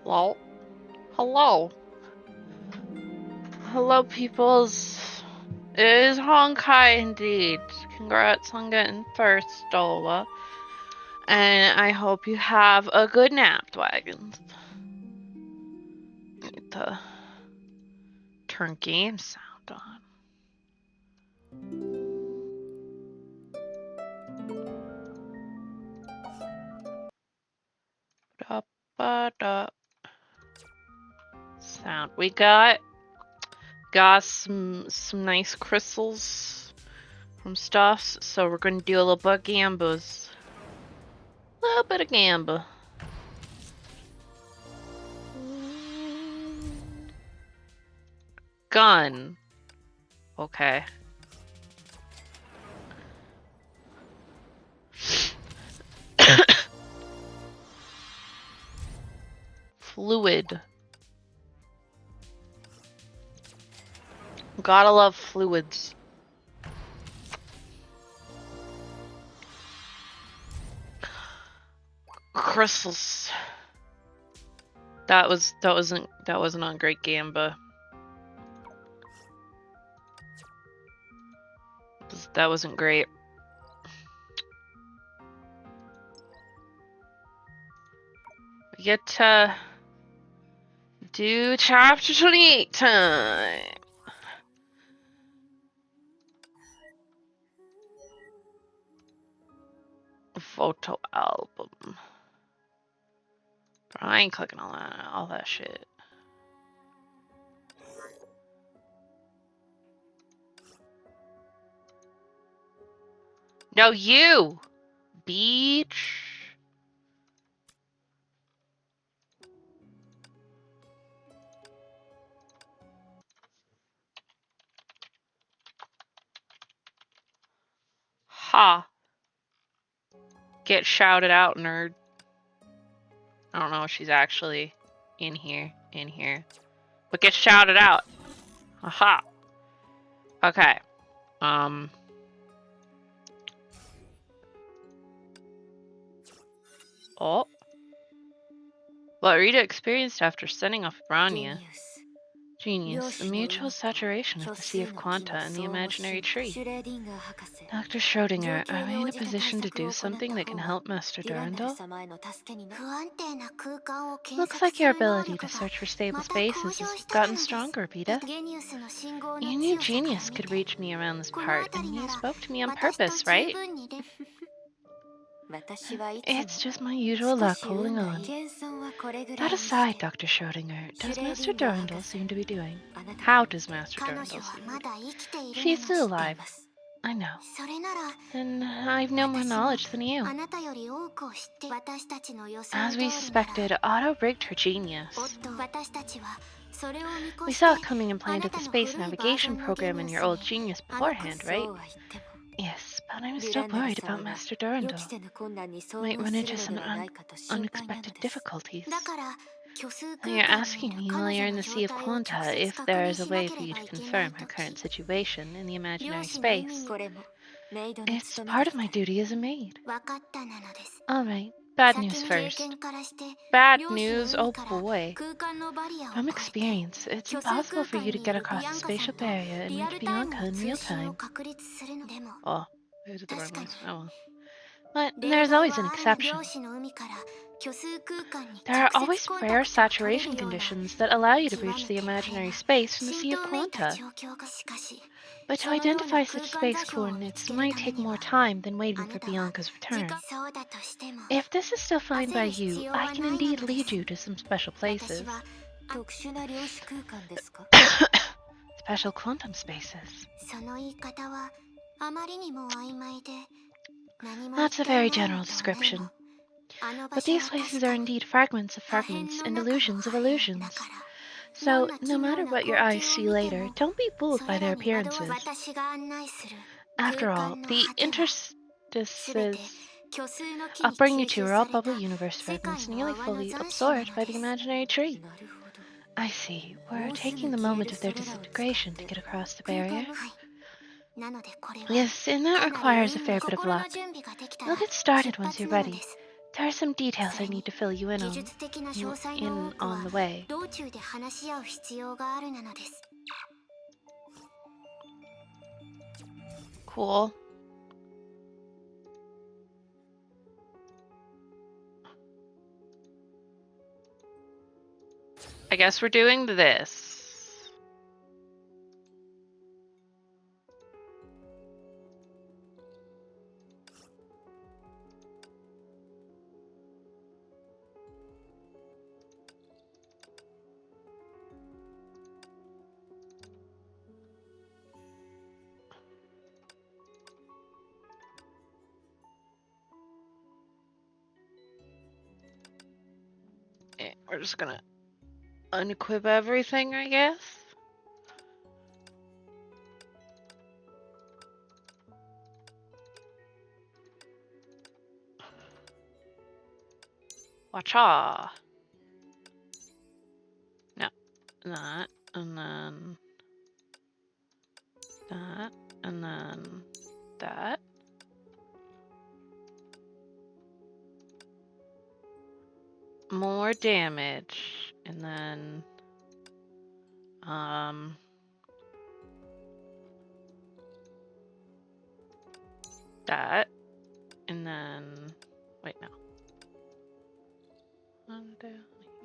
Hello? Hello? Hello, peoples. It is Honkai indeed. Congrats on getting first, Dola. And I hope you have a good nap, Dragons. Need to turn game sound on. Da-ba-da. Sound. We got some nice crystals from stuffs, so we're gonna do a little bit of gambas. A little bit of gamba. Gun. Okay. Fluid. Gotta love fluids. Crystals. That wasn't on Great Gamba. That wasn't great. We get to do chapter 28 time. Photo album. Bro, I ain't clicking on all that shit. No, you! Beach. Ha. Get shouted out, nerd. I don't know if she's actually in here. But get shouted out. Aha. Okay. Oh. What Rita experienced after sending off Branya. Genius. The mutual saturation of the Sea of Quanta and the imaginary tree. Dr. Schrodinger, are we in a position to do something that can help Master Durandal? Looks like your ability to search for stable spaces has gotten stronger, Rita. You knew Genius could reach me around this part, and you spoke to me on purpose, right? It's just my usual luck holding on. That aside, Dr. Schrodinger, does Master Durandal seem to be doing? How does Master Durandal seem to be doing? She's still alive. I know. And I've no more knowledge than you. As we suspected, Otto rigged her genius. We saw it coming and planted the space navigation program in your old genius beforehand, right? Yes, but I'm still worried about Master Durandal. Might run into some unexpected difficulties. And you're asking me while you're in the Sea of Quanta if there is a way for you to confirm her current situation in the imaginary space. It's part of my duty as a maid. Alright, bad news first. Bad news? Oh boy. From experience, it's impossible for you to get across the spatial barrier and reach Bianca in real time. Oh, I did the wrong ones. Oh well. But there's always an exception. There are always rare saturation conditions that allow you to reach the imaginary space from the Sea of Quanta. But to identify such space coordinates might take more time than waiting for Bianca's return. If this is still fine by you, I can indeed lead you to some special places. Special quantum spaces. That's a very general description. But these places are indeed fragments of fragments and illusions of illusions. So, no matter what your eyes see later, don't be fooled by their appearances. After all, the interstices I'll bring you to are all bubble universe fragments nearly fully absorbed by the imaginary tree. I see. We're taking the moment of their disintegration to get across the barrier. Yes, and that requires a fair bit of luck. We'll get started once you're ready. There are some details I need to fill you in on the way. Cool. I guess we're doing this. We're just gonna unequip everything, I guess. Watcha! No, that, and then that, and then that. More damage, and then that, and then wait, no. One down here.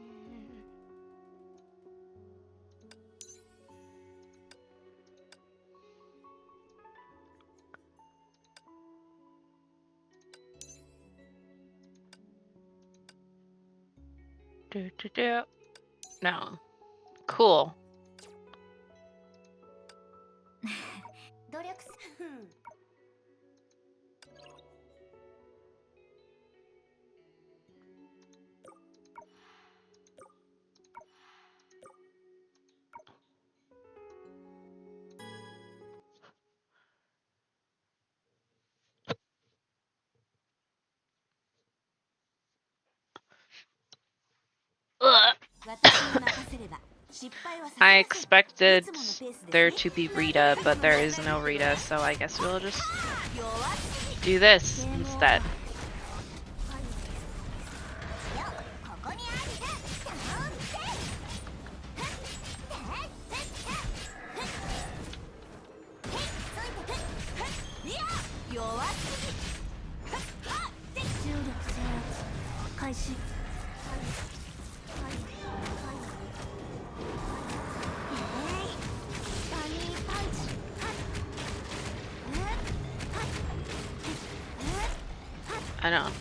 No. Cool. Ugh. I expected there to be Rita, but there is no Rita, so I guess we'll just do this instead.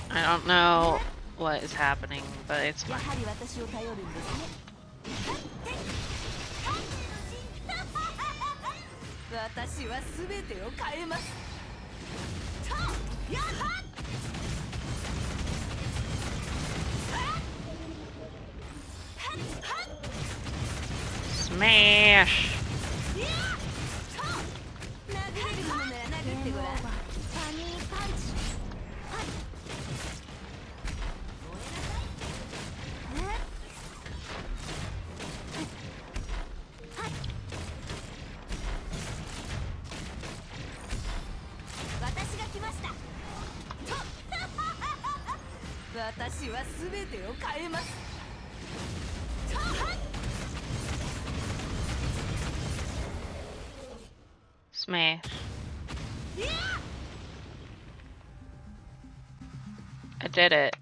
I don't know what is happening, but it's fine. Smash! Smash. I did it.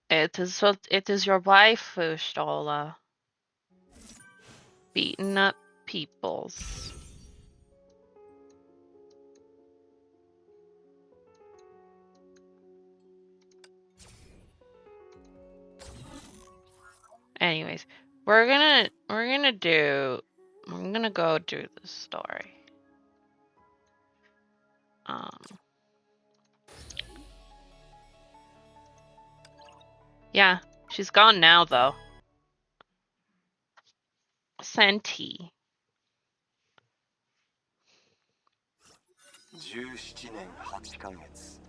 It is your wife, Stola. Beating up peoples. Anyways, I'm gonna go do the story. Yeah, she's gone now though. Senti. 17年8ヶ月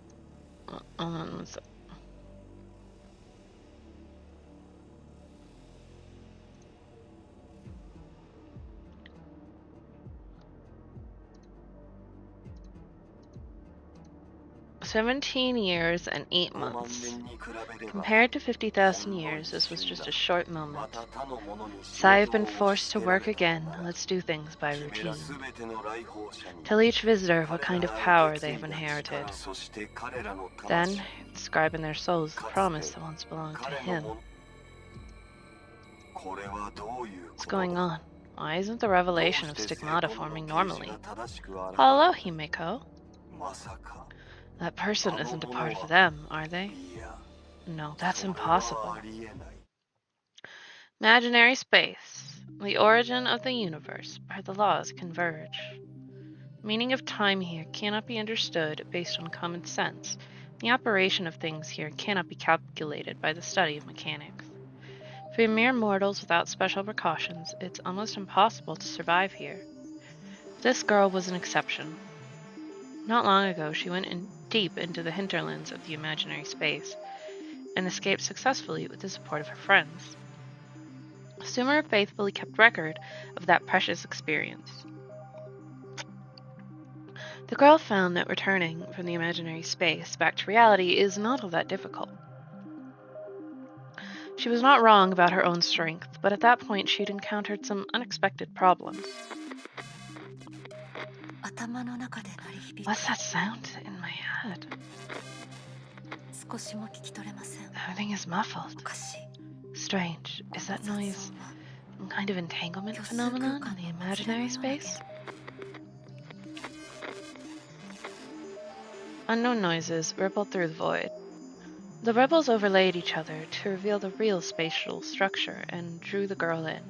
17 years and 8 5万 months. 年に比べれば Compared to 50,000 ほんの years, 一 this was 瞬 just だ。 a short ま moment. た他の者に仕 So I have 事 been を押 forced し to 付けら work れたの again. だ。 Let's do things by 君ら routine. すべての来訪者に Tell each visitor what 彼 kind ら of が power 受け they 継 have いだ inherited. 力、そして彼らの Then, 魂、 describe in their souls the かつ promise て that once belonged to 彼の him. もん。これはどういう What's こと going だ。 on? Why isn't the どう revelation し of て聖 stigmata 魂 forming の啓示 normally? が正しく現れた Hello, のか。 Himeko. まさか That person あの isn't a 者 part of は them, are they? いや No, そ that's れは impossible. ありえない。 Imaginary space. The origin of the universe, where the laws converge. The meaning of time here cannot be understood based on common sense. The operation of things here cannot be calculated by the study of mechanics. For mere mortals without special precautions, it's almost impossible to survive here. This girl was an exception. Not long ago, she went in deep into the hinterlands of the imaginary space and escaped successfully with the support of her friends. Sumer faithfully kept record of that precious experience. The girl found that returning from the imaginary space back to reality is not all that difficult. She was not wrong about her own strength, but at that point she'd encountered some unexpected problems. What's that sound in my head? Everything is muffled. Strange. Is that noise some kind of entanglement phenomenon in the imaginary space? Unknown noises rippled through the void. The rebels overlaid each other to reveal the real spatial structure and drew the girl in.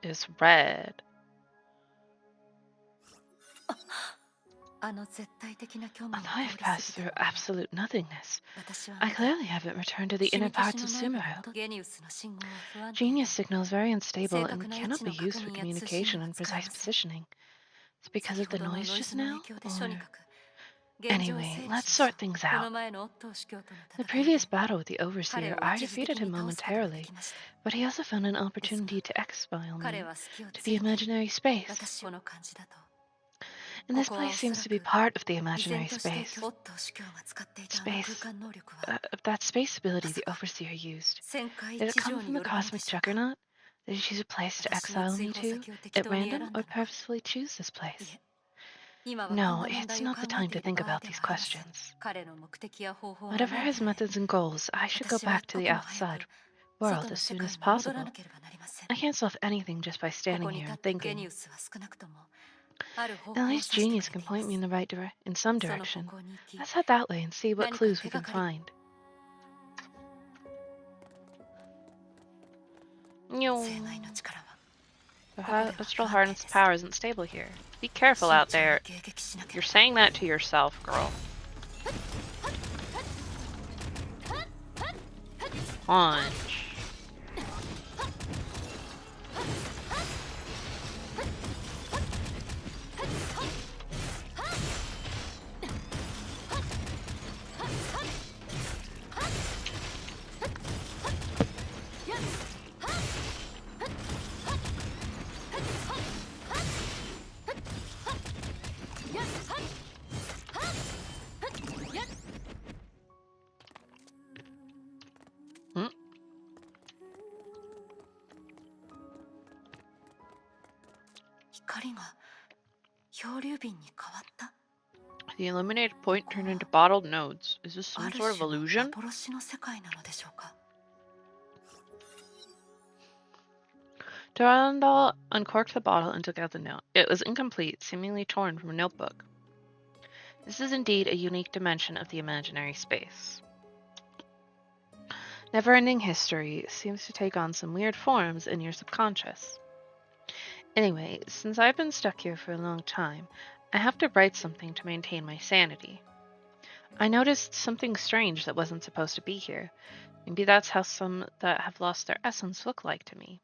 It's red. Although I've passed through absolute nothingness, I clearly haven't returned to the inner parts of Sumeru. Genius signal is very unstable and cannot be used for communication and precise positioning. It's because of the noise just now? Or... Anyway, let's sort things out. The previous battle with the Overseer, I defeated him momentarily, but he also found an opportunity to exile me to the imaginary space. And this place seems to be part of the imaginary space. That space ability the Overseer used. Did it come from the cosmic juggernaut? Did he choose a place to exile me to, at random, or purposefully choose this place? No, it's not the time to think about these questions. Whatever his methods and goals, I should go back to the outside world as soon as possible. I can't solve anything just by standing here and thinking. At least genius can point me in the in some direction. Let's head that way and see what clues we can find. The astral harness power isn't stable here. Be careful out there. You're saying that to yourself, girl. Punch. Hmm? The illuminated point turned into bottled nodes. Is this some sort of illusion? Durandal uncorked the bottle and took out the note. It was incomplete, seemingly torn from a notebook. This is indeed a unique dimension of the imaginary space. Never-ending history seems to take on some weird forms in your subconscious. Anyway, since I've been stuck here for a long time, I have to write something to maintain my sanity. I noticed something strange that wasn't supposed to be here. Maybe that's how some that have lost their essence look like to me.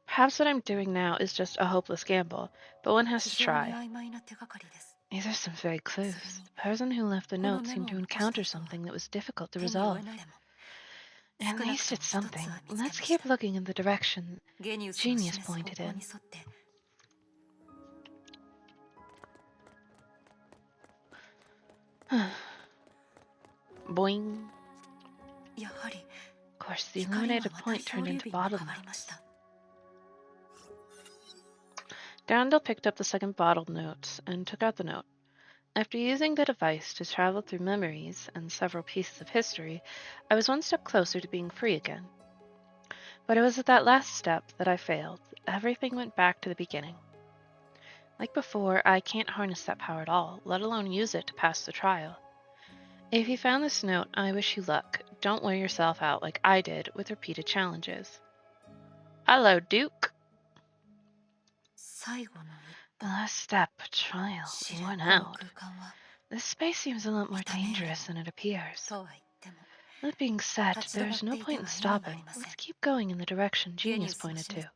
Perhaps what I'm doing now is just a hopeless gamble, but one has to try. These are some vague clues. The person who left the note seemed to encounter something that was difficult to resolve. At least it's something. Let's keep looking in the direction Genius pointed in. Boing. Of course, the illuminated point turned into bottle notes. Darndell picked up the second bottle note and took out the note. After using the device to travel through memories and several pieces of history, I was one step closer to being free again. But it was at that last step that I failed. Everything went back to the beginning. Like before, I can't harness that power at all, let alone use it to pass the trial. If you found this note, I wish you luck. Don't wear yourself out like I did with repeated challenges. Hello, Duke. The last step, trial, worn out. This space seems a lot more dangerous than it appears. That being said, there's no point in stopping. Let's keep going in the direction Genius pointed to.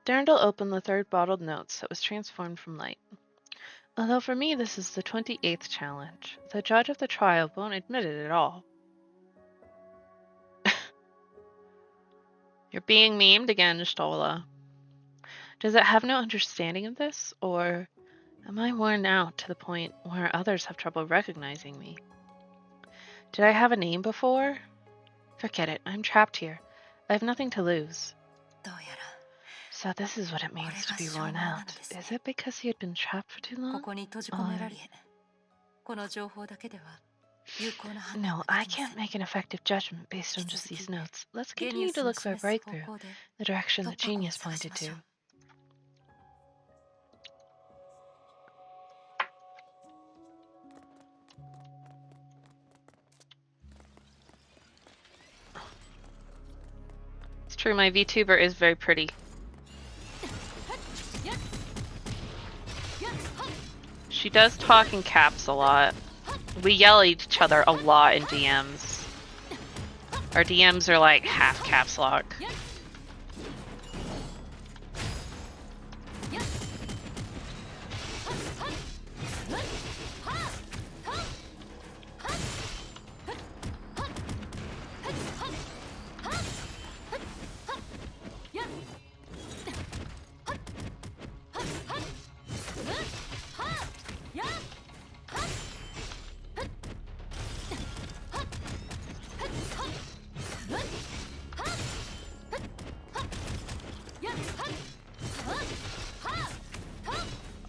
Darndell opened the third bottled notes that was transformed from light. Although for me this is the 28th challenge, the judge of the trial won't admit it at all. You're being memed again, Stola. Does it have no understanding of this, or am I worn out to the point where others have trouble recognizing me? Did I have a name before? Forget it, I'm trapped here. I have nothing to lose. So this is what it means to be worn out. Is it because he had been trapped for too long? No, I can't make an effective judgment based on just these notes. Let's continue to look for a breakthrough, the direction that Genius pointed to. It's true, my VTuber is very pretty. She does talk in caps a lot. We yell at each other a lot in DMs. Our DMs are like half caps lock.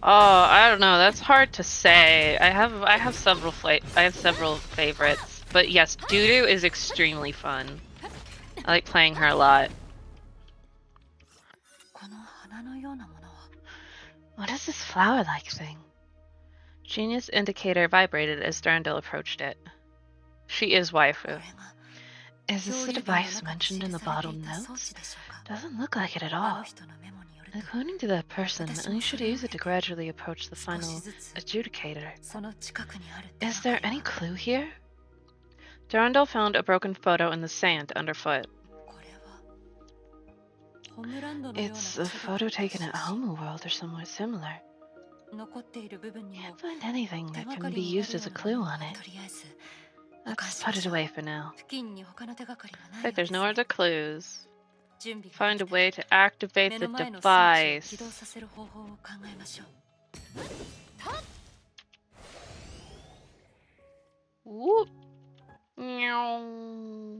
Oh, I don't know. That's hard to say. I have several favorites, but yes, Dudu is extremely fun. I like playing her a lot. What is this flower-like thing? Genius indicator vibrated as Darndell approached it. She is waifu. Is this the device mentioned in the bottled notes? Doesn't look like it at all. According to that person, I should use it to gradually approach the final adjudicator. Is there any clue here? Darndell found a broken photo in the sand underfoot. It's a photo taken at Homeworld or somewhere similar. Can't find anything that can be used as a clue on it. Let's put it away for now. Like there's no other clues. Find a way to activate the device. Whoop. Meow.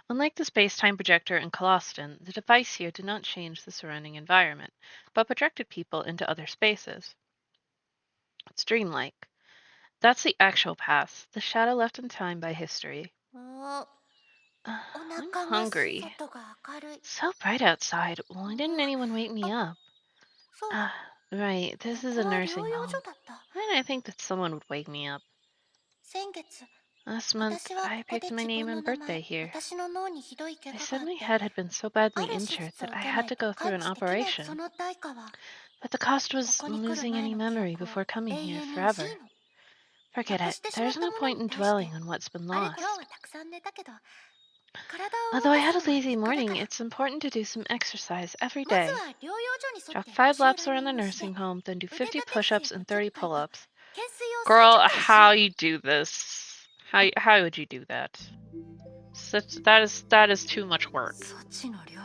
Unlike the space-time projector in Coloston, the device here did not change the surrounding environment, but projected people into other spaces. It's dreamlike. That's the actual past, the shadow left in time by history. I'm hungry. So bright outside. Why didn't anyone wake me up? Ah, right, this is a nursing home. Why did I think that someone would wake me up? Last month, I picked my name and birthday here. They said my head had been so badly injured that I had to go through an operation. But the cost was losing any memory before coming here forever. Forget it. There's no point in dwelling on what's been lost. Although I had a lazy morning, it's important to do some exercise every day. Jog 5 laps around the nursing home, then do 50 push-ups and 30 pull-ups. Girl, how you do this? How would you do that? That is too much work.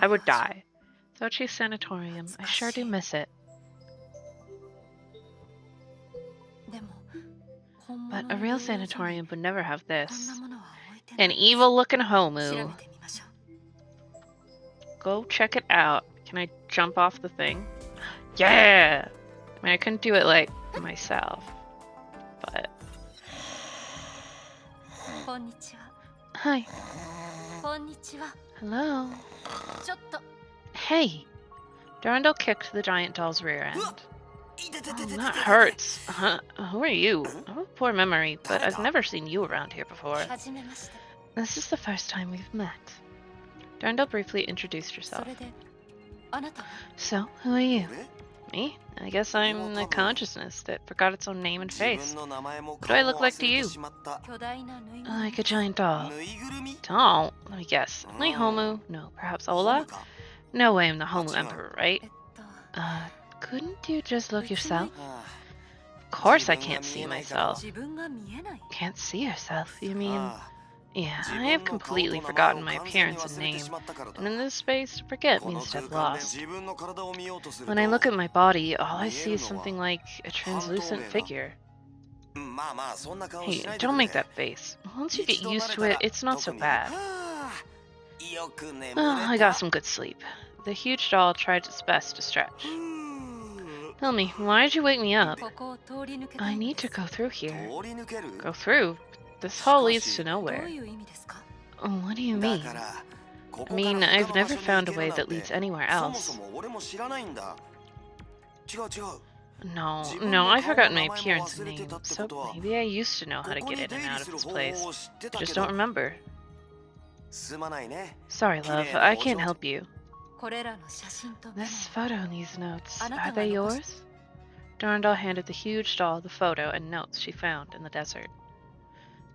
I would die. Sochi's sanatorium. I sure do miss it. But a real sanatorium would never have this. An evil-looking homu. Go check it out. Can I jump off the thing? Yeah! I mean, I couldn't do it, like, myself. But... Hi. Hello. Hey! Durandal kicked the giant doll's rear end. Oh, that hurts. Who are you? I have a poor memory, but I've never seen you around here before. This is the first time we've met. Durandal briefly introduced herself. So, who are you? Me? I guess I'm the consciousness that forgot its own name and face. What do I look like to you? Like a giant doll. Doll? Let me guess. Am I Homu? No, perhaps Ola? No way I'm the Homu Emperor, right? Couldn't you just look yourself? Of course I can't see myself. Can't see yourself? You mean... Yeah, I have completely forgotten my appearance and name, and in this space, forget means to have lost. When I look at my body, all I see is something like a translucent figure. Hey, don't make that face. Once you get used to it, it's not so bad. Oh, I got some good sleep. The huge doll tried its best to stretch. Tell me, why did you wake me up? I need to go through here. Go through? This hall leads to nowhere. What do you mean? I mean, I've never found a way that leads anywhere else. No, I've forgotten my appearance and name, so maybe I used to know how to get in and out of this place. I just don't remember. Sorry, love, I can't help you. This photo and these notes, are they yours? Durandal handed the huge doll the photo and notes she found in the desert.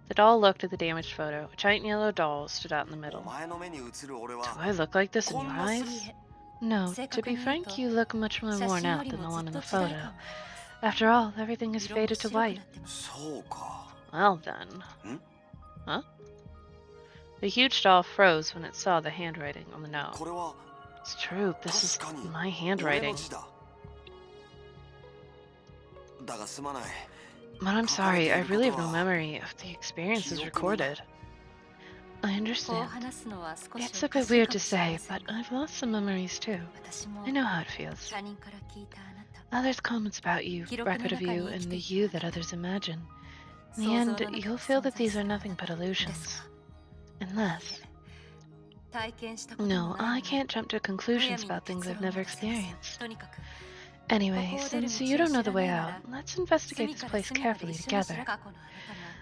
The doll looked at the damaged photo. A giant yellow doll stood out in the middle. Do I look like this in your eyes? No, to be frank, you look much more worn out than the one in the photo. After all, everything has faded to white. Well then. Huh? The huge doll froze when it saw the handwriting on the note. It's true, this is my handwriting. But I'm sorry, I really have no memory of the experiences recorded. I understand. It's a bit weird to say, but I've lost some memories too. I know how it feels. Others' comments about you, record of you, and the you that others imagine. In the end, you'll feel that these are nothing but illusions. Unless... No, I can't jump to conclusions about things I've never experienced. Anyway, since you don't know the way out, let's investigate this place carefully together.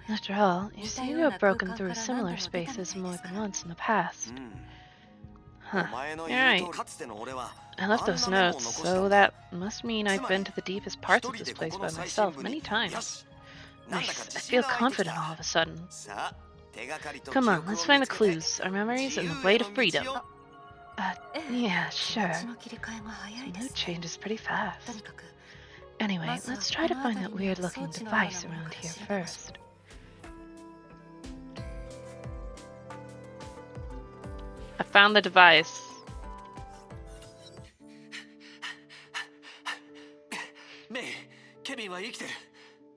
After all, you seem to have broken through similar spaces more than once in the past. Huh, you're right. I left those notes, so that must mean I've been to the deepest parts of this place by myself many times. Nice, I feel confident all of a sudden. Come on, let's find the clues, our memories, and the way to freedom. Yeah, sure. The mood changes pretty fast. Anyway, let's try to find that weird-looking device around here first. I found the device.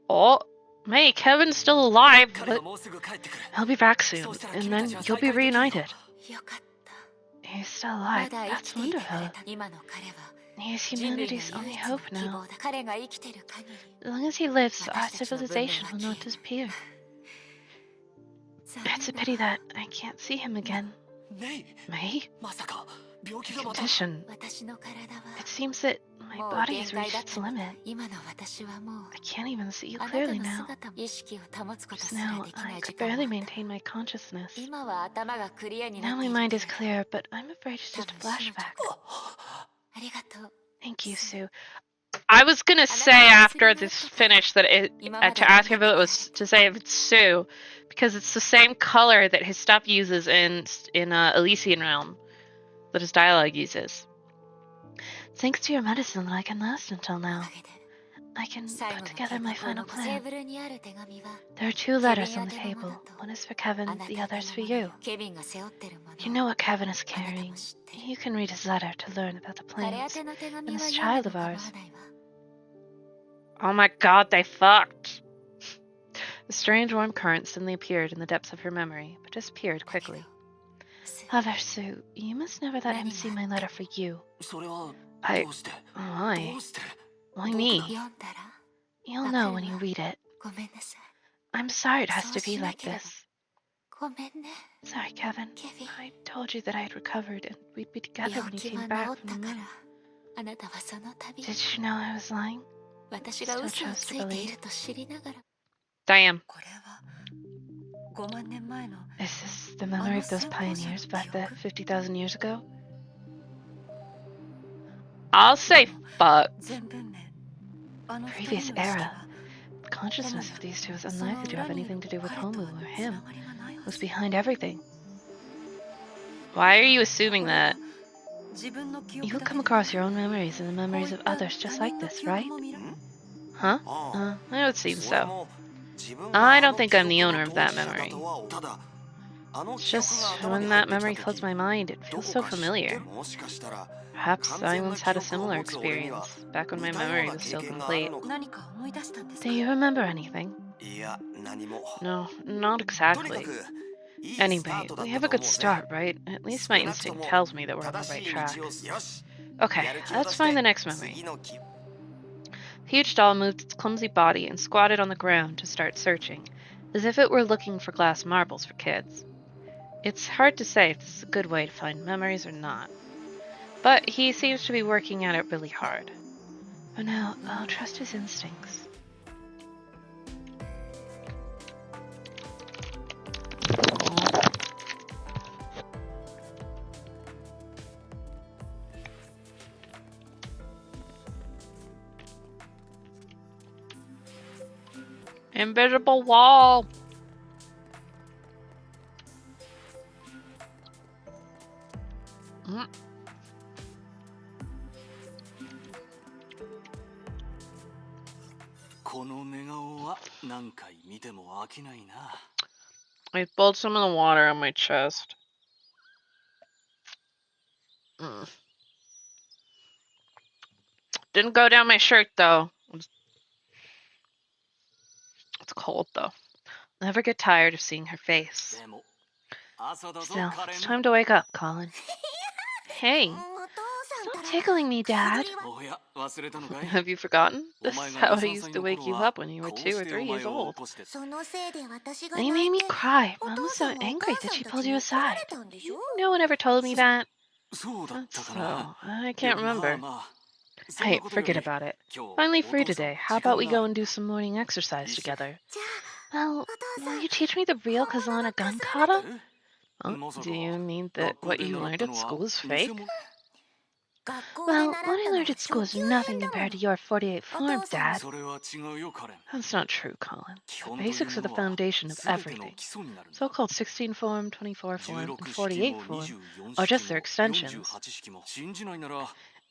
Oh, May, Kevin's still alive, but he'll be back soon, and then you'll be reunited. He's still alive. That's wonderful. He's humanity's only hope now. As long as he lives, our civilization will not disappear. It's a pity that I can't see him again. May? Condition. It seems that my body has reached its limit. I can't even see you clearly now. Just now, I could barely maintain my consciousness. Now my mind is clear, but I'm afraid it's just a flashback. Thank you, Sue. I was gonna say after this finished that to ask if it was to say if it's Sue, because it's the same color that his stuff uses in Elysian Realm, that his dialogue uses. Thanks to your medicine, I can last until now. I can put together my final plan. There are 2 letters on the table. One is for Kevin, the other is for you. You know what Kevin is carrying. You can read his letter to learn about the plans and this child of ours. Oh my god, they fucked! A strange warm current suddenly appeared in the depths of her memory, but disappeared quickly. However, Sue, you must never let him see my letter for you. Why? Why me? You'll know when you read it. I'm sorry it has to be like this. Sorry, Kevin. I told you that I had recovered and we'd be together when you came back from the moon. Did you know I was lying? Still chose to believe. Damn. Is this the memory of those pioneers back there 50,000 years ago? I'll say fuck. Previous era. The consciousness of these two is unlikely to have anything to do with Homu or him. It was behind everything. Why are you assuming that? You will come across your own memories and the memories of others just like this, right? Huh? I would seem so. I don't think I'm the owner of that memory. It's just when that memory floods my mind, it feels so familiar. Perhaps I once had a similar experience, back when my memory was still complete. Do you remember anything? No, not exactly. Anyway, we have a good start, right? At least my instinct tells me that we're on the right track. Okay, let's find the next memory. The huge doll moved its clumsy body and squatted on the ground to start searching, as if it were looking for glass marbles for kids. It's hard to say if this is a good way to find memories or not, but he seems to be working at it really hard. For now, I'll trust his instincts. Invisible wall! I spilled some of the water on my chest. Didn't go down my shirt, though. It's cold, though. I'll never get tired of seeing her face. Still, it's time to wake up, Colin. Hey, stop tickling me, Dad. Have you forgotten? This is how I used to wake you up when you were 2 or 3 years old. And you made me cry. Mom was so angry that she pulled you aside. No one ever told me that. That's so. I can't remember. Hey, forget about it. Finally free today. How about we go and do some morning exercise together? Well, will you teach me the real Kazana gun kata? Oh, do you mean that what you learned at school is fake? Well, what I learned at school is nothing compared to your 48 form, Dad. That's not true, Colin. The basics are the foundation of everything. So-called 16 form, 24 form, and 48 form are just their extensions.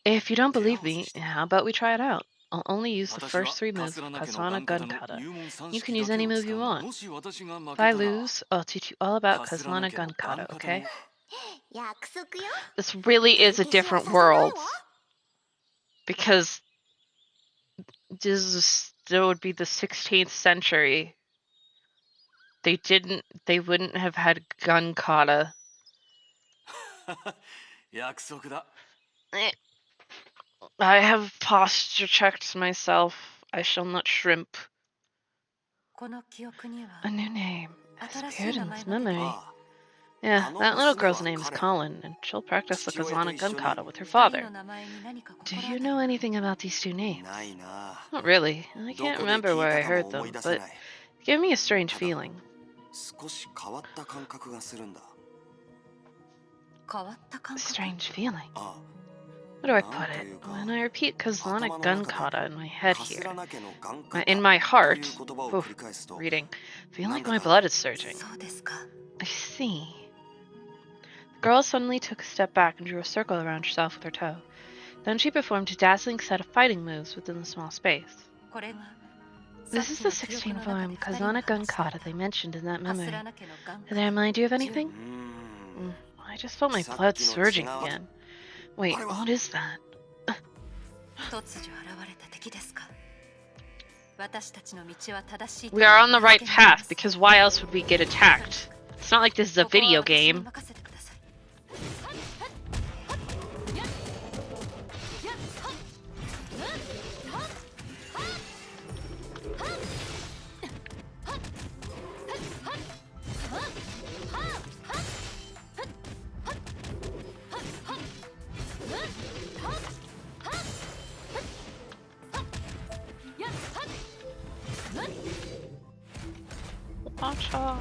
If you don't believe me, how about we try it out? I'll only use the first 3 moves of Kazana gun kata. You can use any move you want. If I lose, I'll teach you all about Kazana gun kata, okay? This really is a different world. Because still would be the 16th century. They wouldn't have had gun kata. I have posture checked myself. I shall not shrimp. A new name has appeared in this memory. あ Yeah, あ、あの that little 娘 girl's は name is 彼。Colin, and she'll practice the 父親と Kazana 一 gun 緒に。 kata with her father. 二 Do 人 you の know 名前に anything 何 about か these two names? ないな。 Not really. I ど can't こで remember 聞い where I たかも heard 思い them, 出せ but ない。 they give me a strange ただ、 feeling. 少し変わった感覚がするんだ。 変わった感 A 覚 strange feeling. あ How do I あ、な put んと it? いうか、 When I repeat 頭 Kazana の gun 中で kata in my head かす here, らな家のガン in 型 my とい heart, う言葉を oof, 繰り返すと、 reading, feel なん like だ my か blood is surging. そうですか I see. The girl suddenly took a step back and drew a circle around herself with her toe. Then she performed a dazzling set of fighting moves within the small space. これが This is the 16 form Kazana gun kata they mentioned in that memory. Did they remind you of う anything? ーん。 I just felt my さっ blood きの surging 違う。 again. Wait, あれは。 what is that? 突如現れた敵ですか私たちの道は正しいと We are on the right 励まれま path す because why else would we get attacked? It's not like this is a ここは video 私に game. 任せてください Watch out.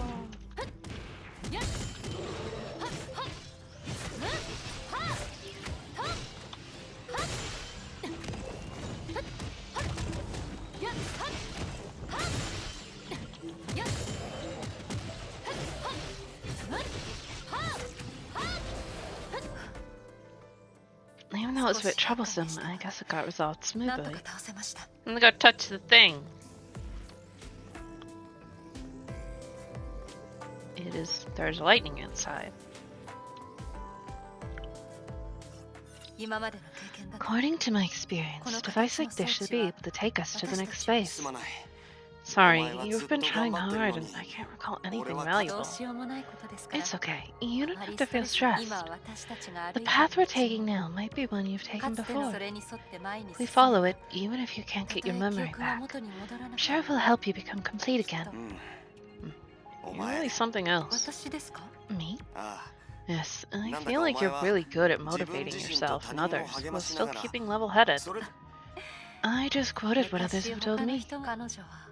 Even though it was a bit troublesome, I guess it got resolved なんと smoothly. か倒せました And I got touch the thing. There's lightning inside. 今までの経験だと According to my experience, a device like this should be able to take us to the next space. すまない。 Sorry, Omae wa you've zutto been trying hard ganbatte andるの I に。 can't recall anything 俺は ど valuable. うしようもないことですから It's okay. You あ don't ま have り to ストレ feel スに stressed. 今私たちが The 歩いて path い we're る道 taking も now might be one you've か taken つての before. それに沿って前に If we 進め follow ば it, even if you can't た get と your え記 memory 憶が back, 元に戻ら I'm なく sure て it will も help you become complete きっ again. と お You're 前 really something else. 私ですか Me? ああ Yes, I なんだ feel かお like 前 you're は really good at 自分 motivating 自身と yourself 他 and 人を others 励 while まし still ながら keeping level-headed. それ I just quoted what others 昔 have told 他の me. 人が彼女は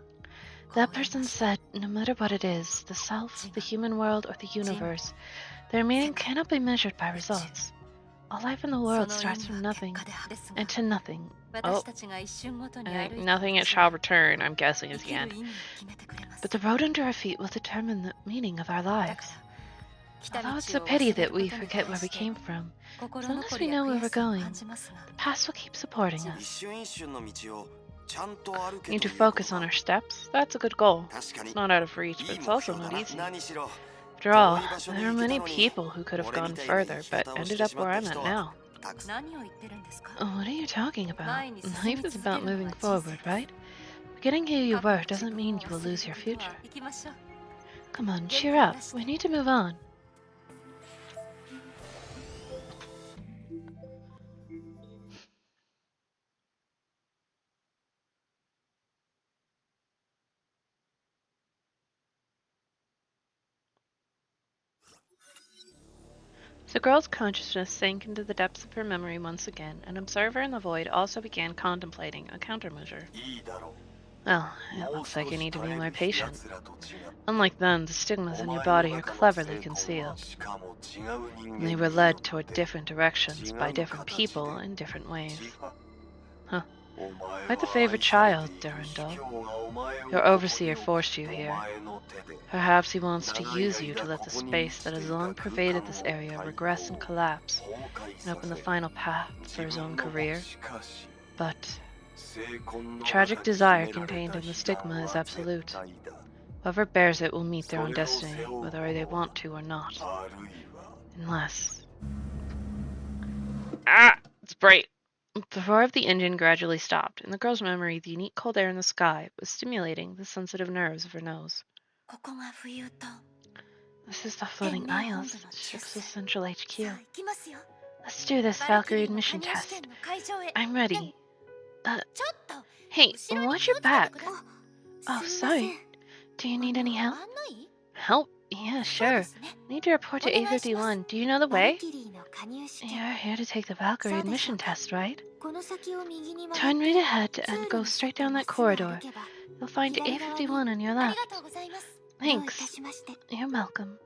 That こう言い person ました said, no matter what it is, the self, the human world, or the universe, their 世 meaning 界 cannot be measured by 宇宙 results. All life in the そ world の意 starts 味 from は結 nothing 果でですが and to nothing. 私 Oh, たちが一瞬ごとに I 歩 think いた nothing it 道 shall が return, I'm guessing 生 is the きる end. 意味を決めてくれます But the road under our feet will determine the meaning of our だ lives. から来た道 Although it's a を pity 忘れ that るこ we とに forget 対 where し we て came from, as 心 long as 残 we りや know where 悔 we're しさを going, 感じますが the past will keep supporting 一 us. 瞬一瞬の道をちゃんと歩 We け need と to いうこと focus on は our steps. That's a good goal. 確か It's に not out of reach, い but い it's 目 also 標だ not な easy. 何しろ After all, 遠い場所に there are 行けた many のに people who could have 俺み gone たいな further, 生き but 方をし ended て up しまっ where た I'm at 人 now. はたくさん 何を言ってるんですか What are you talking about? 前に進み Life is 続け about るの moving が人 forward, 生です right? Forgetting who you 過去 were の自 doesn't 分 mean を you will 忘れ lose る your ことは future. 行きましょう Come on, 元気 cheer を up. 出して We need to move on. The girl's consciousness sank into the depths of her memory once again. An observer in the void also began contemplating a countermeasure. いいだろ Well, う it もう looks like 少 you し need to 耐 be え more る patient. 奴らと違う Unlike them, the stigmas お in your 前の body are 中の cleverly 成功は concealed. しかも違う人 And 間 they に were よっ led て toward different directions 違 by う different 形 people で in different ways. 違う Huh. お前 Quite the は favorite 愛されて child, いる Durandal. 卑怯がお前を Your ここ overseer に置 forced く you お here. 前の手で Perhaps he wants to 長い use you to 間 let こ the こに space 生 that きて has いた long 空 pervaded 間 this を area 対 regress and 抗 collapse 崩壊 and さ open the せ final path for 自 his own 分の career. しかし But 精魂 the の tragic 中に秘 desire められ contained た in the 悲 stigma 願 is は絶 absolute. 対だ Whoever bears it will meet their そ own れを背 destiny, 負う whether they 者は want to or not. あるいは Unless... Ah! It's bright! The roar of the engine gradually stopped. In the girl's memory, the unique cold air in the sky was stimulating the sensitive nerves of her nose. ここが浮遊と This is the floating 天然本 isles, 部の the 中枢 ship's central さ HQ. あ行きますよ Let's do this Valkyrie admission test. I'm ready. Uh, hey, watch your back. Oh, sorry. Do you need any help? Help? Yeah, sure. Need to report to A51. Do you know the way? You're here to take the Valkyrie admission test, right? Turn right ahead and go straight down that corridor. You'll find A51 on your left. Thanks. You're welcome.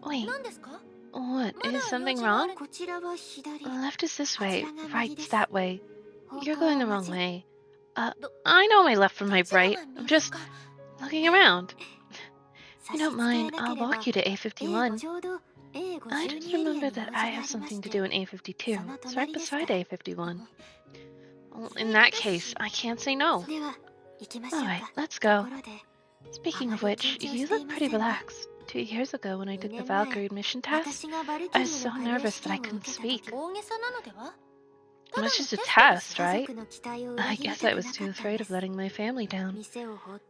Wait, what? Is something wrong? Left is this way, right's that way. You're going the wrong way. I know my left from my right. I'm just looking around. If you don't mind, I'll walk you to A51. I just remembered that I have something to do in A52. It's right beside A51. Well, in that case, I can't say no. Alright, let's go. Speaking of which, you look pretty relaxed. 2 years ago when I took the Valkyrie admission test, I was so nervous that I couldn't speak. It was just a test, right? I guess I was too afraid of letting my family down.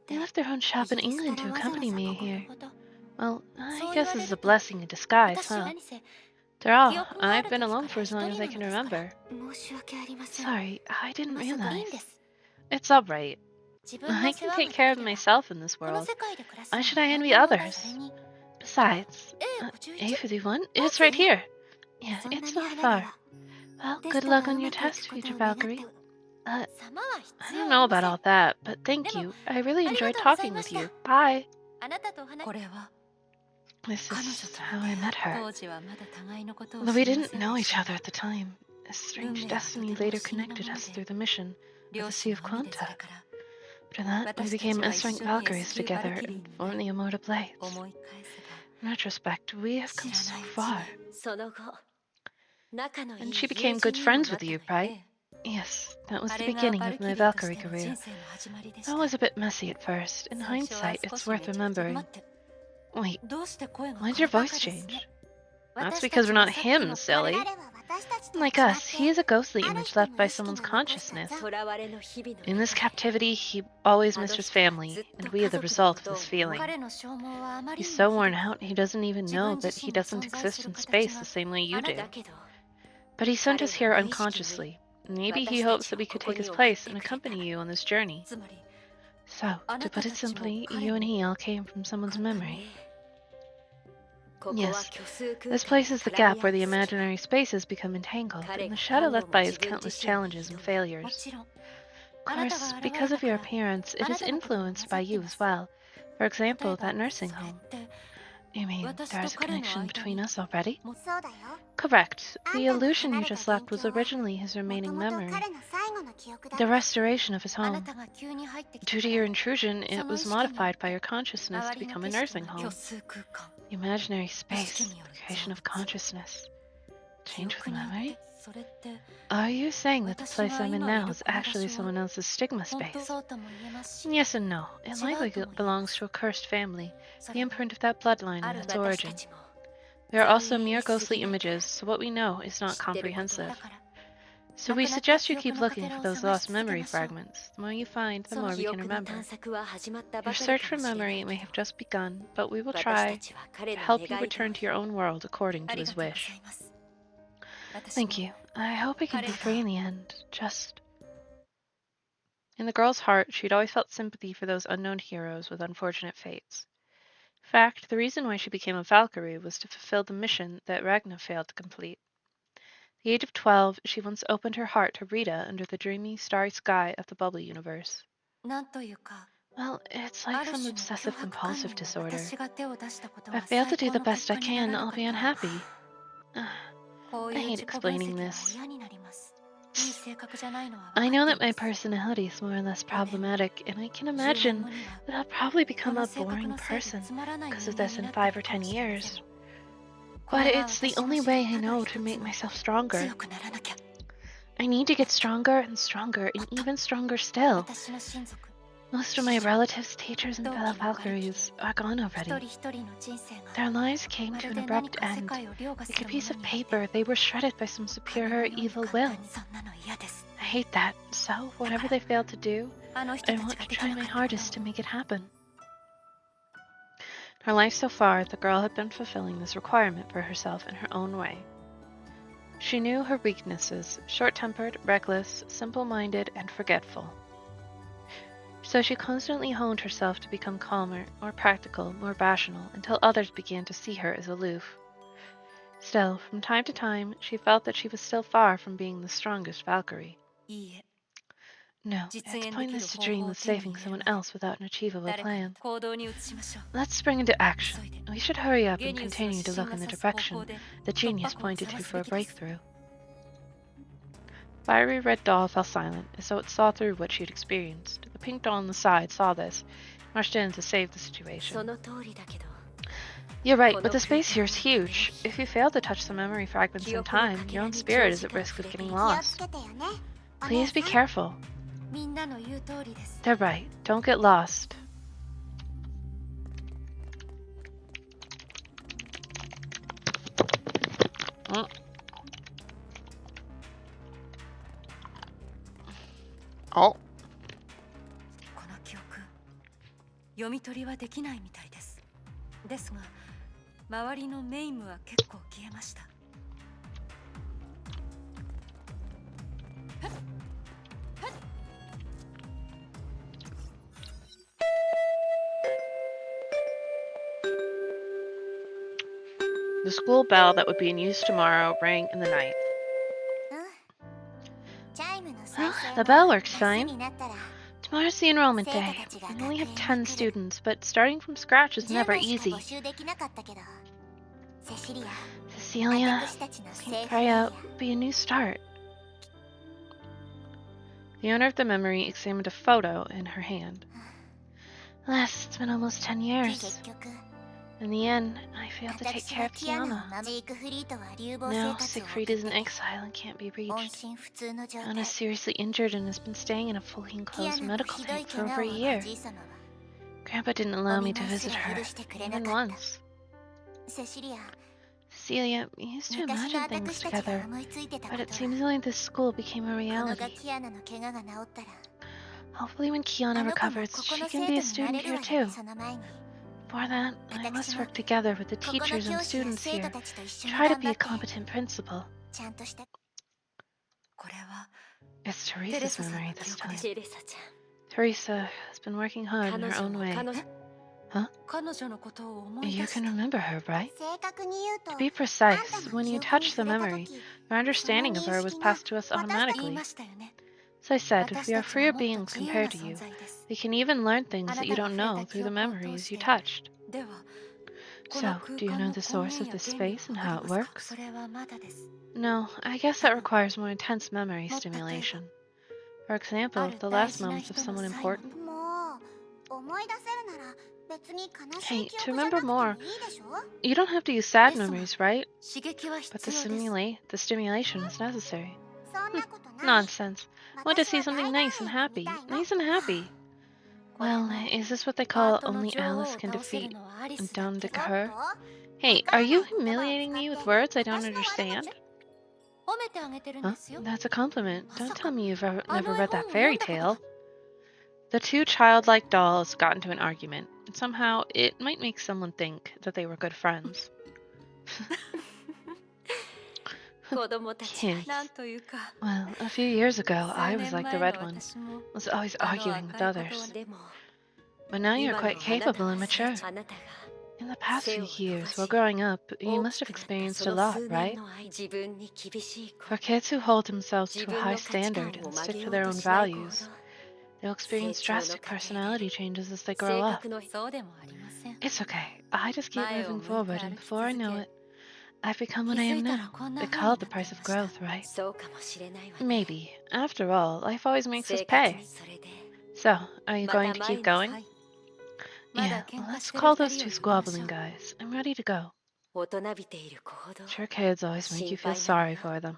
They left their own shop in England to accompany me here. Well, I guess this is a blessing in disguise, huh? After all, I've been alone for as long as I can remember. Sorry, I didn't realize. It's alright. I can take care of myself in this world. Why should I envy others? Besides, A51? It's right here. Yeah, it's not far. Well, good luck on your test, future Valkyrie. I don't know about all that, but thank you. I really enjoyed talking with you. Bye. This is how I met her. Although we didn't know each other at the time, a strange destiny later connected us through the mission of the Sea of Quanta. After that, we became S-rank Valkyries together and formed the Immortal Blades. In retrospect, we have come so far. And she became good friends with you, right? Yes, that was the beginning of my Valkyrie career. That was a bit messy at first. In hindsight, it's worth remembering. Wait, why did your voice change? That's because we're not him, silly. Like us, he is a ghostly image left by someone's consciousness. In this captivity, he always missed his family, and we are the result of this feeling. He's so worn out, he doesn't even know that he doesn't exist in space the same way you do. But he sent us here unconsciously. Maybe he hopes that we could take his place and accompany you on this journey. So, to put it simply, you and he all came from someone's memory. Yes, this places the gap where the imaginary spaces become entangled, and the shadow left by his countless challenges and failures. Of course, because of your appearance, it is influenced by you as well. For example, that nursing home. You mean there's a connection between us already? Correct. The illusion you just left was originally his remaining memory. The restoration of his home. Due to your intrusion, it was modified by your consciousness to become a nursing home. The imaginary space, the creation of consciousness. Change with memory? Are you saying that the place I'm in now is actually someone else's stigma space? Yes and no. It likely belongs to a cursed family, the imprint of that bloodline and its origin. There are also mere ghostly images, so what we know is not comprehensive. So we suggest you keep looking for those lost memory fragments. The more you find, the more we can remember. Your search for memory may have just begun, but we will try to help you return to your own world according to his wish. Thank you. I hope I can be free in the end. Just... In the girl's heart, she'd always felt sympathy for those unknown heroes with unfortunate fates. In fact, the reason why she became a Valkyrie was to fulfill the mission that Ragna failed to complete. At the age of 12, she once opened her heart to Rita under the dreamy, starry sky of the Bubble universe. Well, it's like some obsessive-compulsive disorder. If I fail to do the best I can, I'll be unhappy. I hate explaining this. I know that my personality is more or less problematic, and I can imagine that I'll probably become a boring person because of this in 5 or 10 years. But it's the only way I know to make myself stronger. I need to get stronger and stronger, and even stronger still. Most of my relatives, teachers, and fellow Valkyries are gone already. Their lives came to an abrupt end. Like a piece of paper, they were shredded by some superior evil will. I hate that, so whatever they failed to do, I want to try my hardest to make it happen. In her life so far, the girl had been fulfilling this requirement for herself in her own way. She knew her weaknesses: short-tempered, reckless, simple-minded, and forgetful. So she constantly honed herself to become calmer, more practical, more rational, until others began to see her as aloof. Still, from time to time, she felt that she was still far from being the strongest Valkyrie. いいえ、 No, 実 it's 現できる pointless to 方 dream 法を of 手に saving 入れる someone まで else without an achievable 誰かに plan. 行動に移しましょう。 Let's spring into action. 急いで We should hurry up ゲ and ニウスの continue 指 to 針 look が in the 指す方 direction 向で the 突 genius 破口を pointed 探 to す for べ a きです。 breakthrough. Fiery Red Doll fell silent, as though it saw through what she had experienced. The pink doll on the side saw this, rushed in to save the そ situation. の通りだけど You're right, こ but の the 空 space 間 here is は夢の huge. 日 If you fail to touch the memory fragments 記 in 憶の time, かけ your ら own に spirit 長 is 時 at 間 risk 触 of れてい getting る lost. 気をつけてよね、お姉 Please さ be ん。 careful. みんなの言う通りです。 They're right. Don't get lost. Oh. この記憶、読み取りはできないみたいです。ですが、周りのメイムは結構消えました。 The school bell that would be in use tomorrow rang in the night. チャイムの再生 The も bell works 明日 fine. になったら Tomorrow's the enrollment day. 生徒たちが We only have 学園に 10 来る。 students, but starting from scratch is 10 never 名しか easy. 募集できなかったけど、セシリア、 Cecilia, 私たちの can セーフ try エリア out be a new start. The owner of the memory examined a photo in her hand. Alas, it's been almost 10 years. 結局 In the end, I failed to take 私 care は of キアナを Kiana. 守りジークフリートは流亡生 Now, 活を送っ Siegfried て is in て exile and can't be 音 reached. 信不通の状態。 Anna's seriously injured and has been staying in a fully キア enclosed ナの medical ひどい tank for 怪 over 我 a を負っ year. たじい様は Grandpa didn't allow me to お見舞い visit すら her, 許してくれな even かった。 once. セシリア、 Cecilia, we used to 昔の imagine things 私たちが together, 思いついてたこ but と it は seems only this school became a このが reality. キアナの怪我が治ったら Hopefully when あ Kiana の子も recovers, ここ she の can 生 be 徒 a にな student れる here わよ too. ね。その前に For that, I 私 must も work together with the ここの teachers 教 and 師や students 生徒 here. たちと一緒に Try to 頑 be 張 a って competent principal. ちゃんとして。これは It's テレ Teresa's サさん memory の記 this 憶 time. です。テレサち Teresa has been working ゃ hard ん in 彼 her 女 own も way. 彼女 彼女のことを思い You 出した can remember her, right? 正確に言うと To be あんた precise, の when 記 you 憶に touched the 触れた memory, 時 your その understanding 認 of her was 識が passed to us 私たち言い automatically. ましたよね。 So I said, if 私 we た are ち freer はもっと beings 自由な compared to 存 you, 在です。 we can even learn things あ that な you た don't が触れ know た through 記 the 憶を memories 通し you て touched. ではこの So, 空 do you 間 know の the 根 source 源 of や this 原理 space が and わか how り it ますか？ works? それはまだです。 No, I guess that requires more intense memory stimulation. For example, the last moments of someone important. もう思い出せるなら別に悲し Hey, い記 to 憶じゃな remember くて more, もいいでしょ。 you don't have to use sad ですが、 memories, right? 刺激は But 必要です。 the stimulation is necessary. そんなことない。 Nonsense. Want to 私 see は something 大 nice and 団円 happy. が見たいの。 Nice and happy. これ Well, も is this what they パー call トの only 女王を Alice can 倒せる defeat のはアリ and スだ don't け。 dig おっ her? と Hey, わから are ない you 言葉を humiliating 使 me っ with て words I don't 私の悪 understand? 口。褒めてあげてるん Huh? ですよ。 That's a compliment. Don't tell me you've ever, あ never の絵 read 本 that を読 fairy んだこと tale. が。 The two childlike dolls got into an argument, and somehow it might make someone think that they were good friends. 子供たち Kids. なんというか、 Well, a few years ago, 数 I was 年 like the 前 red の one, 私も was always あの arguing with 赤いこと others. はでも But now you're 今の quite あなた capable は and mature. あなたが In the past few 背を伸ば years, し while growing up, you 大 must き have くなった experienced そ a の lot, 数 right? 年の間自分に厳しい For 子 kids who hold themselves 自 to a 分 high の価値 standard 観を and 曲 stick げ to よう their と own しない子ほど values, they'll experience 成長の drastic 過程で personality changes as they 性 grow up. 格のそうでもありません。 It's okay. I just keep 前を moving 向いて forward, 歩 and き before I 続 know け、 it, I've become 気 what I づ am いたら now. こんな They 風 call に it な the ってい price of ました。 growth, right? そうかもしれないわね Maybe. After all, life always makes us 生活 pay. にそれで So, are you ま going た to 前 keep の going? はい。ま Yeah, だ喧嘩 let's してる call 二 those 人 two を呼びましょ squabbling う。 guys. I'm ready to go. 大人びている子ほど Sure, kids always make you feel 心配なの sorry よ for them.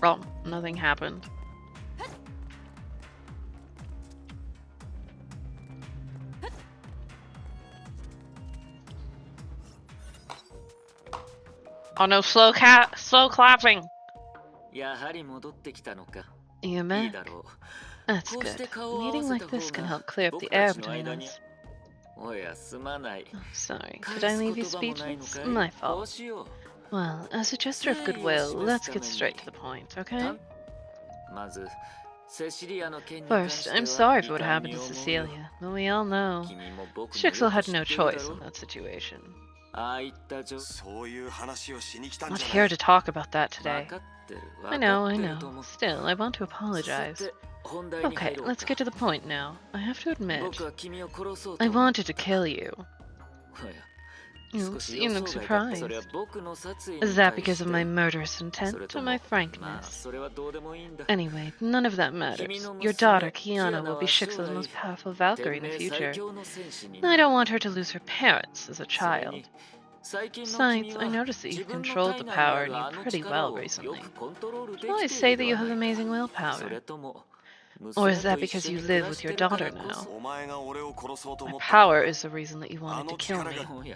Well, nothing happened. Oh no, slow clapping. You back? That's good. A meeting like this can help clear up the air between us. Oh, sorry. Did I leave you speechless? My fault. Well, as a gesture of goodwill, let's get straight to the point, okay? First, I'm sorry for what happened to Cecilia, but we all know Strixel had no choice in that situation. I'm not here to talk about that today. I know. Still, I want to apologize. Okay, let's get to the point now. I have to admit, I wanted to kill you. Oops, you look surprised. Is that because of my murderous intent or my frankness? Anyway, none of that matters. Your daughter, Kiana, will be Strixel's most powerful Valkyrie in the future. I don't want her to lose her parents as a child. Besides, I noticed that you've controlled the power in you pretty well recently. Shall I say that you have amazing willpower? Or is that because you live with your daughter now? My power is the reason that you wanted to kill me.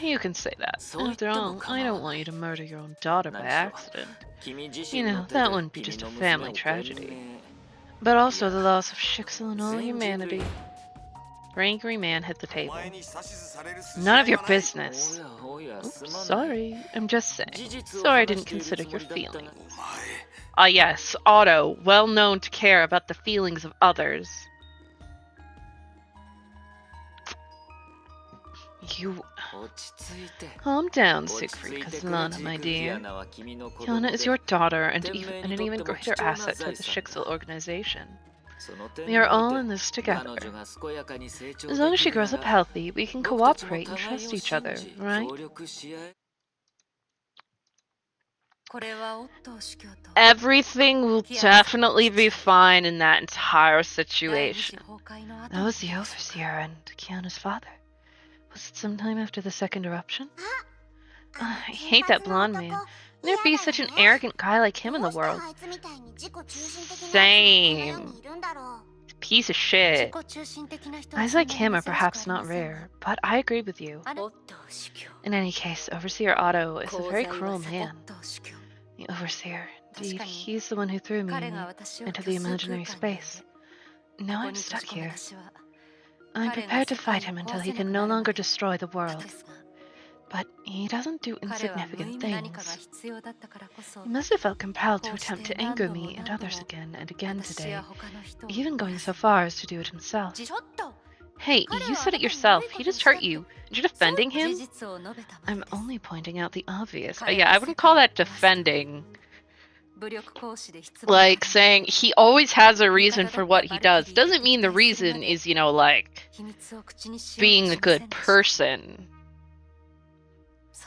You can say that. After all, I don't want you to murder your own daughter by accident. You know, that wouldn't be just a family tragedy. But also the loss of Strixel and all humanity. The angry man hit the table. None of your business. Oops, sorry. I'm just saying. Sorry I didn't consider your feelings. Ah yes, Otto, well known to care about the feelings of others. You... Calm down, Siegfried Kazlana, my dear. Kiana is your daughter and an even greater asset to the Strixel organization. We are all in this together. As long as she grows up healthy, we can cooperate and trust each other, right? Everything will definitely be fine in that entire situation. That was the overseer and Kiana's father. Was it sometime after the second eruption? I hate that blonde man. There be such an arrogant guy like him in the world. Same. Piece of shit. Guys like him are perhaps not rare, but I agree with you. In any case, Overseer Otto is a very cruel man. The Overseer, indeed, he's the one who threw me into the imaginary space. Now I'm stuck here. I'm prepared to fight him until he can no longer destroy the world. But he doesn't do insignificant things. He must have felt compelled to attempt to anger me and others again and again today, even going so far as to do it himself. Hey, you said it yourself. He just hurt you. And you're defending him? I'm only pointing out the obvious. Yeah, I wouldn't call that defending. Like, saying he always has a reason for what he does. Doesn't mean the reason is, you know, like, being a good person.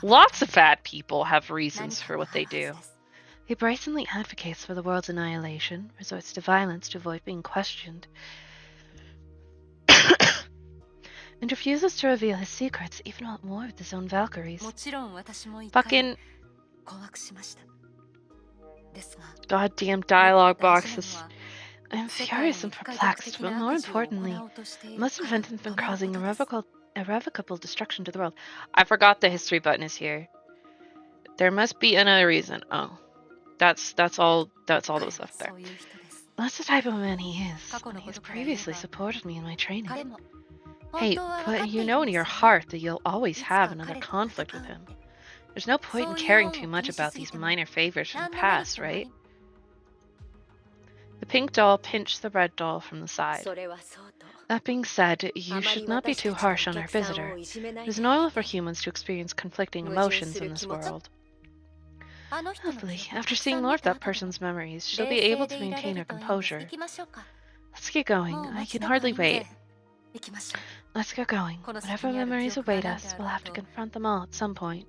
Lots of bad people have reasons for what they do. He brazenly advocates for the world's annihilation, resorts to violence to avoid being questioned, and refuses to reveal his secrets even at war with his own Valkyries. Fucking goddamn dialogue boxes. I'm furious and perplexed, but more importantly, most of Vincent's been causing irrevocable destruction to the world. I forgot the history button is here. There must be another reason. Oh. That's all that was left there. That's the type of man he is. And he has previously supported me in my training. Hey, but you know in your heart that you'll always have another conflict with him. There's no point in caring too much about these minor favors from the past, right? The pink doll pinched the red doll from the side. That being said, you should not be too harsh on our visitor. It is normal for humans to experience conflicting emotions in this world. Lovely. After seeing more of that person's memories, she'll be able to maintain her composure. Let's get going. I can hardly wait. Let's get going. Whatever memories await us, we'll have to confront them all at some point.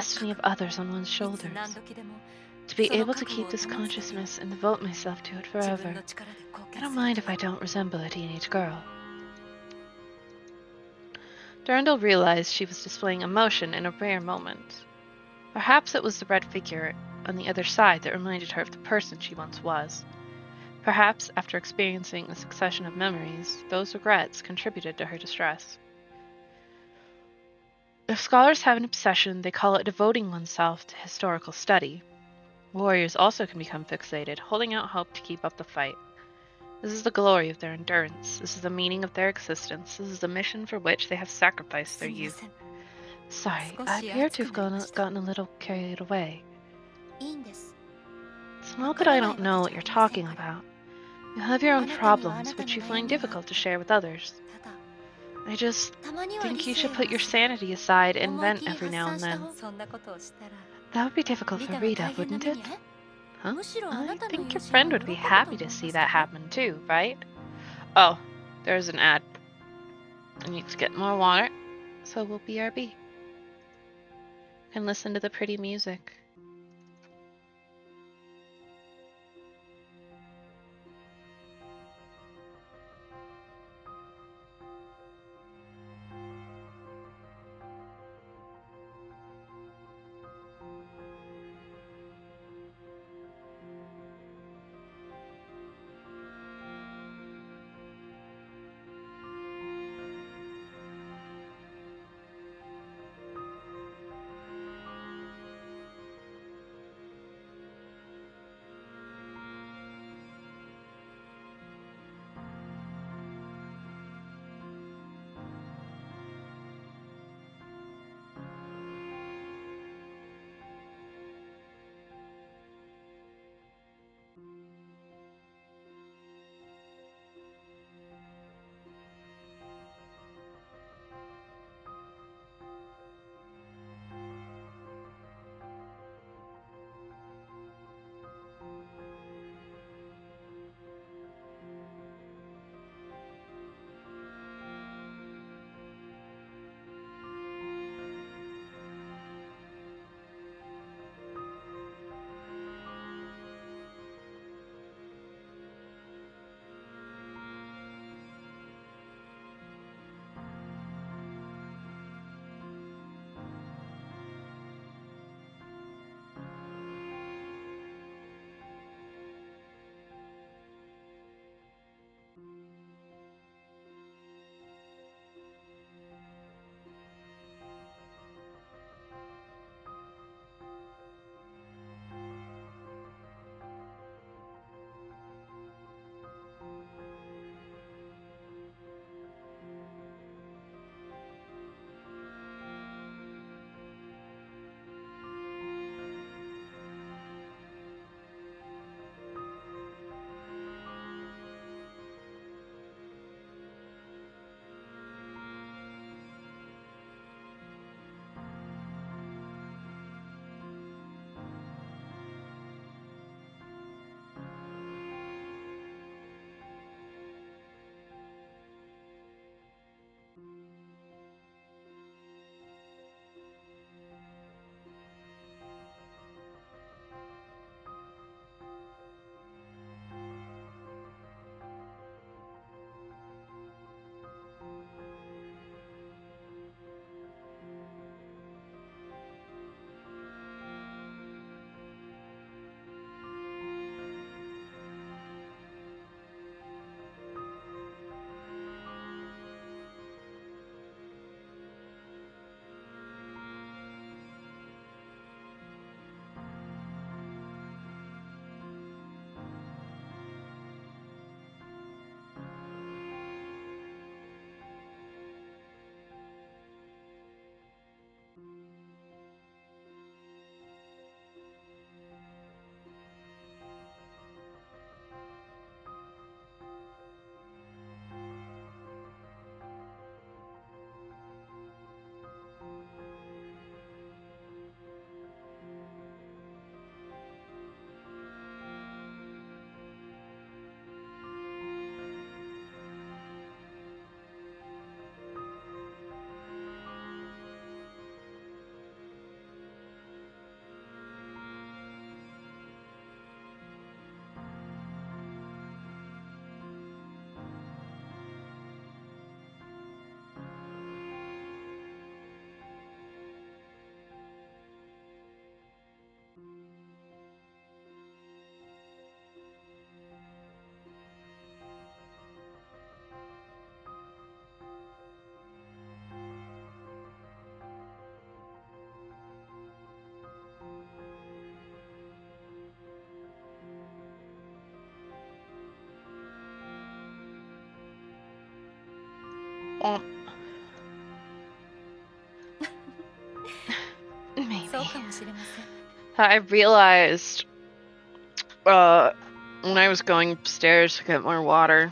destiny of others on one's いつ shoulders. 何時でも To be その able to 覚悟 keep を this 保つという consciousness and devote myself to it 自分 forever. の力で貢 I 献 don't する mind と if I don't resemble a teenage girl. Durandal realized she was displaying emotion in a rare moment. Perhaps it was the red figure on the other side that reminded her of the person she once was. Perhaps, after experiencing a succession of memories, those regrets contributed to her distress. If scholars have an obsession, they call it devoting oneself to historical study. Warriors also can become fixated, holding out hope to keep up the fight. This is the glory of their endurance. This is the meaning of their existence. This is the mission for which they have sacrificed their すみま youth. せん Sorry, 少 I し appear 熱 to く have なりました gotten a little carried away. いいんです It's わ not か that I らない don't わけ know じ what ゃあ you're りません talking から about. You have your あ own なたにはあ problems, なた which の you 悩 find みが difficult to share with others. ただ I just たまには think 理 you 性 should を put your 忘れ sanity aside and 思い vent 切り every 発 now 散 and した then. 方 そんなことをしたら That would be difficult リ for タは Rita, 大変な wouldn't 目 it? に遭う Huh? むしろあ I なたの think 友 your 人は friend 喜 would ぶ be と happy 思 to い see ます that けど happen too, right? Oh, there's an ad. I need to get more water, so we'll BRB. And listen to the pretty music. Womp. Maybe. そうかもしれません。 I realized when I was going upstairs to get more water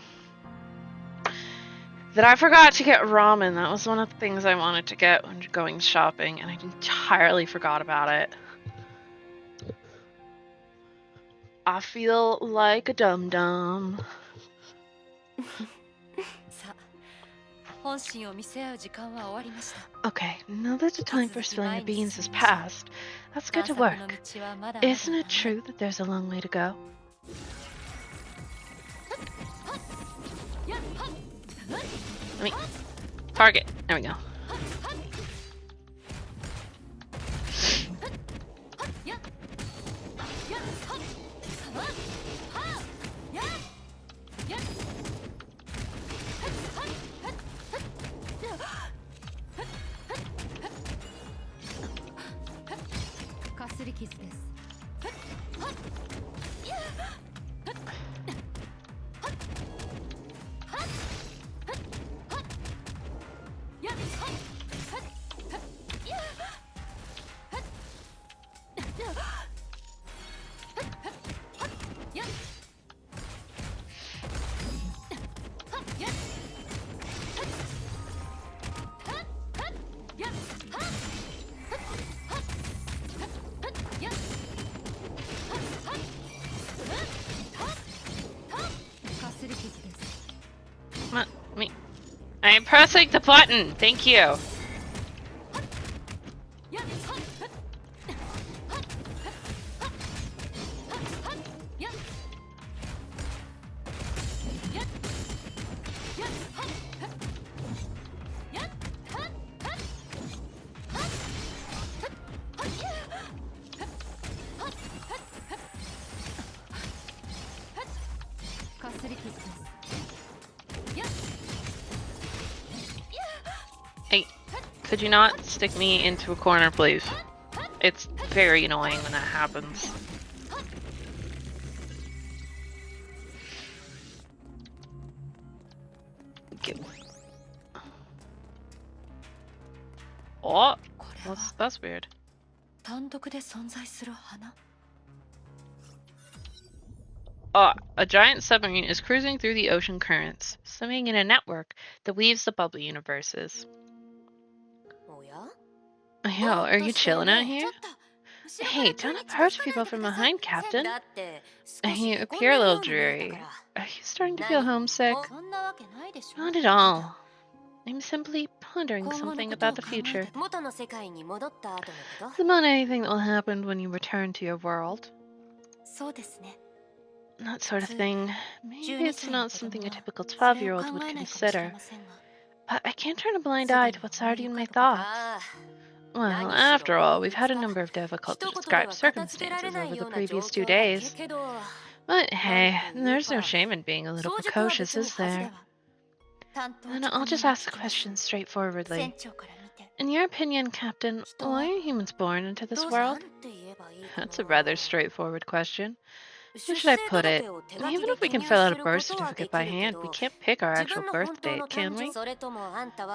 that I forgot to get ramen. That was one of the things I wanted to get when going shopping, and I entirely forgot about it. I feel like a dum-dum. さあ、本心を見せ合う時間は終わりました。 Okay, now that the time for spilling the beans has passed, let's get to work. 探索の道はまだまだ Isn't it true that there's a long way to go? Let me target. There we go. I am pressing the button. Thank you. Hey, could you not stick me into a corner, please? It's very annoying when that happens. Okay. Oh, that's weird. 単独で存在する花? A giant submarine is cruising through the ocean currents, swimming in a network that weaves the bubbly universes. Yo, are you chilling out here? Hey, don't approach people from behind, Captain. You appear a little dreary. Are you starting to feel homesick? Not at all. I'm simply pondering something about the future. About anything that will happen when you return to your world. That sort of thing. Maybe it's not something a typical 12-year-old would consider. But I can't turn a blind eye to what's already in my thoughts. Well, after all, we've had a number of difficult to describe circumstances over the previous 2 days. But hey, there's no shame in being a little precocious, is there? And I'll just ask the question straightforwardly. In your opinion, Captain, why are humans born into this world? That's a rather straightforward question. How should I put it? Even if we can fill out a birth certificate by hand, we can't pick our actual birth date, can we?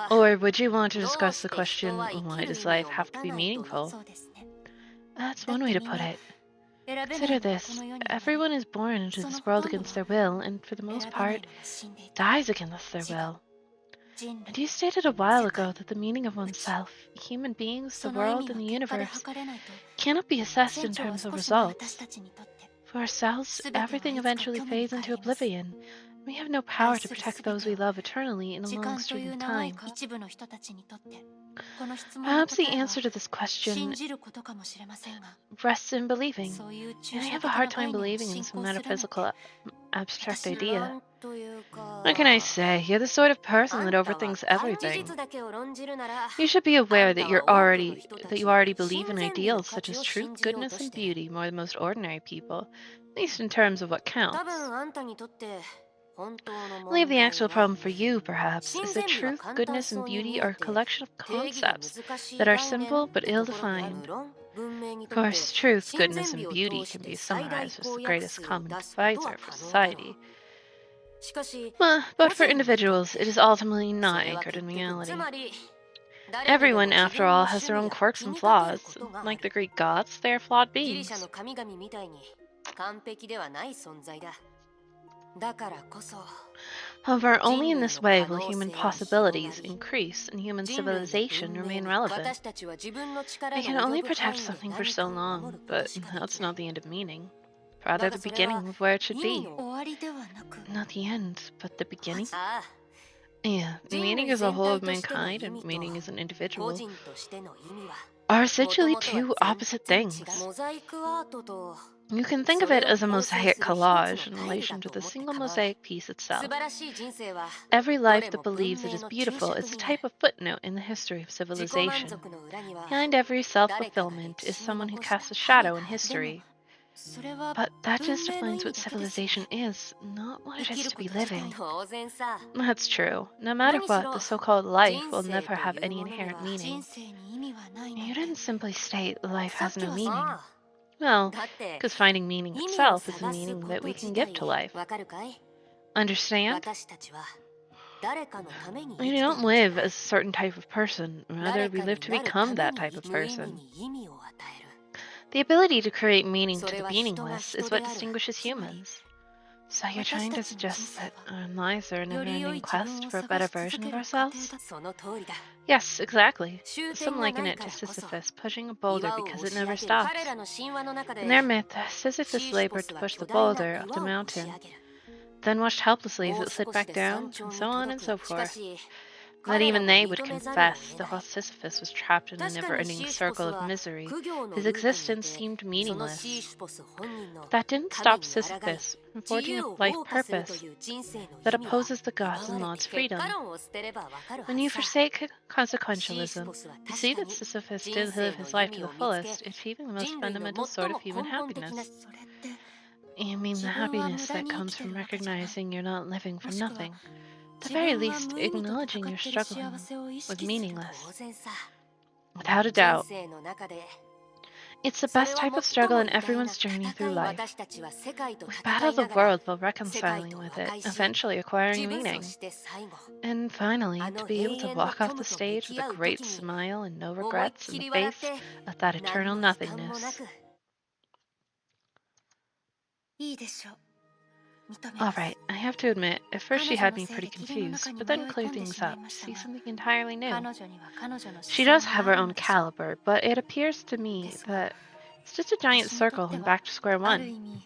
Or would you want to discuss the question, why does life have to be meaningful? That's one way to put it. Consider this. Everyone is born into this world against their will, and for the most part, dies against their will. And you stated a while ago that the meaning of oneself, human beings, the world, and the universe cannot be assessed in terms of results. For ourselves, everything eventually fades into oblivion. We have no power to protect those we love eternally in a long stream of time. Perhaps the answer to this question rests in believing, and I have a hard time believing in some metaphysical, abstract idea. What can I say? You're the sort of person that overthinks everything. You should be aware that you already believe in ideals such as truth, goodness, and beauty more than most ordinary people, at least in terms of what counts. I believe the actual problem for you, perhaps, is that truth, goodness, and beauty are a collection of concepts that are simple but ill-defined. Of course, truth, goodness, and beauty can be summarized as the greatest common divisor for society. But for individuals, it is ultimately not anchored in reality. Everyone, after all, has their own quirks and flaws. Like the Greek gods, they are flawed beings. However, only in this way will human possibilities increase and human civilization remain relevant. We can only protect something for so long, but that's not the end of meaning. Rather, the beginning of where it should be. Not the end, but the beginning? Yeah, meaning as a whole of mankind and meaning as an individual are essentially two opposite things. You can think of it as a mosaic collage in relation to the single mosaic piece itself. Every life that believes it is beautiful is a type of footnote in the history of civilization. Behind every self-fulfillment is someone who casts a shadow in history. But that just defines what civilization is, not what it is to be living. That's true. No matter what, the so-called life will never have any inherent meaning. You didn't simply state life has no meaning. Well, because finding meaning itself is a meaning that we can give to life. Understand? We don't live as a certain type of person, rather we live to become that type of person. The ability to create meaning to the meaningless is what distinguishes humans. So you're trying to suggest that our lives are a never-ending quest for a better version of ourselves? Yes, exactly. Some liken it to Sisyphus pushing a boulder because it never stops. In their myth, Sisyphus labored to push the boulder up the mountain, then watched helplessly as it slid back down, and so on and so forth. That even they would confess that while Sisyphus was trapped in a never-ending circle of misery, his existence seemed meaningless. But that didn't stop Sisyphus from forging a life purpose that opposes the gods and law's freedom. When you forsake consequentialism, you see that Sisyphus did live his life to the fullest, achieving the most fundamental sort of human happiness. You mean the happiness that comes from recognizing you're not living from nothing. At the very least, acknowledging you're struggling with meaningless. Without a doubt. It's the best type of struggle in everyone's journey through life. We battle the world while reconciling with it, eventually acquiring meaning. And finally, to be able to walk off the stage with a great smile and no regrets in the face of that eternal nothingness. Alright, I have to admit, at first she had me pretty confused, but then cleared things up to see something entirely new. She does have her own caliber, but it appears to me that it's just a giant circle and back to square one.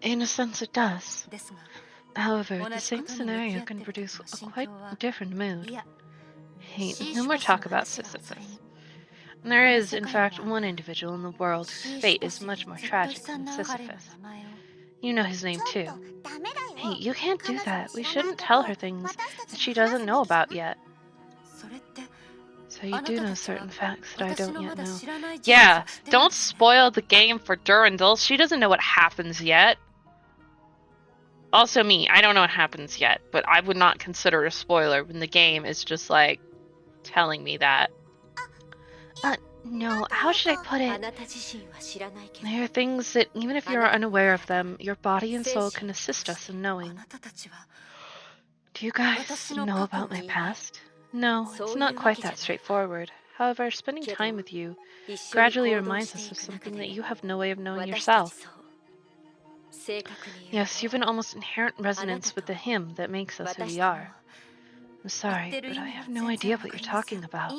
In a sense it does. However, the same scenario can produce a quite different mood. Hey, no more talk about Sisyphus. There is, in fact, one individual in the world whose fate is much more tragic than Sisyphus. You know his name too. Hey, you can't do that. We shouldn't tell her things that she doesn't know about yet. So you do know certain facts that I don't yet know. Yeah, don't spoil the game for Durandal. She doesn't know what happens yet. Also me, I don't know what happens yet, but I would not consider it a spoiler when the game is just like telling me that. No, how should I put it? There are things that, even if you're unaware of them, your body and soul can assist us in knowing. Do you guys know about my past? No, it's not quite that straightforward. However, spending time with you gradually reminds us of something that you have no way of knowing yourself. Yes, you've an almost inherent resonance with the him that makes us who we are. I'm sorry, but I have no idea what you're talking about.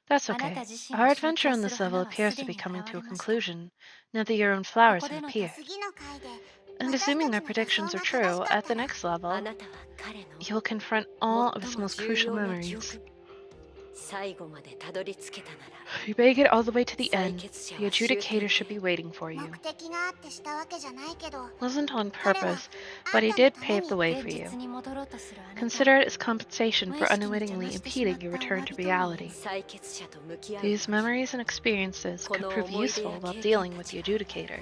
That's okay. Our adventure on this level appears to be coming to a conclusion, now that your own flowers have appeared. And assuming our predictions are true, at the next level, you will confront all of its most crucial memories. If you make it all the way to the end, the adjudicator should be waiting for you. Wasn't on purpose, but he did pave the way for you. Consider it as compensation for unwittingly impeding your return to reality. These memories and experiences could prove useful while dealing with the adjudicator.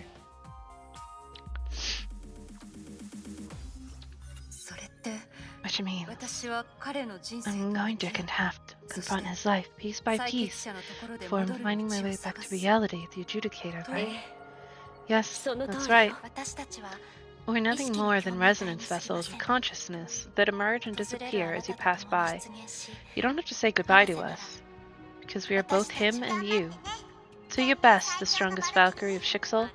Which means, I'm going to confront his life piece by piece before I'm finding my way back to reality, the adjudicator, right? Yes, that's right. We're nothing more than resonance vessels of consciousness that emerge and disappear as you pass by. You don't have to say goodbye to us, because we are both him and you. To your best, the strongest Valkyrie of Shixel,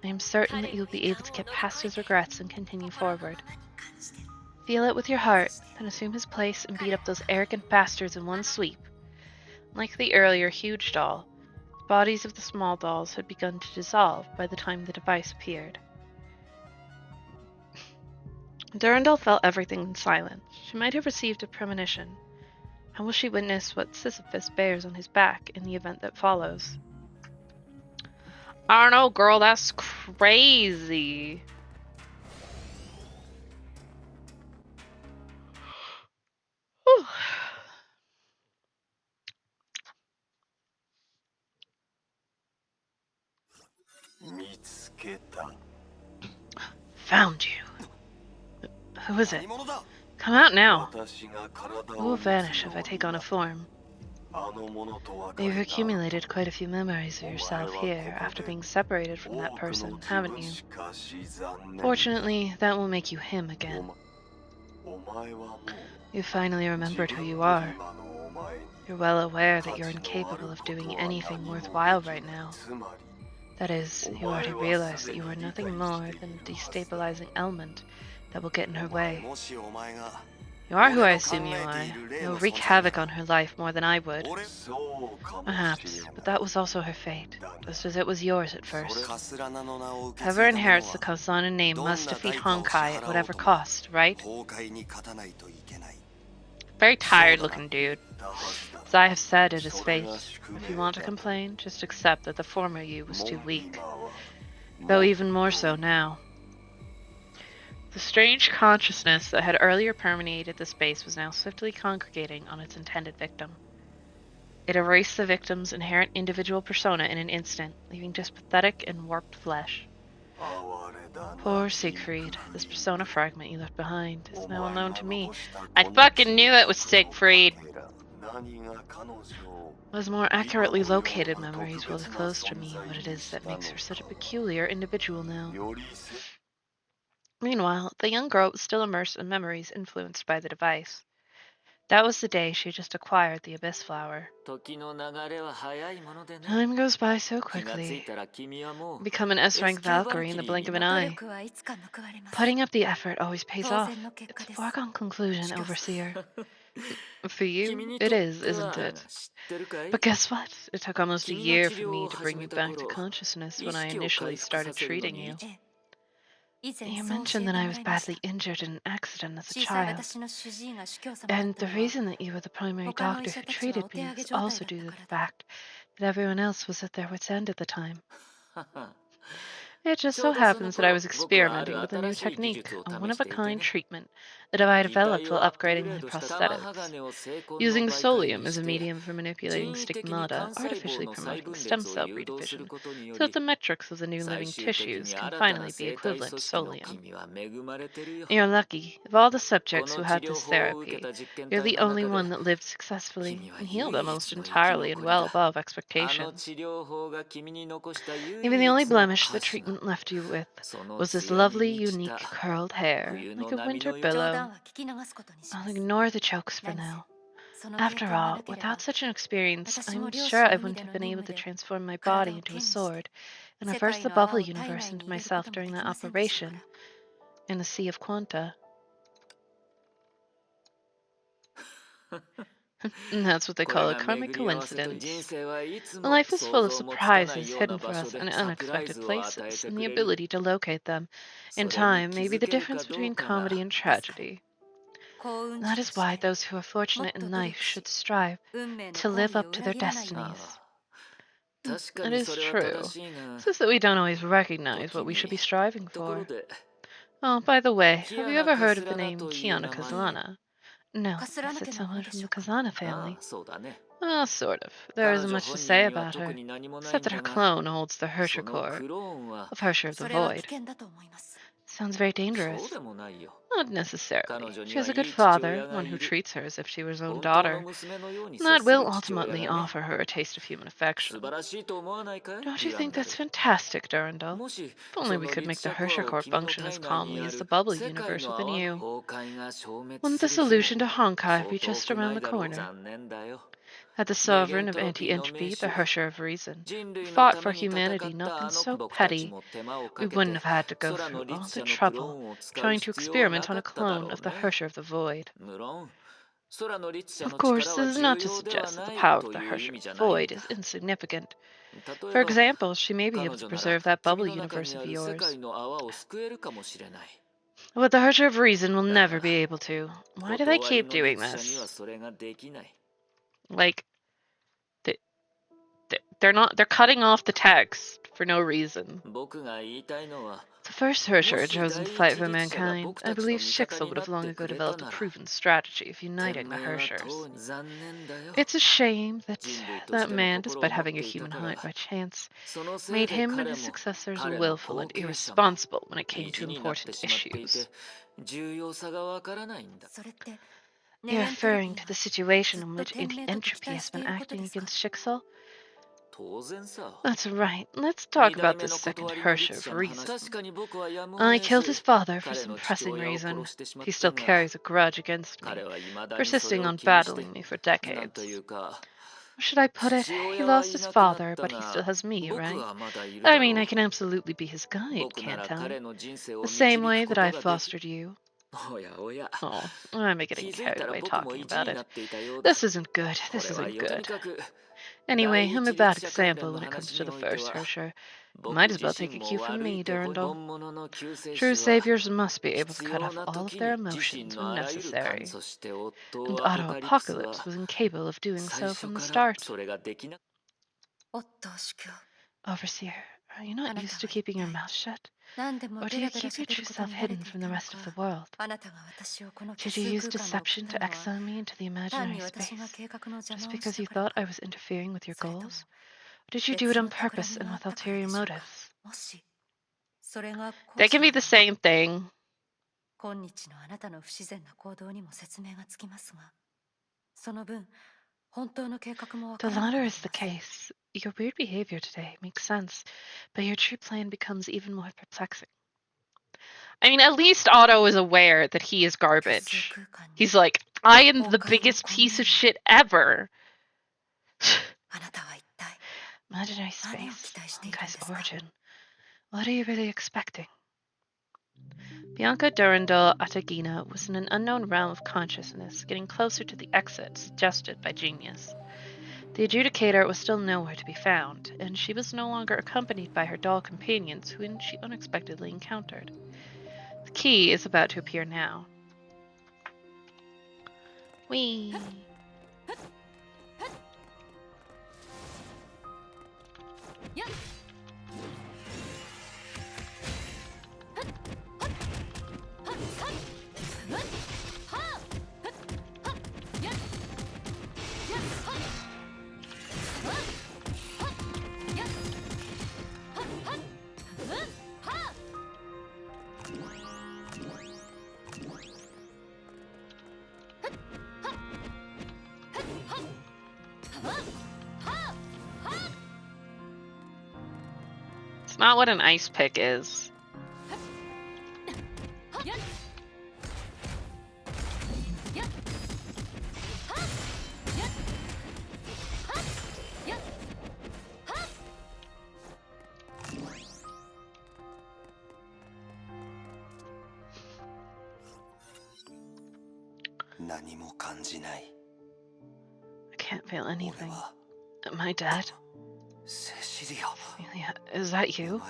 I am certain that you'll be able to get past his regrets and continue forward. Feel it with your heart, then assume his place and beat up those arrogant bastards in one sweep. Like the earlier huge doll, the bodies of the small dolls had begun to dissolve by the time the device appeared. Durandal felt everything in silence. She might have received a premonition. How will she witness what Sisyphus bears on his back in the event that follows? I don't know, girl, that's crazy. Whew. Found you. Who is it? Come out now. Who will vanish if I take on a form? You've accumulated quite a few memories of yourself here after being separated from that person, haven't you? Fortunately, that will make you him again. You finally remembered who you are. You're well aware that you're incapable of doing anything worthwhile right now. That is, you already realize that you are nothing more than a destabilizing element that will get in her way. You are who I assume you are. You'll wreak havoc on her life more than I would. Perhaps, but that was also her fate, just as it was yours at first. Whoever inherits the Kazana name must defeat Honkai at whatever cost, right? Very tired-looking dude. As I have said, it is fate. If you want to complain, just accept that the former you was too weak. Though even more so now. The strange consciousness that had earlier permeated the space was now swiftly congregating on its intended victim. It erased the victim's inherent individual persona in an instant, leaving just pathetic and warped flesh. Poor Siegfried, this persona fragment you left behind is now unknown to me. I fucking knew it was Siegfried! Those more accurately located memories will disclose to me what it is that makes her such a peculiar individual now. Meanwhile, the young girl was still immersed in memories influenced by the device. That was the day she had just acquired the Abyss Flower. Time goes by so quickly. Become an S-rank Valkyrie in the blink of an eye. Putting up the effort always pays off. It's a foregone conclusion, Overseer. For you, it is, isn't it? But guess what? It took almost a year for me to bring you back to consciousness when I initially started treating you. You mentioned that I was badly injured in an accident as a child. And the reason that you were the primary doctor who treated me was also due to the fact that everyone else was at their wits' end at the time. It just so happens that I was experimenting with a new technique, a one-of-a-kind treatment that I developed while upgrading my prosthetics. Using solium as a medium for manipulating stigmata, artificially promoting stem cell redivision, so that the metrics of the new living tissues can finally be equivalent to solium. You're lucky. Of all the subjects who had this therapy, you're the only one that lived successfully and healed almost entirely and well above expectations. Even the only blemish the treatment left you with was this lovely, unique curled hair, like a winter billow. I'll ignore the jokes for now. After all, without such an experience, I'm sure I wouldn't have been able to transform my body into a sword and reverse the bubble universe into myself during that operation in the Sea of Quanta. And that's what they call a karmic coincidence. Life is full of surprises hidden for us in unexpected places, and the ability to locate them in time may be the difference between comedy and tragedy. That is why those who are fortunate in life should strive to live up to their destinies. It is true. It's just that we don't always recognize what we should be striving for. Oh, by the way, have you ever heard of the name Kiana Kazana? No, is it someone from the Kazana family? Well, sort of. There isn't much to say about her, except that her clone holds the Hershey core of Herrscher of the Void. Sounds very そう dangerous. でもないよ。 Not necessarily. 彼女 She には has a good いい父 father, 親が one い who る。 treats her as if she were his own 本当の daughter. 娘のように And that 接す will る父親 ultimately がね。 offer her a taste of human 素 affection. 晴らしいと思わないかい Don't デ you ュラン think ダル。 that's fantastic, Durandal? もし If only そ we の could リ make ツ the シャコア Hersher を Core 君の function as 体内に calmly あ as the る bubble 世界 universe の within 泡の you. 崩壊が消滅 Wouldn't す the る日も solution to Honkai そう be 遠 just くな around い the だろう。 corner? 残念だよ。 Had the 無限 sovereign of トロピーの名 anti-entropy, 手 the Hersher of reason, 人 who 類の fought た for めに戦 humanity っ not た been あの so 僕たち petty, も手間を we かけ wouldn't て have had to go 空の through 律 all the 者のクロー trouble ンを使う trying to 必要は experiment な on か a っただ clone ろ of う the ね。 Hersher of the Void. 無論空の律者 Of の course, 力 this は is 重 not to 要では suggest that the ない power of と the いう意 Hersher 味 of じゃ the ないん Void だ。 is insignificant. 例 For えば example, she may be 彼 able to 女なら preserve that 君 bubble の中 universe にあ of る世 yours. 界の泡を救えるかもしれない。 But the Hersher of reason will だ never が be able to. Why do they 断り keep の doing 律者には this? それができない。 Like, they, they're cutting off the text for no reason. 僕が言いたいのは The first も Hersher し chosen 第 to 一 fight for 律者が mankind, 僕 I たちの believe 味方 Shixel に would な have っ long て ago くれた developed a なら proven strategy of 天 uniting the 命は Hershers. 残念だよ。 It's a shame that 人類と that しての man, 心を despite 持っ having a ていた human か heart ら by chance, そのせい made で him and 彼 his も successors 彼の willful 後 and 継者も irresponsible when it 意 came to 地になって important しまってい issues. て重要さがわからないんだ。それって You're ネゲントロピ referring ー to the は situation ずっ in と which 天命と敵 anti-entropy 対 has して been いること acting ですか？ against Shixel? 当然さ。 That's right. Let's 二 talk 代 about 目 the の second 断りの Hersher 律 of 者の話。 reason. 確かに僕はやむを I 得 killed ず his father for 彼 some の父 pressing 親を reason. 殺してしまっ He た still が carries a grudge against 彼 me, は未だにそれ persisting を on 気にして battling me for なんと decades. いうか How should I put it? 父 He 親は lost い his なくなっ father, た but he still が has me, 僕 right? はまだいる I だ mean, ろ I う。 can absolutely be his guide, 僕な can't ら I? 彼の人生 The を same 導 way くこ that I とができ fostered you. おやおや Oh, I'm getting 気づい carried たら away 僕も talking 意地 about に it. なっていたようだ。 This isn't good. こ This れは isn't よとに good. かく Anyway, 第 I'm a 一律 bad 者関 example 連の when it comes 話 to に the おいて first は Hersher. You 僕 might 自 as well take 身 a も cue from 悪い me, けど Durandal. 本物の救世 True 主は saviors must be able to 必 cut 要 off な all of 時 their に自身 emotions の when あらゆる感 necessary, そして夫 and アポカリプス Auto は Apocalypse was incapable of doing 最 so 初 from the から start. それができな 夫主教 Overseer, are you not あなた used to は keeping 一 your 体 mouth shut? 何でも Or ベ do you ラベラ keep your 喋る true こと self に慣れ hidden てい from た the の rest of the か？ world? あなたが私をこの奇 Did you 数 use 空間に送っ deception た to のは exile me into the 単 imaginary に私が space? 計画の邪 Just 魔をし because た you から thought か？ I was interfering with your それとも goals? Or did you do 別 it の on 企 purpose みが and あっ with たから ulterior でしょうか？ motives? もしそれが後 They 者 can な be ら the same thing. 今日のあなたの不自然な行動にも説明がつきますが、その分本当の計画もわ The からなく latter なり is the ます。 case. Your weird behavior today makes sense, but your true plan becomes even more perplexing. I mean, at least Otto is aware that he is 奇数 garbage. 空間に He's like, I am the 崩壊の biggest 根 piece 源 of に shit ever. あなたは一体 Imaginary 何を space, 期待しているん Honkai's ですか？ origin. What are you really expecting? Bianca Durandal Atagina was in an unknown realm of consciousness, getting closer to the exit suggested by Genius. The adjudicator was still nowhere to be found, and she was no longer accompanied by her doll companions whom she unexpectedly encountered. The key is about to appear now. Whee! It's not what an ice pick is. I can't feel anything. Am I dead? Cecilia, is that you?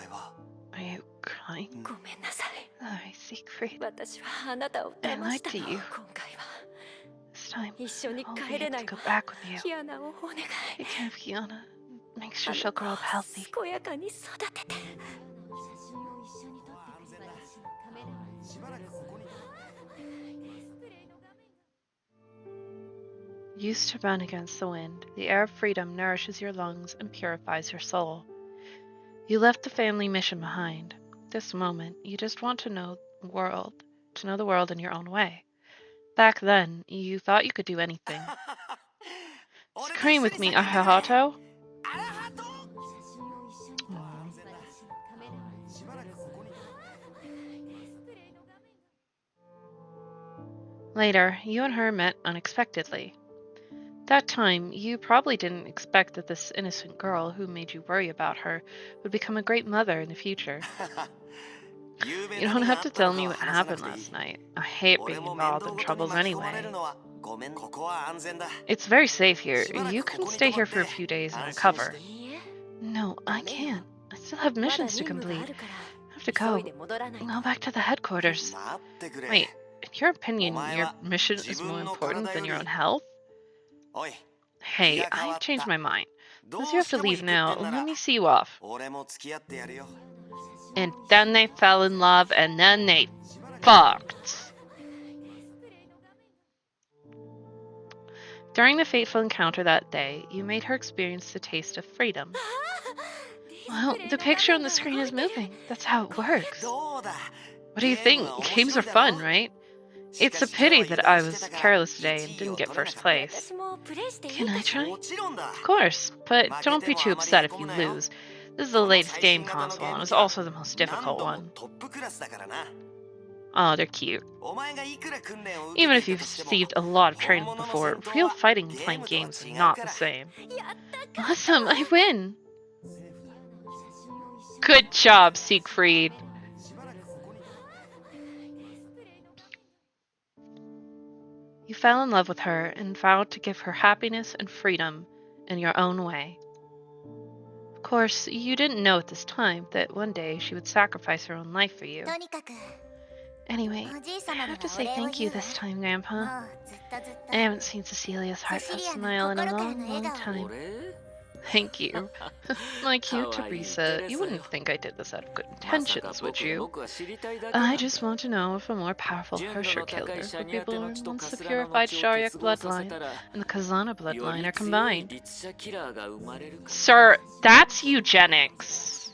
Are you crying? ごめんなさい。 I Siegfried. 私はあなたを騙したの。 I lied to you. 今回は This time, 一緒に I'll 帰 be れ able な to い go わ。 back with you. キアナをお願い。 You can't, Fiona. Make あ sure の she'll 子 grow を up healthy. 健やかに育てて。 Used to run against the wind, the air of freedom nourishes your lungs and purifies your soul. You left the family mission behind. this moment, you just want to know the world in your own way. Back then, you thought you could do anything. Scream with me, Ahahato. Aw. Later, you and her met unexpectedly. That time, you probably didn't expect that this innocent girl who made you worry about her would become a great mother in the future. You don't have to tell me what happened last night. I hate being involved in troubles anyway. It's very safe here. You can stay here for a few days and recover. No, I can't. I still have missions to complete. I have to go. Go back to the headquarters. Wait, in your opinion, your mission is more important than your own health? Hey, I've changed my mind. Unless you have to leave now, let me see you off. And then they fell in love, and then they fucked. During the fateful encounter that day, you made her experience the taste of freedom. Well, the picture on the screen is moving. That's how it works. What do you think? Games are fun, right? It's a pity that I was careless today and didn't get first place. Can I try? Of course, but don't be too upset if you lose. This is the latest game console and is also the most difficult one. Oh, they're cute. Even if you've received a lot of training before, real fighting and playing games are not the same. Awesome, I win! Good job, Siegfried! You fell in love with her and vowed to give her happiness and freedom in your own way. Of course, you didn't know at this time that one day she would sacrifice her own life for you. とにかく Anyway, おじい I 様の have to お say 礼を thank 言 you う this time, も Grandpa. うずっとずっと I haven't seen Cecilia's heartfelt smile in a long, long time. 俺 Thank you. My cute 可愛い Teresa, テレ you サよ wouldn't think I did this out of good まさか intentions, would 僕 you? 僕は知りたいだけなん I だ just want to know if a more powerful 純度 Hersher の高 killer いシャ would ニ be アテの born 血と once カ the スラの purified 町を Shariak 結合させ bloodline たら and the Kazana よ bloodline り are 強い combined. 律者キラーが生まれるかも Sir, that's eugenics.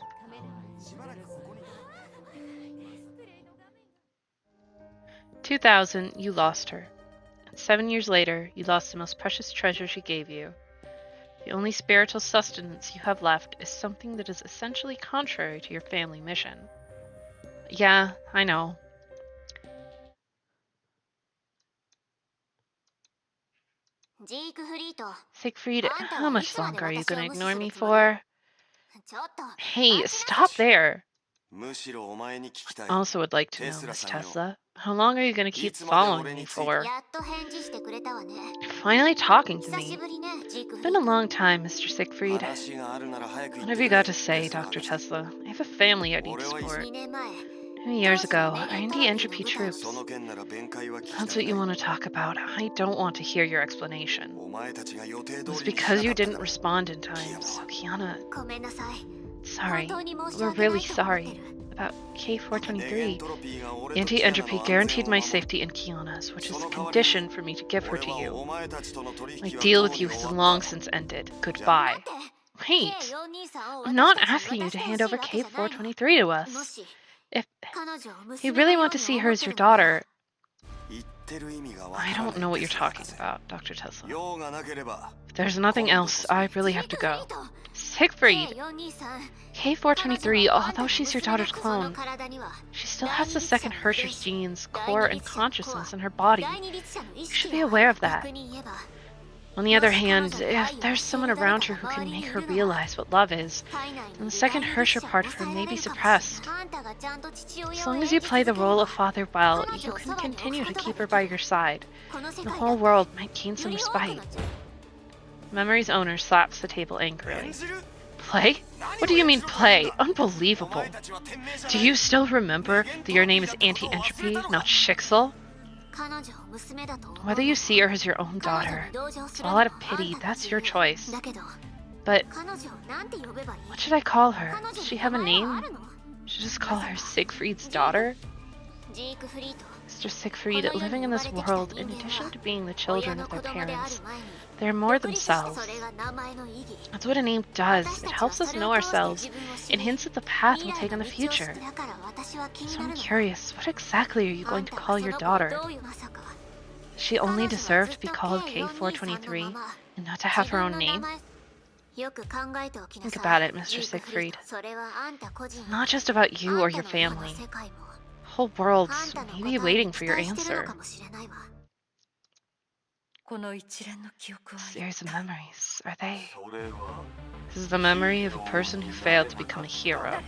"2000, you lost her. And 7 years later, you lost the most precious treasure she gave you. The only spiritual sustenance you have left is something that is essentially contrary to your family mission." Yeah, I know. Siegfried, how much longer are you gonna ignore me for? ちょっと Hey, stop there! むしろお前に聞きたい I also would like to know, Tesla Miss さんよ。 Tesla, how long are you gonna keep following me for? やっと返事してくれたわね Finally talking to 久し me. ぶりねジーク It's フリ been a ート long time, Mr. Siegfried. 話があるなら早く言っ What て have く you れ got to say, テスラ Dr. 話 Tesla? I have a family I need to 俺は support. 2年前 2 years ago, I in the entropy troops. その件なら弁解は聞き That's た what い you ない want to talk about. I don't want to hear your explanation. お前たちが予定 It 通 was りにし because な you かった didn't から respond in time. So, Kiana, ごめんなさい sorry. 本当に申し We're 訳な really いと思って sorry る about ネエン K423. トロピーが俺とキアナの Anti-entropy 安全を guaranteed 守 my る safety and Kiana's, which is そ a の代わり condition for me to give her 俺 to は you. お前たちとの取 My 引は deal とう with に you 終 has わっ long た since ended. 待 Goodbye. って Wait, K423 を I'm 私 not たちに asking you 渡 to してほ hand し over いわけじゃないの K423 to も us. し If 彼女を you 娘 really のよ want う to に see 思 her っ as て your るのなら daughter, 言ってる意味がわ I からな don't い know what テ you're スラ talking 博士 about, Dr. Tesla. 用がなければ If there's nothing else, I really have to go. Siegfried! K423 K423, although she's your daughter's clone, she still has the second Hersher's genes, core, and consciousness in her body. You should be aware of that. On the other hand, if there's someone around her who can make her realize what love is, then the second Hersher part of her may be suppressed. As long as you play the role of father well, you can continue to keep her by your side. The whole world might gain some respite. Memory's owner slaps the table angrily. 演じる Play? What do you mean play? Unbelievable. お前たちは天命じゃない Do you still remember that your name is Anti-Entropy, not Shixel? Whether you see her as your own daughter, it's all out of pity, that's your choice. But what should I call her? Does she have a name? Should I just call her Siegfried's daughter? Mr. Siegfried, living in this world, in addition to being the children of their parents, they're more themselves. That's what a name does. It helps us know ourselves. It hints at the path we'll take in the future. So I'm curious, what exactly are you going to call your daughter? Does she only deserve to be called K423 and not to have her own name? Think about it, Mr. Siegfried. It's not just about you or your family. The whole world's maybe waiting for your answer. Series of memories, are they? それは This is the memory of a person who failed to become a hero.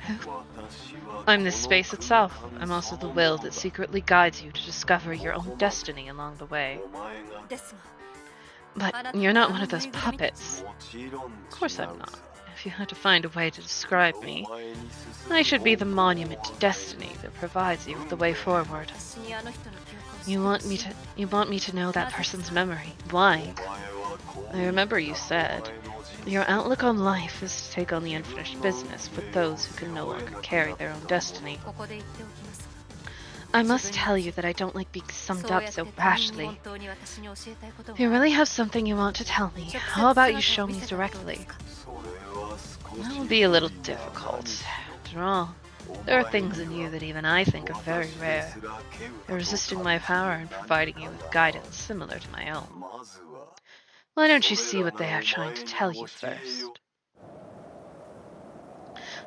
私は I'm the space itself. I'm also the will that secretly guides you to discover your own destiny along the way. お前が ですが But you're not one of those puppets. もちろん Of course 違 I'm う not. さ If you had to find a way to describe お me, 前に進む I should be the monument to destiny that provides you with the way forward. 私にあの人の記憶を You want me to know that person's memory. Why? お前はこう I remember you said, お前の人 your outlook on life is to take on the unfinished business for those who can no longer carry their own destiny. ここで言っておきますが I must tell you that I don't like being summed そう up やって so 他人に rashly. 本当に私に教えたいことが If you really have something you want to tell me, how about you show me directly? それは少 That し will be a little difficult. After all, there are things in you that even I think are very rare. You're resisting my power and providing you with guidance similar to my own. まずは Why don't you see what they are trying to tell you first?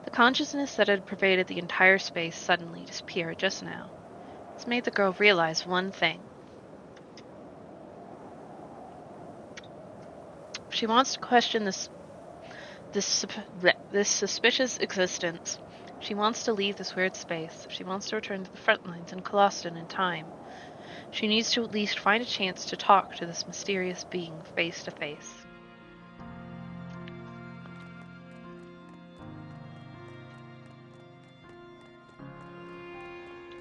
The consciousness that had pervaded the entire space suddenly disappeared just now. It's made the girl realize one thing. If she wants to question this suspicious existence, if she wants to leave this weird space, if she wants to return to the front lines in Coloston in time, she needs to at least find a chance to talk to this mysterious being face to face.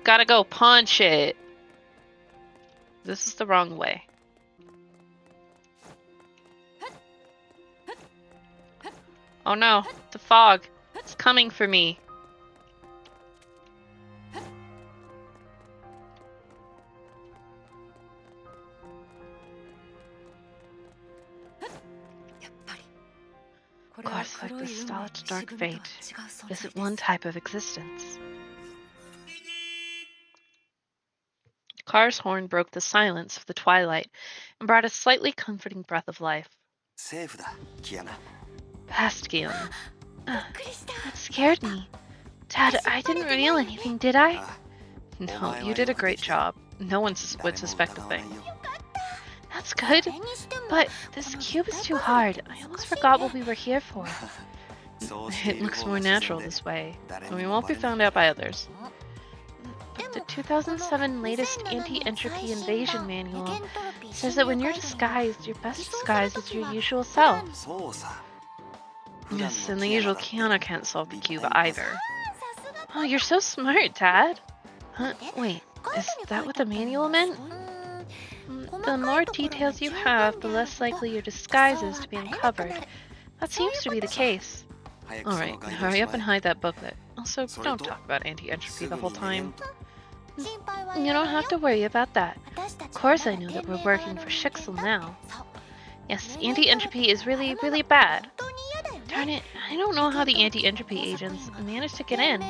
Gotta go punch it! This is the wrong way. Oh no, the fog. It's coming for me. Of course, like the stolid dark fate, it isn't one type of existence. Car's horn broke the silence of the twilight and brought a slightly comforting breath of life. セーフだキアナ Bastion. That scared me. Dad, I didn't reveal anything, did I? No, you did a great job. No one would suspect a thing. That's good, but this cube is too hard. I almost forgot what we were here for. It looks more natural this way, and we won't be found out by others. But the 2007 latest anti-entropy invasion manual says that when you're disguised, your best disguise is your usual self. そうさ Yes, and the usual Kiana can't solve the cube either. Oh, you're so smart, Dad. Huh? Wait, is that what the manual meant? The more details you have, the less likely your disguise is to be uncovered. That seems to be the case. 早くその Alright, ガイド hurry し up ま and え hide that booklet. Also, don't talk about anti-entropy the whole time. You don't have to worry about that. Of course I know that we're working for Shixel now. Yes, anti-entropy is really, really bad. Darn it, I don't know how the anti-entropy agents managed to get in.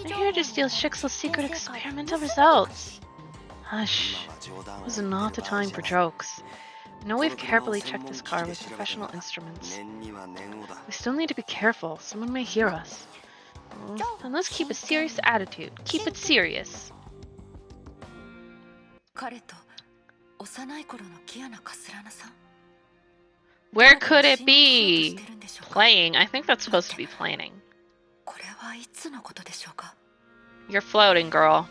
They're here to steal Shixel's secret experimental results. Hush, 今は冗談を this is not the time for jokes. I know we've carefully checked this car with professional instruments. 念には念をだ We still need to be careful. Someone may hear us. Then let's keep a serious attitude. Keep it serious. 彼と幼い頃のキアナ・カスラナさん Where could it 彼と be? 一緒に過ごそうとしてるんでしょうか Playing. I think that's supposed to be planning. これはいつのことでしょうか You're floating, girl.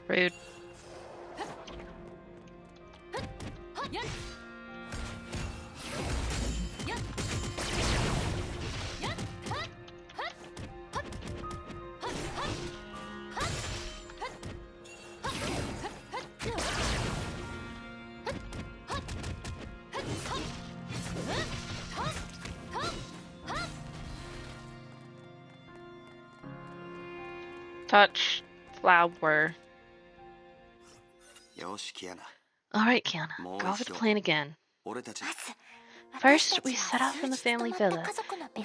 Rude. touch flower. よしキアナ Alright, Kiana, More go over the show. plan again. 俺たち First, we set off from the family villa,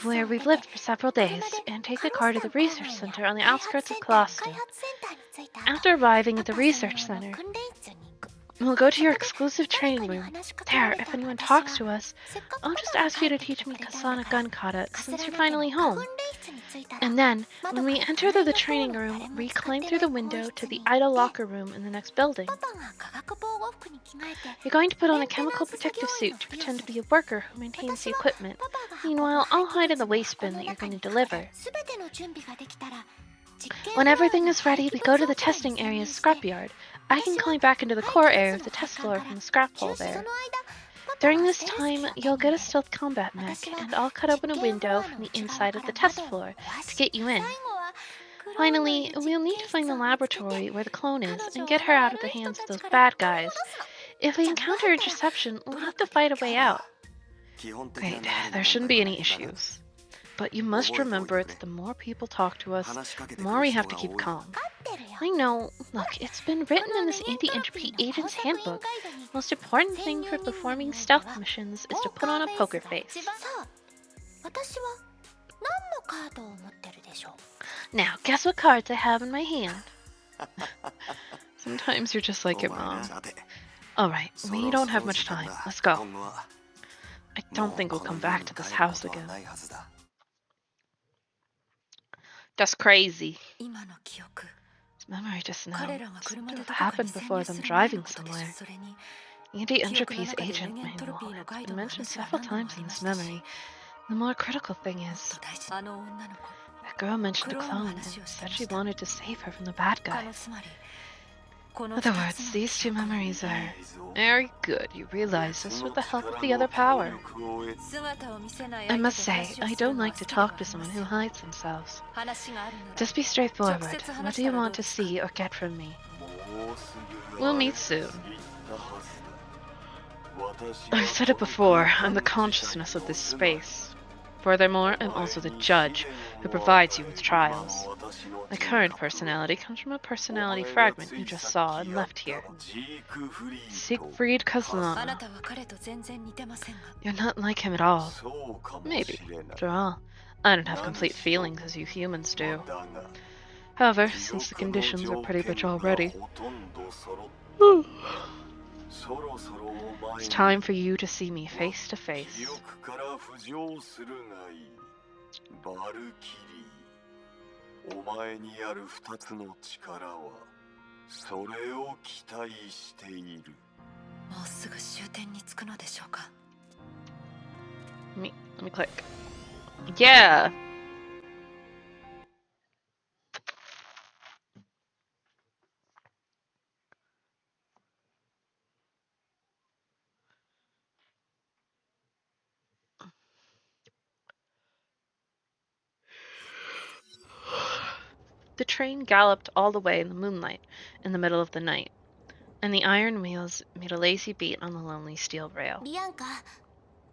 where we've lived for several days, and take the car to the research center on the outskirts of Coloston. After arriving at the research center, we'll go to your exclusive training room. There, if anyone talks to us, I'll just ask you to teach me Kasana gun kata since you're finally home. And then, when we enter the training room, we climb through the window to the idol locker room in the next building. You're going to put on a chemical protective suit to pretend to be a worker who maintains the equipment. Meanwhile, I'll hide in the waste bin that you're going to deliver. When everything is ready, we go to the testing area's scrapyard. I can climb back into the core area of the test floor from the scrap hole there. During this time, you'll get a stealth combat mech, and I'll cut open a window from the inside of the test floor to get you in. Finally, we'll need to find the laboratory where the clone is and get her out of the hands of those bad guys. If we encounter interception, we'll have to fight a way out. 基本的 Great, な流れ there shouldn't be any issues. But you must remember that the more people talk to us, the more we have to keep calm. I know. Look, it's been written in this anti-entropy agent's handbook. Most important thing for performing stealth missions is to put on a poker face. Now, guess what cards I have in my hand? Sometimes you're just like your mom. さて Alright, そろ we そ don't ろ have 時 much 間 time. だ Let's go. 今後は I も don't う think we'll こ come の back 家 to に this 帰るこ house とは again. ないはずだ That's crazy. 今の記憶 This memory just now 彼らが seemed 車 to で have どこか happened に潜 before 入 them する前 driving のことでしょ somewhere. それに Anti-entropy's 記憶の中で agent 無限トロピー manual のガイ has ド been の mentioned 話は several 何度も times あ in りま this したし memory. The more critical thing もっ is, と大事あの女の子 that girl mentioned a Clone clone and 話をして said ま she した wanted to save her from the bad あの guys. つまりこ In の other 2 words, つの these 記 two 憶 memories are いいぞ very good. You realize this 別 with の the help 力 of the の other 協 power. 力を得 姿を見せない I 相 must 手と say, 話を I する don't のは like 好 to きでは talk あ to りま someone せ who ん hides themselves. 話があるなら Just be straightforward. 直接話 What し do you たらど want う to ですか see or get from me? もうすぐ We'll 会え meet る soon. と言ったはずだ私 I've は said it この before, 空 I'm the 間自 consciousness 体 of の this 住まい space. Furthermore, I'm also the judge who provides you with trials. My current personality comes from a personality fragment you just saw and left here. Siegfried あ Kazlana. なたは彼と全然似てませんが You're not like him at all. そうかも Maybe. しれない After all, I don't have complete feelings as you humans do. だが However, 記 since the 憶の conditions are 条 pretty 件 much が already, ほとんど揃っ it's そろそろお前に time for you to see me face to 記 face. 憶から浮上するがいいバルキリーお前にある二つの力はそれを期待しているもうすぐ終点に着くのでしょうか Let me click. Yeah! The train galloped all the way in the moonlight in the middle of the night, and the iron wheels made a lazy beat on the lonely steel rail. ビアンカ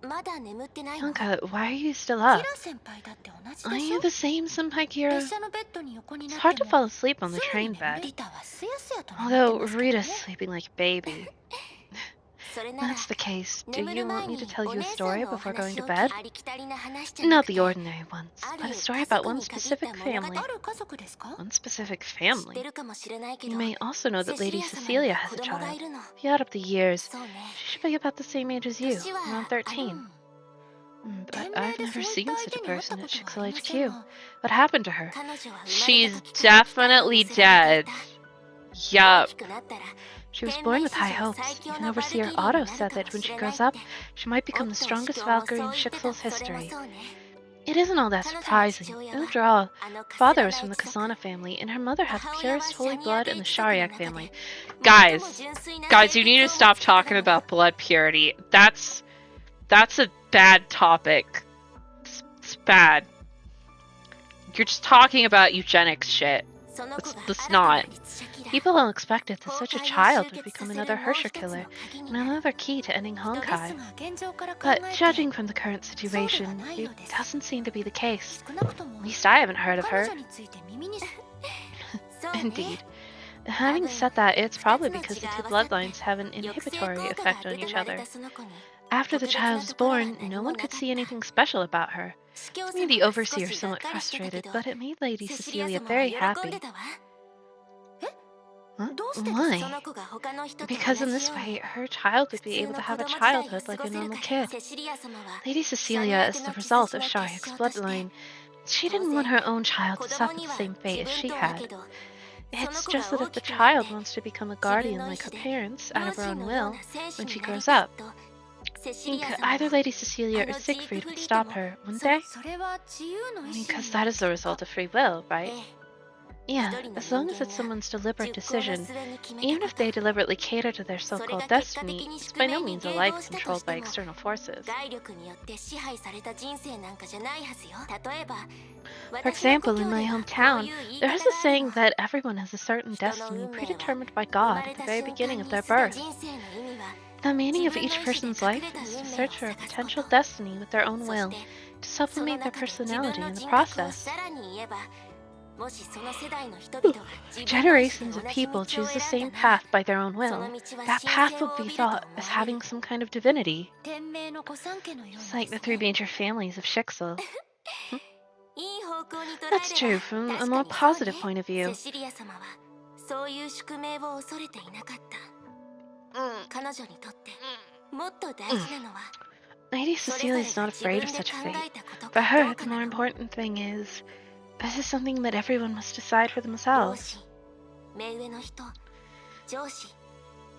まだ眠ってないの Honka, why are you still キ up? ラ先輩だって同じ Are でし you ょ the same, Senpai Kira? 列車のベッドに横に It's なっ hard て to も fall asleep on the 常に train 眠 bed. リタはすやすやと眠って Although ますけど Rita's ね sleeping like a baby. それなら That's the case. Do 眠 you る前 want me に to tell お you a 姉さん story のお before going 話 to を bed? ありきたりな話じゃな Not くて the ordinary ones, あ but a る story 家 about 族 one に限った specific 物語 family. ある家族ですか One specific 知って family. るかもしれないけ You ど may also know セ that シ Lady リア様 Cecilia に has 子 a 供が child. いるの If you add up the years, そうね she should be about the same age as you, 私は around 13. But 天 I've 命で never そういっ seen た such 相 a 手に会った person こ at とはあり Shixel ません HQ. が What happened to her? 彼女は生まれ She's た時から期待を definitely 寄せられて dead. いた Yup. 大きくなったら She was 天 born 命 with 史 high 上 hopes. 最強 Even のバルキリ Overseer ーに Otto なる said か that も when し she れない grows っ up, て she might become 夫 the と strongest 司教も Valkyrie そう in 言ってた Shixel's それも history. そうね It isn't all that 彼女の surprising. 父親は After all, あの father カ is ス from ラ the 大貴族 Kasana family, and her mother has the 母親は purest シャ holy ニア blood 帝 in the 貴族の Shariak 中で family. 最も Guys, 純粋な guys, 清 you need 潔 to を持 stop つ方 talking なの about blood purity. That's a bad topic. It's bad. You're just talking about eugenics shit. その子が Let's 新たな not. 律者だ People don't expect it that such a 崩壊を child 終 would 結 become させ another るもう Hersher 一つの killer 鍵 and になる another key to ending 人です Honkai. が現状から考 But えて judging from the current そうでは situation, ないの it です doesn't seem to be the case. 少なくとも At least I haven't heard of 彼 her. 女について耳にす Indeed. Having said that, it's probably because the two bloodlines have an inhibitory effect on each other. After the child was born, no one could see anything special about her. It made the overseer somewhat frustrated, but it made Lady Cecilia very happy. Huh? Why? Because in this way, her child would be able to have a childhood like a normal kid. Lady Cecilia is the result of Shariak's bloodline. She didn't want her own child to suffer the same fate as she had. It's just that if the child wants to become a guardian like her parents, out of her own will, when she grows up, I think either Lady Cecilia or Siegfried would stop her, wouldn't they? Because that is the result of free will, right? Yeah, as long as it's someone's deliberate decision, even if they deliberately cater to their so-called destiny, it's by no means a life controlled by external forces. For example, in my hometown, there is a saying that everyone has a certain destiny predetermined by God at the very beginning of their birth. The meaning of each person's life is to search for a potential destiny with their own will, to sublimate their personality in the process. Generations of people choose the same path by their own will. That path will be thought as having some kind of divinity. Just like the three major families of Schicksal. That's true from a more positive point of view. Lady Cecilia is not afraid of such a fate. For her, the more important thing is, this is something that everyone must decide for themselves.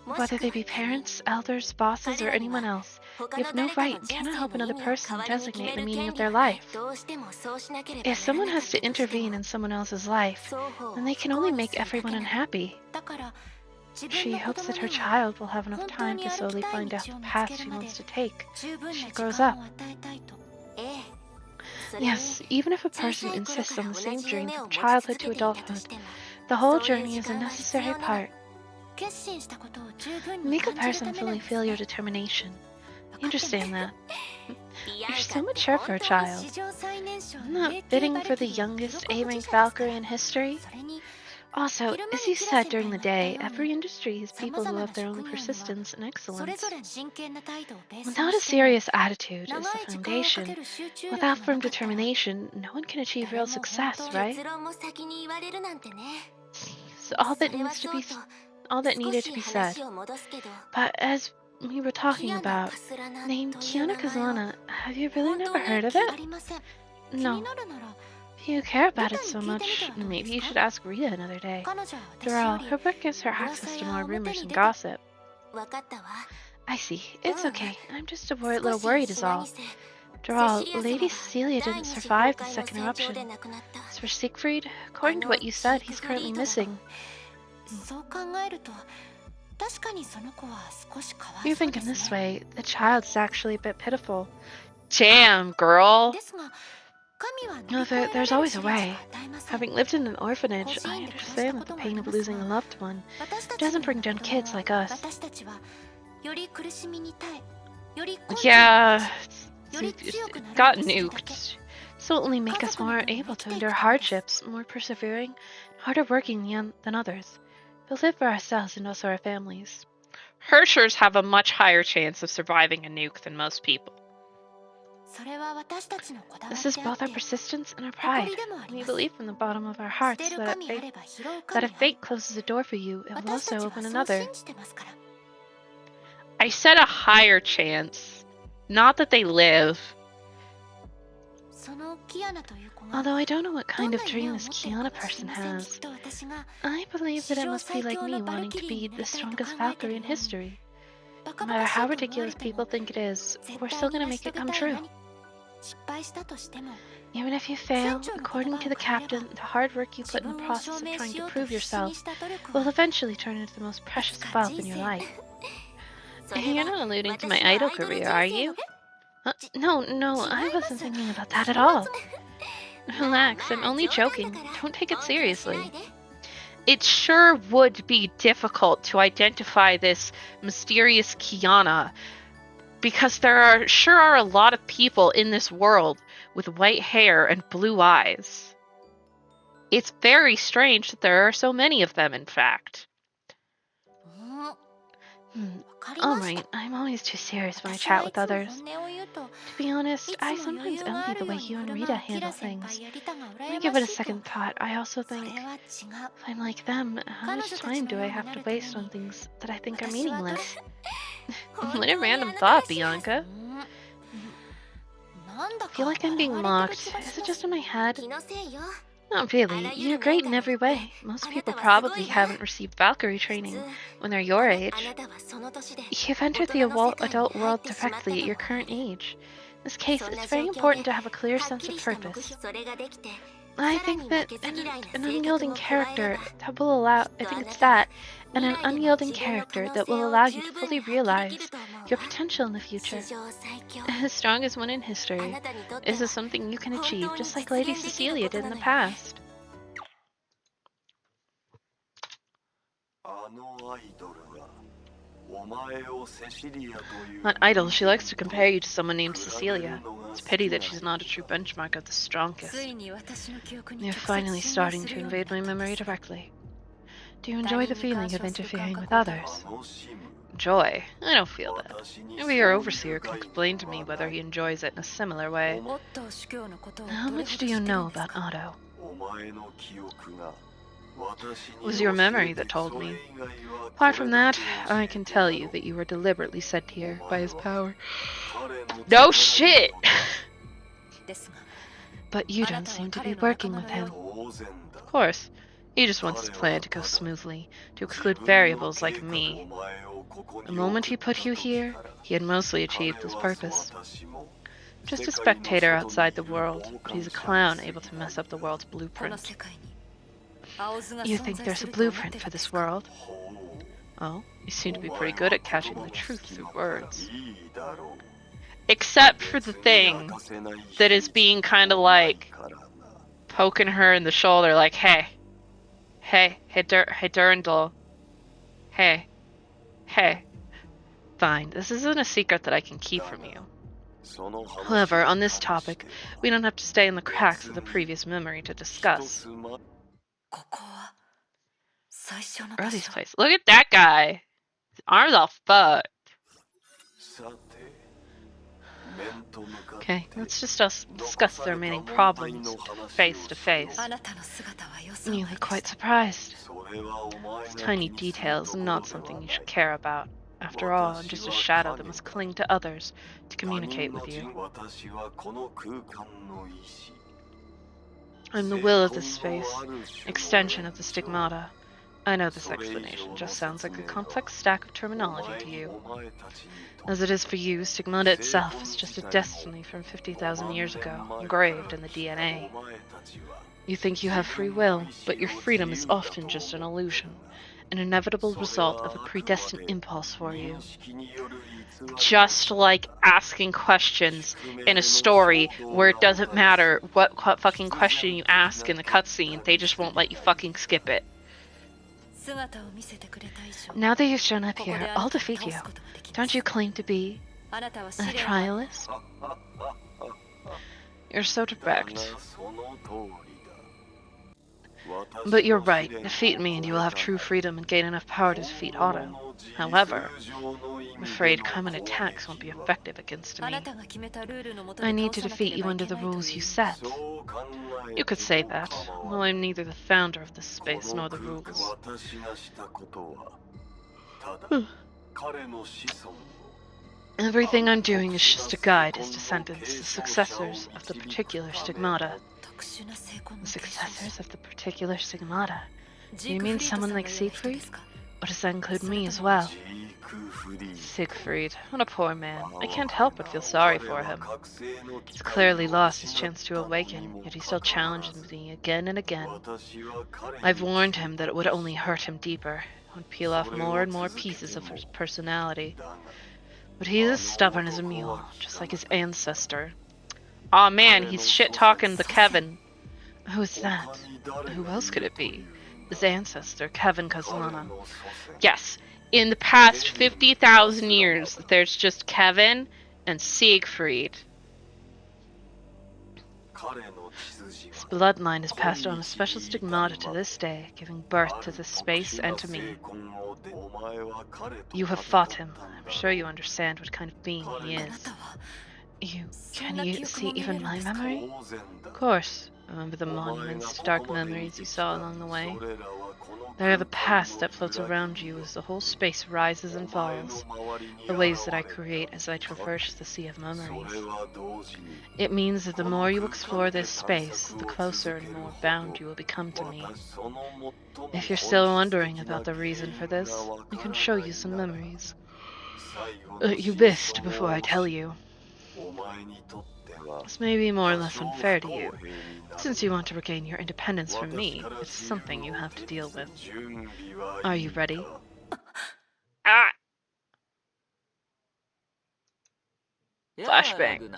Whether they be parents, elders, bosses, or anyone else, you have no right and cannot help another person designate the meaning of their life. If someone has to intervene in someone else's life, then they can only make everyone unhappy. She hopes that her child will have enough time to slowly find out the path she wants to take as she grows up. Yes, even if a person insists on the same journey from childhood to adulthood, the whole journey is a necessary part. Make a person fully feel your determination. I understand that. You're so mature for a child. I'm not bidding for the youngest A-rank Valkyrie in history. Also, as you said during the day, every industry has people who have their own persistence and excellence. Without a serious attitude as the foundation, without firm determination, no one can achieve real success, right? So all that needed to be said. But as we were talking about, named Kiana Kazana, have you really never heard of it? No. If you care about it so much, maybe you should ask Rita another day. After all, her work gives her access to more rumors and gossip. I see. It's okay. I'm just a little worried is all. After all, Lady Cecilia didn't survive the second eruption. As for Siegfried, according to what you said, he's currently missing. If you think in this way, the child's actually a bit pitiful. Damn, girl! No, there's always a way. Having lived in an orphanage, I understand that the pain of losing a loved one doesn't bring down kids like us. Yeah, it got nuked. This will only make us more able to endure hardships, more persevering, harder working than others. We'll live for ourselves and also our families. Hershers have a much higher chance of surviving a nuke than most people. This is both our persistence and our pride. We believe from the bottom of our hearts that if fate closes a door for you, it will also open another. I said a higher chance, not that they live. Although I don't know what kind of dream this Kiana person has, I believe that it must be like me wanting to be the strongest Valkyrie in history. No matter how ridiculous people think it is, we're still gonna make it come true. Even if you fail, according to the captain, the hard work you put in the process of trying to prove yourself will eventually turn into the most precious wealth in your life. You're not alluding to my idol career, are you? No, I wasn't thinking about that at all. Relax, I'm only joking. Don't take it seriously. It sure would be difficult to identify this mysterious Kiana, because there are a lot of people in this world with white hair and blue eyes. It's very strange that there are so many of them, in fact. わかり All ました right, I'm always too serious when I 私 chat はい with つも others. 本音を言うと To be honest, いつ I も余 sometimes 裕があ envy る the よ way うに you 振 and る Rita 舞うキラ handle 先 things. 輩やリタが When 羨 I ま give it a しいと second thought, I also そ think, れは違う if I'm like them, how 彼 much 女た time ちの do よ I うに have な to るため waste on に things that I think are 私はこれ meaningless? 本 What a 当にあ random なた thought, らしいはず Bianca. なんだ I か feel like I'm 笑 being われてる mocked. 気が Is し it ま just す in my head? 気のせいよ Not あ really. らゆ You're る面 great in から every 言って way. Most あな people たはすご probably いわ haven't received Valkyrie 普 training 通 when they're your あ age. なたはその年で You've 大 entered the 人の世界に adult 入っ world てしまったと directly at も your 言 current える age. In this case, そん it's な very 状況で important to have a clear はっ sense き of りした目 purpose. 標それができて I さら think に that 負けず嫌いな an 性格 unyielding も加えれ character ば that will allow, きっ I とあ think な it's たは that, 未 and an 来でも unyielding 自分の可 character 能 that 性 will を allow you to 十分 fully に発揮でき realize ると思うわ your potential in the 史 future. 上最強 As strong as one in あ history, なたにとって this は is something you can 本 achieve 当に just like 実 Lady 現できる Cecilia こと did in な the のよね past. あのアイドルはお前をセシリアという On Idol, she likes to compare you to someone named Cecilia. It's a pity that she's not a true benchmark of the つ strongest. いに私の記憶に You're 直接 finally 侵入 starting す to るようにな invade った my んで memory す directly. Do you 他 enjoy 人 the に feeling 干 of 渉する感 interfering with 覚を others? 楽しむ Joy? I don't feel that. 私に Maybe your overseer can explain to me whether he enjoys it in a similar way. オットー主教のことを How どれ much ほ do ど知 you ってる know んです about か Otto? お前の記憶が私 It に was your 教え memory て that told それ me. 以外は Apart こ from れだ that, け I 教 can えて tell や you ろう that you were deliberately sent お here 前 by his は power. 彼の No 力 shit! によって ですが But you あな don't たは seem to 彼 be の working 仲間 with のよう him. に 当然だ Of course. He just wants his plan to go smoothly, to exclude variables like me. The moment he put you here, he had mostly achieved this purpose. Just a spectator outside the world, but he's a clown able to mess up the world's この blueprint. 世界に青図が You 存 think 在 there's す a ると思っ blueprint てる for んです this か world? Oh, you seem to be pretty good at catching the truth through words. Except for the thing that is being kind of like poking her in the shoulder, like, hey, Durandal, hey. Fine, this isn't a secret that I can keep from you. However, on this topic, we don't have to stay in the cracks of the previous memory to discuss. ここは最初の場 Early's 所 place. Look at that guy! His arms all fucked. Okay, let's just discuss the remaining problems face to face. あなたの姿は予想 You 外 look で quite した surprised. These tiny details are not something you should care about. After all, I'm just a shadow that must cling to others to communicate with you. I'm the will of this space, extension of the stigmata. I know this explanation just sounds like a complex stack of terminology to you. As it is for you, stigmata itself is just a destiny from 50,000 years ago, engraved in the DNA. You think you have free will, but your freedom is often just an illusion, an inevitable result of a predestined impulse for you. Just like asking questions in a story where it doesn't matter what fucking question you ask in the cutscene, they just won't let you fucking skip it. 姿を見せてくれた以上 Now that you've shown up ここ here, であ I'll なたを defeat 倒 you. すことができま Don't す you claim to be あなたは a 試練を trialist? You're so direct. But you're right. Defeat me and you will have true freedom and gain enough power to defeat Otto. However, I'm afraid common attacks won't be effective against あ me. なたが決めたルールのもと I で need 倒 to さなけ defeat れ you ばい under け the ないと rules いう you 意味 set. You could say that. Well, I'm neither the founder of this space nor the rules. Everything I'm doing is just to guide his descendants, the successors of the particular stigmata. 特殊な成功の The 継承者 successors of the particular stigmata? ジ Do you ークフ mean リートさ someone んの like ような人 Siegfried? ですか Or does that include me as Siegfried. well? Siegfried, what a poor man. I can't help but feel sorry for him. He's clearly lost his chance to awaken, yet he still challenges me again and again. I've warned him that it would only hurt him deeper, it would peel off more and more pieces of his personality. But he's as stubborn as a mule, just like his ancestor. Aw man, he's shit-talking the Kevin. Who's that? Who else could it be? His ancestor, Kevin Kazlana. Yes, in the past 50,000 years, there's just Kevin and Siegfried. His bloodline has passed on a special stigmata to this day, giving birth to this space and to me. You have fought him. I'm sure you understand what kind of being he is. Can you see even my memory? Of course. Remember the monuments to dark memories you saw along the way? They are the past that floats around you as the whole space rises and falls, the waves that I create as I traverse the sea of memories. It means that the more you explore this space, the closer and more bound you will become to me. If you're still wondering about the reason for this, I can show you some memories. You missed before I tell you. This may be more or less unfair to you. Since you want to regain your independence from me, it's something you have to deal with. Are you ready? Ah! Flashbang.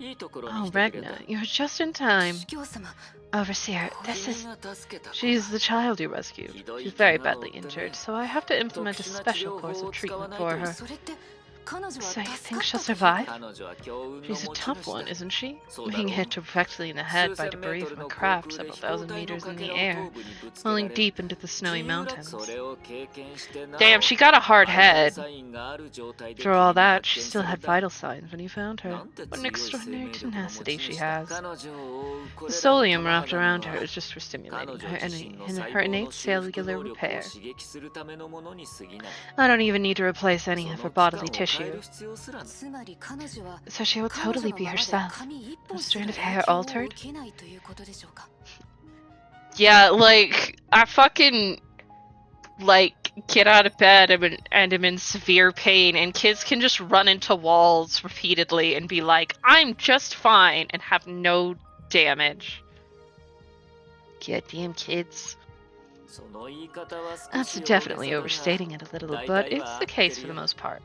Oh, Ragna, you're just in time. Overseer, she's the child you rescued. She's very badly injured, so I have to implement a special course of treatment for her. So you think she'll survive? She's a tough one, isn't she? Being hit directly in the head by debris from a craft several thousand meters in the air, falling deep into the snowy mountains. Damn, she got a hard head. After all that, she still had vital signs when you found her. What an extraordinary tenacity she has. The solium wrapped around her is just for stimulating her innate cellular repair. I don't even need to replace any of her bodily tissue. So she will totally be herself. Her strand of hair altered? Yeah, like, I fucking, like, get out of bed and am in severe pain, and kids can just run into walls repeatedly and be like, I'm just fine, and have no damage. Goddamn kids. That's definitely overstating it a little, but it's the case for the most part.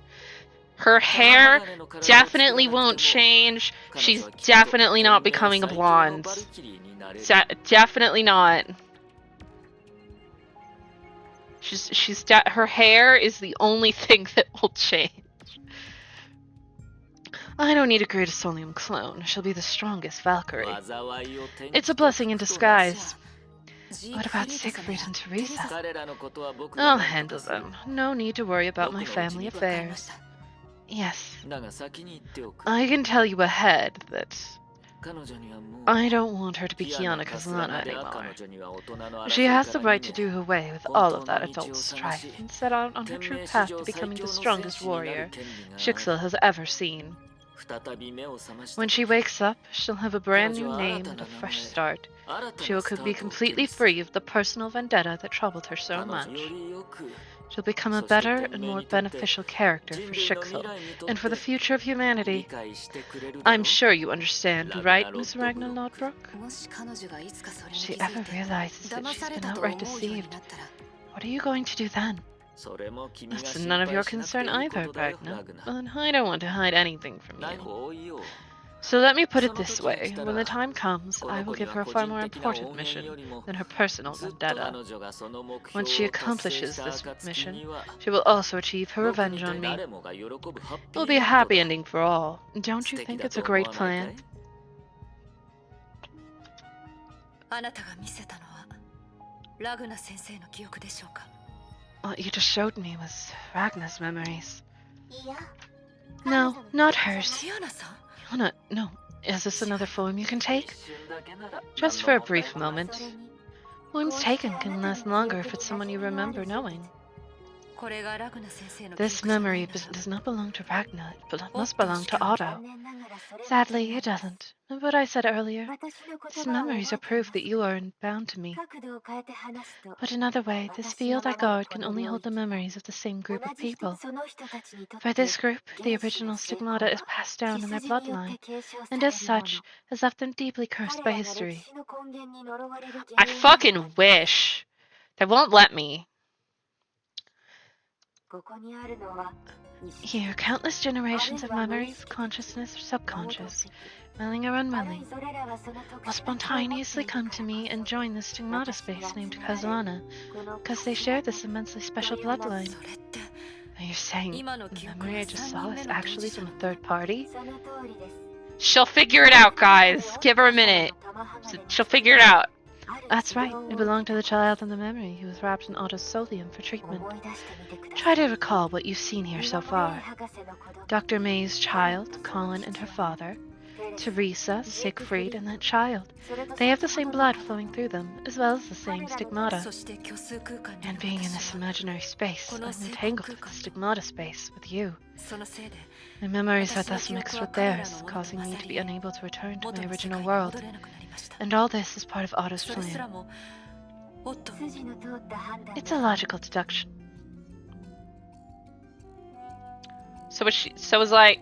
Her hair definitely won't change. She's definitely not becoming a blonde. Definitely not. Her hair is the only thing that will change. I don't need a great Solium clone. She'll be the strongest Valkyrie. It's a blessing in disguise. What about Siegfried and Teresa? I'll handle them. No need to worry about my family affairs. Yes. I can tell you ahead that I don't want her to be Kiana Kazlana anymore. She has the right to do away with all of that adult strife and set out on her true path to becoming the strongest warrior Shixel has ever seen. When she wakes up, she'll have a brand new name and a fresh start. She will be completely free of the personal vendetta that troubled her so much. She'll become a better and more beneficial character for Shixel and for the future of humanity. I'm sure you understand, right, Miss Ragnar Lodbrok? If she ever realizes that she's been outright deceived, what are you going to do then? That's none of your concern either, Ragnar, but I don't want to hide anything from you. So let me put it this way, when the time comes, I will give her a far more important mission than her personal vendetta. Once she accomplishes this mission, she will also achieve her revenge on me. It will be a happy ending for all. Don't you think it's a great plan? What you just showed me was Ragnar's memories. No, not hers. No. Is this another form you can take? Just for a brief moment. Forms taken can last longer if it's someone you remember knowing. This memory does not belong to Ragnar, but must belong to Otto. Sadly, it doesn't. But I said earlier, these memories are proof that you are bound to me. But another way, this field I guard can only hold the memories of the same group of people. For this group, the original stigmata is passed down in their bloodline, and as such, has left them deeply cursed by history. I fucking wish. They won't let me. Here, countless generations of memories, consciousness or subconscious, willing or unwilling, will spontaneously come to me and join the stigmata space named Kazlana, because they share this immensely special bloodline. Are you saying the memory I just saw is actually from a third party? She'll figure it out, guys. Give her a minute. She'll figure it out. That's right. It belonged to the child in the memory who was wrapped in autosodium for treatment. Try to recall what you've seen here so far. Dr. May's child, Colin, and her father, Teresa, Siegfried, and that child. They have the same blood flowing through them, as well as the same stigmata. And being in this imaginary space, I'm entangled with the stigmata space with you. My memories are thus mixed with theirs, causing me to be unable to return to my original world. And all this is part of Otto's plan. It's a logical deduction. So was like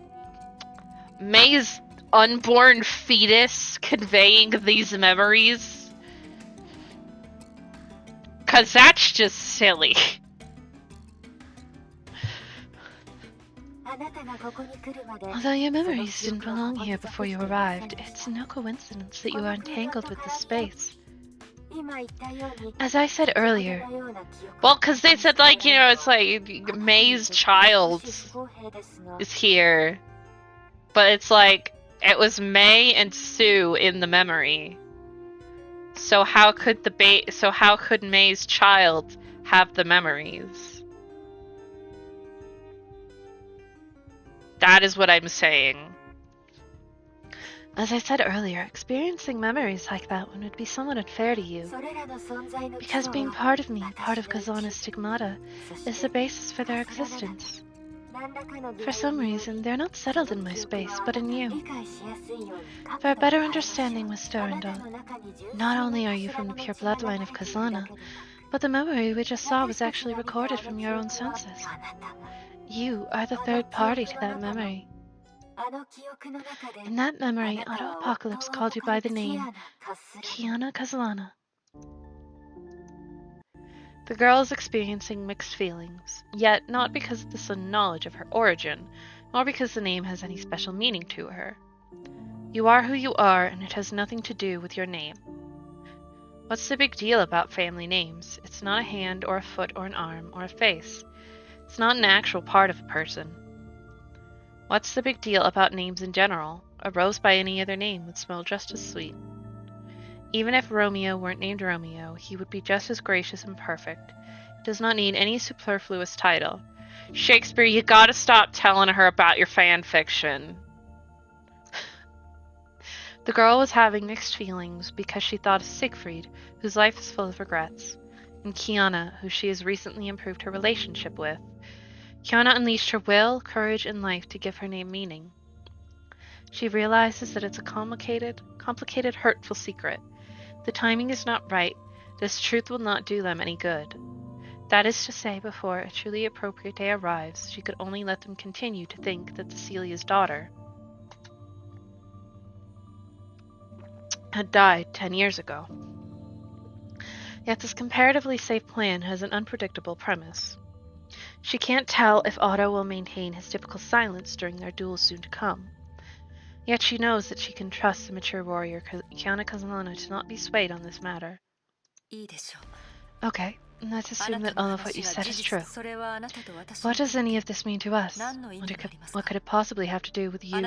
May's unborn fetus conveying these memories? 'Cause that's just silly. Although your memories didn't belong here before you arrived, it's no coincidence that you are entangled with this space. As I said earlier, well, because they said, like, you know, it's like May's child is here, but it's like it was May and Sue in the memory. So how could May's child have the memories? That is what I'm saying. As I said earlier, experiencing memories like that one would be somewhat unfair to you. Because being part of me, part of Kazana's stigmata, is the basis for their existence. For some reason, they're not settled in my space, but in you. For a better understanding, Miss Durandal, not only are you from the pure bloodline of Kazana, but the memory we just saw was actually recorded from your own senses. You are the third party to that memory. In that memory, Auto Apocalypse called you by the name Kiana Kazlana. The girl is experiencing mixed feelings, yet not because of the sudden knowledge of her origin, nor because the name has any special meaning to her. You are who you are, and it has nothing to do with your name. What's the big deal about family names? It's not a hand or a foot or an arm or a face. It's not an actual part of a person. What's the big deal about names in general? A rose by any other name would smell just as sweet. Even if Romeo weren't named Romeo, he would be just as gracious and perfect. He does not need any superfluous title. Shakespeare, you gotta stop telling her about your fan fiction. The girl was having mixed feelings because she thought of Siegfried, whose life is full of regrets, and Kiana, who she has recently improved her relationship with. Kiana unleashed her will, courage, and life to give her name meaning. She realizes that it's a complicated, hurtful secret. The timing is not right. This truth will not do them any good. That is to say, before a truly appropriate day arrives, she could only let them continue to think that Cecilia's daughter had died 10 years ago. Yet this comparatively safe plan has an unpredictable premise. She can't tell if Otto will maintain his typical silence during their duel soon to come. Yet she knows that she can trust the mature warrior Kiana Kazalana to not be swayed on this matter. Okay, let's assume that all of what you said is true. What does any of this mean to us? What could it possibly have to do with you,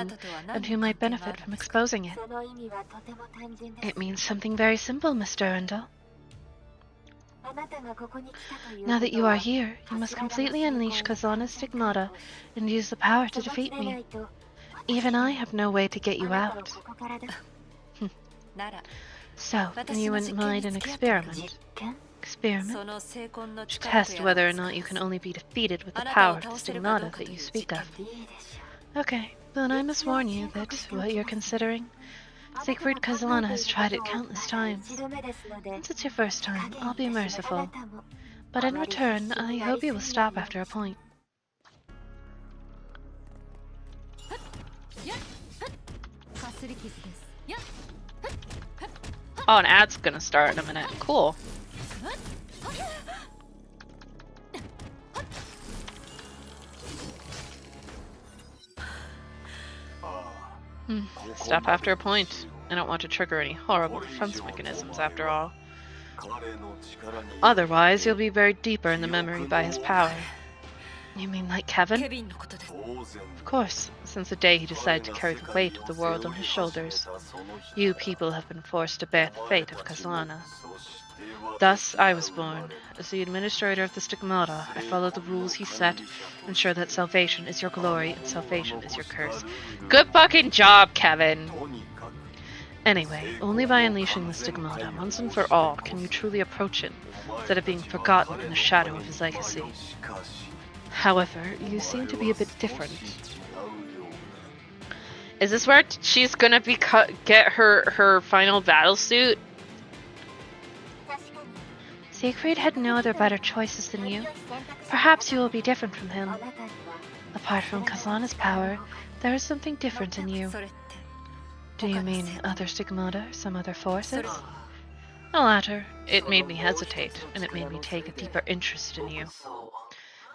and who might benefit from exposing it? It means something very simple, Miss Durandal. Now that you are here, you must completely unleash Kazana's stigmata and use the power to defeat me. Even I have no way to get you out. So, you wouldn't mind an experiment? To test whether or not you can only be defeated with the power of the stigmata that you speak of. Okay, then I must warn you that what you're considering, Siegfried Kazalana has tried it countless times. Since it's your first time, I'll be merciful. But in return, I hope you will stop after a point. Oh, an ad's gonna start in a minute. Cool. Stop after a point. I don't want to trigger any horrible defense mechanisms after all. Otherwise, you'll be buried deeper in the memory by his power. You mean like ケ Kevin? ビンのことです。 Of course, since the day he decided to carry the weight of the world on his shoulders. You people have been forced to bear the fate of Kazana. Thus, I was born. As the administrator of the Stigmata, I follow the rules he set, ensure that salvation is your glory and salvation is your curse. Good fucking job, Kevin! Anyway, only by unleashing the Stigmata once and for all can you truly approach him, instead of being forgotten in the shadow of his legacy. However, you seem to be a bit different. Is this where she's gonna be get her final battle suit? 確かに Siegfried had no other better choices than you. Perhaps you will be different from him. あなたには Apart from Kazana's power, there is something different in you. それって Do you mean other stigmata, some other forces? それ The latter. It made me hesitate, and it made me take a deeper interest in you.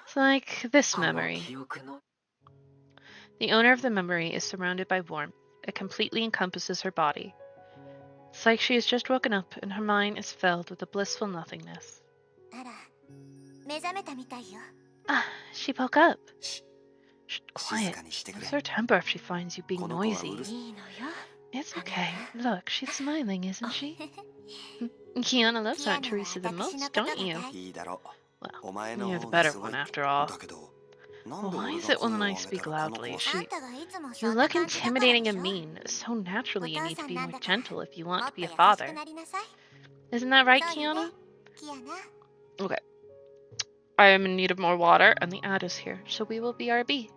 It's like this memory. The owner of the memory is surrounded by warmth. It completely encompasses her body. It's like she has just woken up and her mind is filled with a blissful nothingness. あら目覚めたみたいよ Ah, she woke up. し Shh, 静 quiet. かにしてくれ Lose her temper if she finds you being この子はう noisy. るさい いいのよ It's okay. Look, she's smiling, isn't she? Kiana loves Aunt キアナは Teresa the 私の most, ことが don't you? 大いいだろ Well, お前の you're the 方が better すごい one after all. だけどなんで Why 俺 is が it when 声を I 上げ speak たらこの子 loudly? は あんたがいつも You そんな look 感じだからで intimidating し and ょ mean. So naturally, you お need 父 to さん be なん more だから gentle if you も want っ to と be 優 a し father. くなりなさい Isn't that right, そうよね Kiana? キアナ Okay. I am in need of more water, and the ad is here, so we will BRB.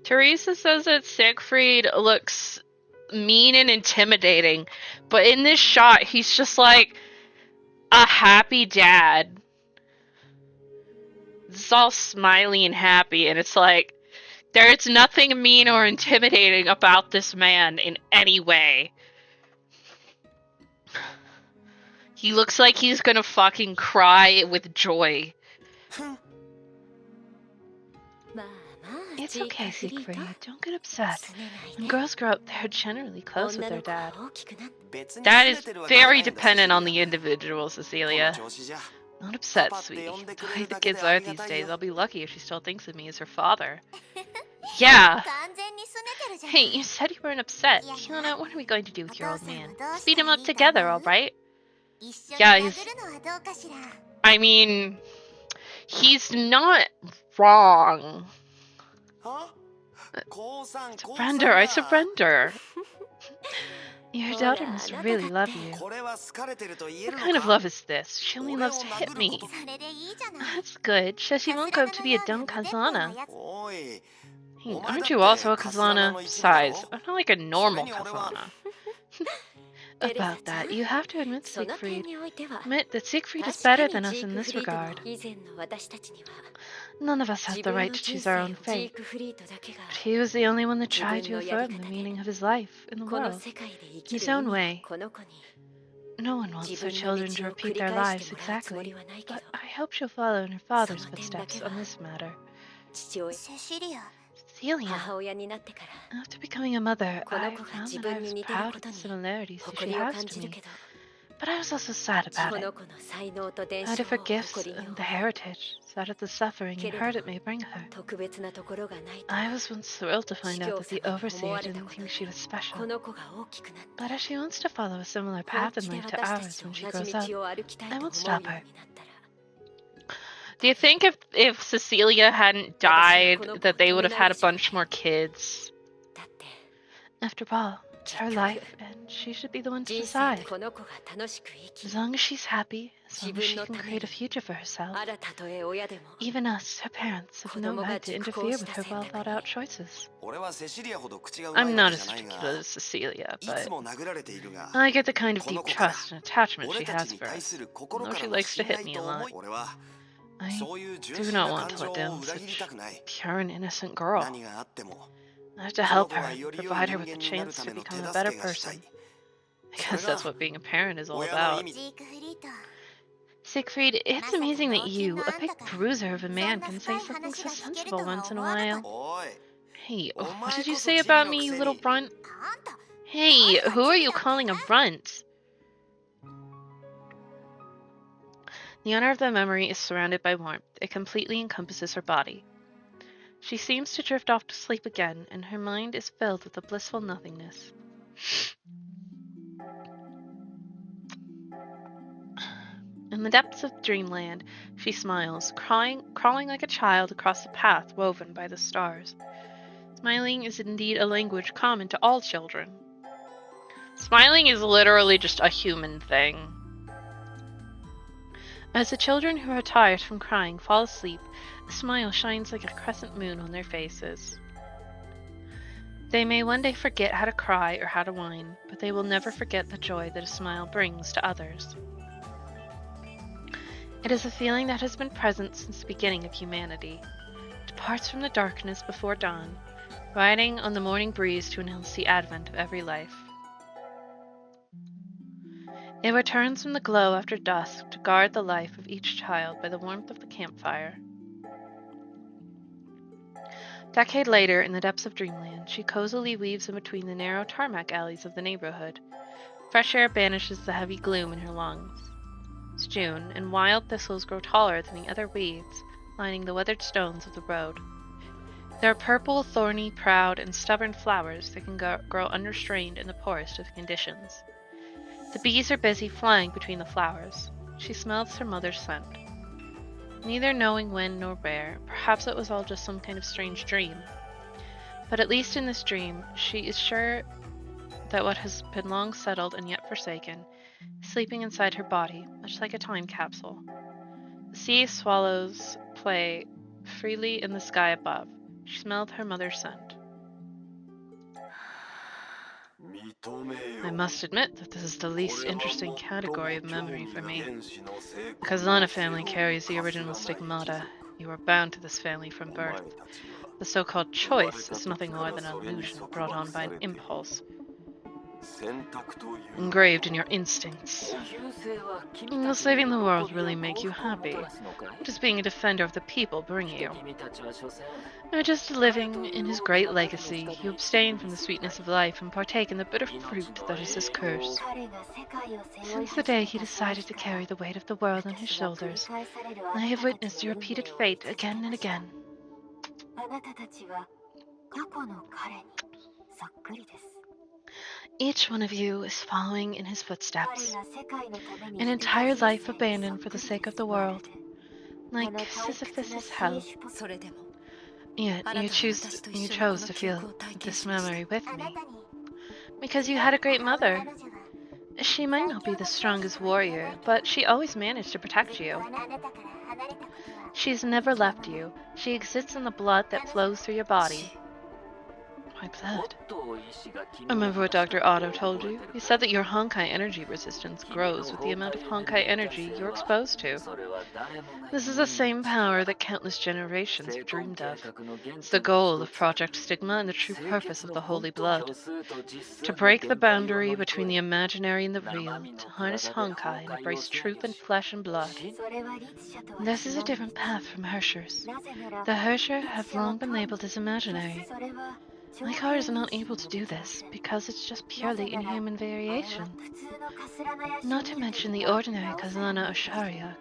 Teresa says that Siegfried looks mean and intimidating, but in this shot, he's just like a happy dad. It's all smiley and happy, and it's like there's nothing mean or intimidating about this man in any way. He looks like he's gonna fucking cry with joy. It's okay, Siegfried. Don't get upset. When girls grow up, they're generally close with their dad. That is very dependent on the individual, Cecilia. Not upset, sweetie. The way the kids are these days, I'll be lucky if she still thinks of me as her father. Yeah. Hey, you said you weren't upset. Kiana, what are we going to do with your old man? Let's beat him up together, alright? Yeah, I mean, he's not wrong. Surrender, I surrender. Your daughter must really love you. What kind of love is this? She only loves to hit me. That's good. She won't grow up to be a dumb Kazana. Hey, aren't you also a Kazana? Besides, I'm not like a normal Kazana. About that, you have to admit, Siegfried. Admit that Siegfried is better than us in this regard. None of us have the right to choose our own fate. But he was the only one that tried to affirm the meaning of his life in the world, in his own way. No one wants their children to repeat their lives exactly, but I hope she'll follow in her father's footsteps on this matter. Cecilia. After becoming a mother, I found that I was proud of the similarities that she has to me. But I was also sad about it. Sad of her gifts and the heritage, sad at the suffering and hurt it may bring her. I was once thrilled to find out that the Overseer didn't think she was special. But if she wants to follow a similar path in life to ours when she grows up, I won't stop her. Do you think if Cecilia hadn't died, that they would have had a bunch more kids? After all, it's her life, and she should be the one to decide. As long as she's happy, as long as she can create a future for herself. Even us, her parents, have no right to interfere with her well-thought-out choices. I'm not as particular as Cecilia, but I get the kind of deep trust and attachment she has for us, though she likes to hit me a lot. I do not want to let down such pure and innocent girl. I have to help her, provide her with the chance to become a better person. I guess that's what being a parent is all about. Siegfried, it's amazing that you, a big bruiser of a man, can say something so sensible once in a while. Hey, what did you say about me, you little brunt? Hey, who are you calling a brunt? The honor of the memory is surrounded by warmth. It completely encompasses her body. She seems to drift off to sleep again, and her mind is filled with a blissful nothingness. In the depths of dreamland, she smiles, crawling like a child across the path woven by the stars. Smiling is indeed a language common to all children. Smiling is literally just a human thing. As the children who are tired from crying fall asleep, a smile shines like a crescent moon on their faces. They may one day forget how to cry or how to whine, but they will never forget the joy that a smile brings to others. It is a feeling that has been present since the beginning of humanity. It departs from the darkness before dawn, riding on the morning breeze to announce the advent of every life. It returns from the glow after dusk to guard the life of each child by the warmth of the campfire. A decade later, in the depths of dreamland, she cozily weaves in between the narrow tarmac alleys of the neighborhood. Fresh air banishes the heavy gloom in her lungs. It's June, and wild thistles grow taller than the other weeds, lining the weathered stones of the road. There are purple, thorny, proud, and stubborn flowers that can grow unrestrained in the poorest of conditions. The bees are busy flying between the flowers. She smells her mother's scent. Neither knowing when nor where, perhaps it was all just some kind of strange dream. But at least in this dream, she is sure that what has been long settled and yet forsaken is sleeping inside her body, much like a time capsule. The sea swallows play freely in the sky above. She smelled her mother's scent. I must admit that this is the least interesting category of memory for me. The Kazana family carries the original stigmata. You are bound to this family from birth. The so-called choice is nothing more than an illusion brought on by an impulse, engraved in your instincts. 旧姓は君 Will たちに saving the 喜 world びを really make you 幸福をも happy? たらすのかい What does being a defender of the people bring you? 君たちは所詮 Or just living in his great legacy, you abstain from the sweetness of life and partake in the bitter fruit that is his curse. 彼が世界を背負い Since the 始 day め he た decided to から carry the weight of the world on his 私は繰り shoulders, 返される I あな have たた witnessed ち your の運 repeated 命を fate 続け again ま and した again. あなたたちは過去の彼にそっくりです Each one of you is following in his 彼 footsteps, が世界のために an してた entire 人 life 生に abandoned そっ for く the り sake で of the すまる world, で like この退屈な Sisyphus's 新 hell. 種ぽ それでも Yet あな you たは choose 私と you 一緒にこ chose の to 記憶 feel を体験 this しました memory with あな me たに because you had a great 母 mother. 彼女は She might not be the strongest warrior, but she always managed to protect ずっ you. とあなたから離れたことは She's never left you. She exists in the blood that flows through your body. My もっ blood. と医師が君に Remember what 話した Dr. ことを Otto told 覚え you? てる He か said that your Honkai energy resistance grows with the amount of Honkai energy you're exposed to. それは誰もが This is the same power that countless generations 成 have 婚 dreamed 計 of. 画の原 It's 点 the goal の of 一つ Project Stigma and the true 清 purpose 潔 of の the 本 Holy 当 Blood. 虚数と実 To 数の break the 限界を boundary 乗り between 越 the え imaginary and the 生 real, 身の to harness 体で Honkai and 崩壊を embrace 支配 truth を and し flesh and blood. 真それは律者とは This is 違 a う different path from Hershers. なぜなら The Hersher 律 have 者は long been 神 labeled as imaginary. それは My 超 car 平 is not 民 able 視 to にもで do きま this せん because it's just なぜ purely なら inhuman あれは variation. 普通のカスラナや Not to 庶民たち mention と the は ordinary なおさら Kazana or 別です Shariak.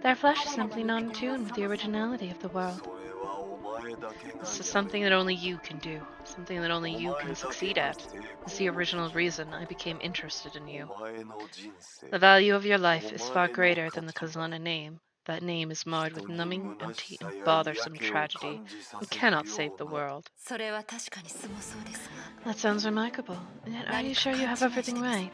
Their flesh is 彼らの simply not in 肉体は tune with そ the もそも originality of the world. それはお前だけが This is やれ something that only you can do, something that only you お can 前だけ succeed が at. 成 It's the 功 original reason I became interested in you. お前の人生 The value of your life is far お前の greater 価 than the 値は Kazana name. That name is marred with 人に numbing, 虚 empty, しさ and や嫌 bothersome 気を tragedy. 感じさ You せる cannot よ save the うな world. それは確かにすごそうですが That sounds remarkable. Yet are you 何か sure you 勘 have 違いして everything ます right?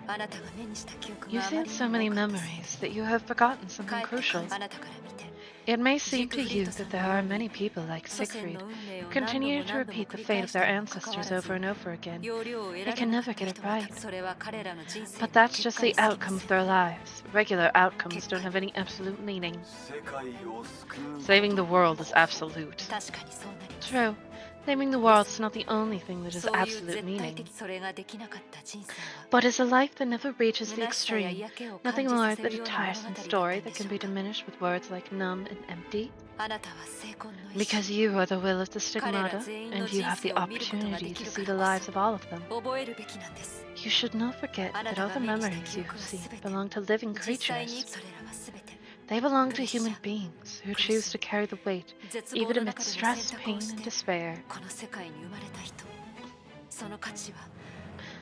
あなたが目にした記憶 You've があま seen りに so も many 多かったせい memories that you have forgotten か something えって crucial. あなたから見て It may seem to ジークフリー you トさ that ん there のよ are うに many people like 祖先 Siegfried の運命 who を何度 continue も to 何度も repeat 繰 the り fate 返 of した their にもかかわ ancestors ら over ず and over again. 要領を得 They られ can なか never った get it 人は right. それは彼らの人生 But に that's 結 just 果に the 過ぎま outcome せ of ん their lives. Regular outcomes 結果 don't have any absolute meaning. 世界を救う Saving the world is absolute. 確かにそうなります True. Saving the world is not the only thing that is そういう absolute 絶対 meaning, 的それができなかった人生は but is a life that never reaches the 虚しさや extreme. 嫌気を感 Nothing じ more させ than る a ような物語 tiresome だった story んで that し can ょ be うか diminished with words like numb and empty. あなたは成婚の意志 Because you are the will of the 彼ら stigmata, 全員の and you 人 have the 生を見ることがで opportunity き to る see か the ら lives こ of all of them. そ覚えるべきなんです You should not forget あな that た all が the 目にした memories 記 you 憶 have は seen 全て belong to living 実際に creatures. それらは全て They belong to Pressure. human beings who choose to carry the weight, 絶望 even の amid 中でも選 stress, 択を pain, し and て despair. この世界に生まれた人その価値は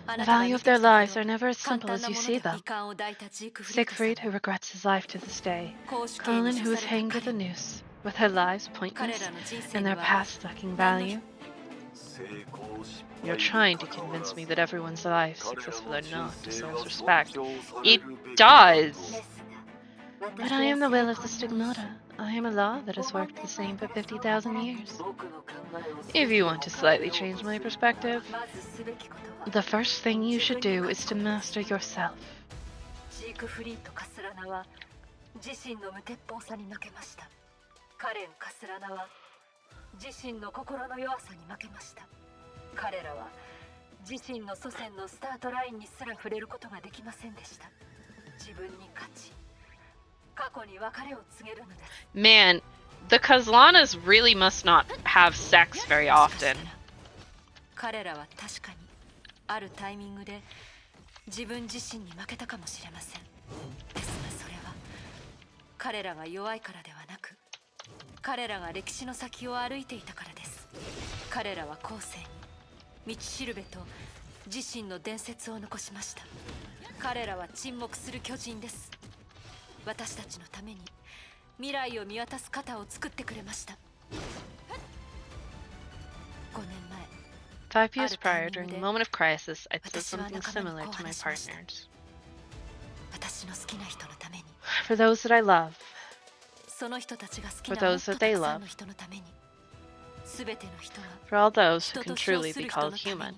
あ The なたが value 見 of て their きたほ lives ど are never as 簡 simple 単 as な you もの see で them. 遺憾を抱いたジークフリートさん Siegfried, who regrets his life to this day. 公主刑 Colin, に who 処 was され hanged た with 彼 a に noose, with their lives 彼 pointless らの人生 and に their は past lacking 何の value. 成功失 You're 敗に trying to 関わ convince ら me ず that everyone's life, 彼ら successful の or 人 not, 生 deserves は respect. 尊重さ It れるべき does! ですが But 私 I am the は will 成 of the 婚の意志 stigmata. I am a law that has 思っ worked て the 前 same for からそう 50,000 語られ years. 僕の考えを If you want to 少しでも変え slightly ようと change す my る perspective, まずすべきことは the first thing you should 自分に do 勝 is つ to ことです master yourself. ジークフリート・カスラナは自身の無鉄砲さに負けましたカレン・カスラナは自身の心の弱さに負けました彼らは自身の祖先のスタートラインにすら触れることができませんでした自分に勝ち過去に別れを告げるのです Man, the Kazlanas really must not have sex very もしかした often. ら彼らは確かにあるタイミングで自分自身に負けたかもしれませんですがそれは彼らが弱いからではなく彼らが歴史の先を歩いていたからです彼らは後世に道しるべと自身の伝説を残しました彼らは沈黙する巨人です私たちのために未来を見渡す肩を作ってくれました5年前 5 years prior, during a moment of crisis, I said something similar to my partners. 私の好きな人のために For those that I love, その人たちが好き For なもっ those と that た they くさ love. んの人のために全ての人は for all those who 人 can と称 truly す be る人 called のため human. に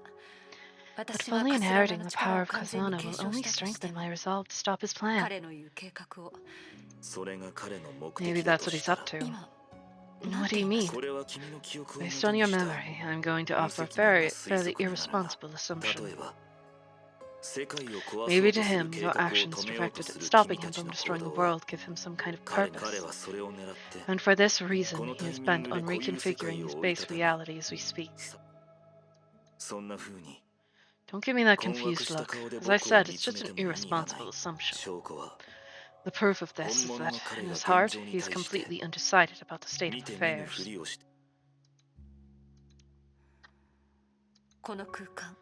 But fully inheriting the power of Kazana will only strengthen my resolve to stop his plan. 彼の言う計画を Maybe that's what he's up to. 今 What do you mean? Based on your memory, I'm going to offer a fairly irresponsible assumption. Maybe to him, your actions directed at stopping him from destroying the world give him some kind of purpose. And for this reason, he is bent on reconfiguring his base reality as we speak. Don't give me that confused look. As I said, it's just an irresponsible assumption. The proof of this is that, in his heart, he is completely undecided about the state of affairs. この空間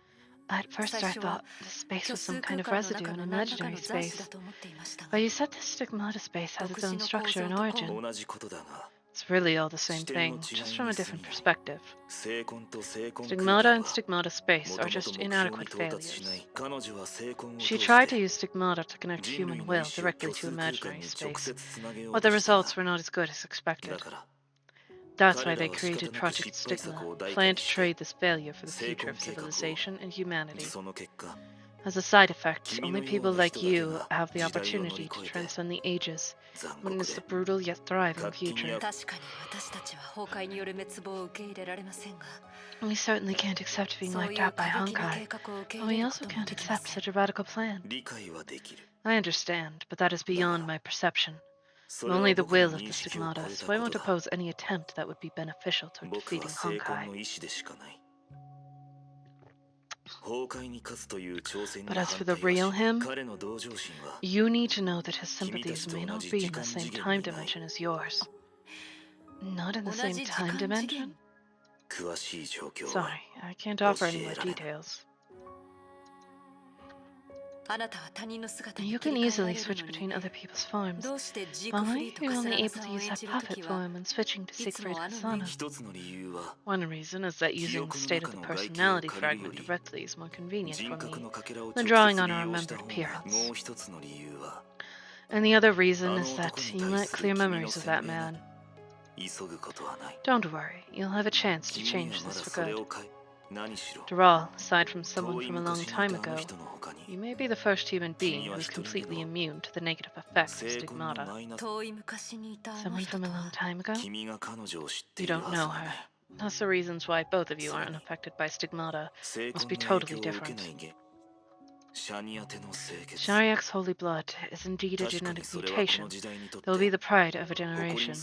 At first I thought this space was some kind of residue, an imaginary space. But you said this stigmata space has its own structure and origin. It's really all the same thing, just from a different perspective. Stigmata and stigmata space are just inadequate failures. She tried to use stigmata to connect human will directly to imaginary space, but the results were not as good as expected. That's why they created Project Stigma, planned to trade this failure for the future of civilization and humanity. As a side effect, only people like you have the opportunity to transcend the ages, witness the brutal yet thriving future. 確かに私たちは崩壊による滅亡を受け入れられませんが We certainly can't accept being そう wiped いう out by 過激な Honkai, 計画を受け and 入 we れる also ことも can't できま accept せん such a radical plan. I understand, but that is beyond my perception. I'm only the will of the stigmata, so I won't oppose any attempt that would be beneficial toward defeating Honkai. But as for the real him, you need to know that his sympathies may not be in the same time dimension as yours. Not in the 同 same じ時 time 間次元 dimension? Sorry, I can't offer any more details. あなたは他人の姿に You 切 can り替えら easily れる switch のに between other people's forms. どうして自己フ Why リーと are you カ only サラ able さ to んを use 演 that じると puppet きは form when switching to いつ Siegfried もあの目に Kasana? One reason is that using the state of the personality fragment directly is more convenient for me than drawing on a remembered appearance. And the other reason is that you lack clear memories of that man. Don't worry, you'll have a chance to change this for good. After all, aside from someone from a long time ago, you may be the first human being who is completely immune to the negative effects of stigmata. 遠い昔にいたあの Someone 人 from と a は long time ago? You don't know her. Thus the reasons why both of you aren't affected by stigmata must be totally different. Shariak's holy blood is indeed a genetic mutation that will be the pride of a generation.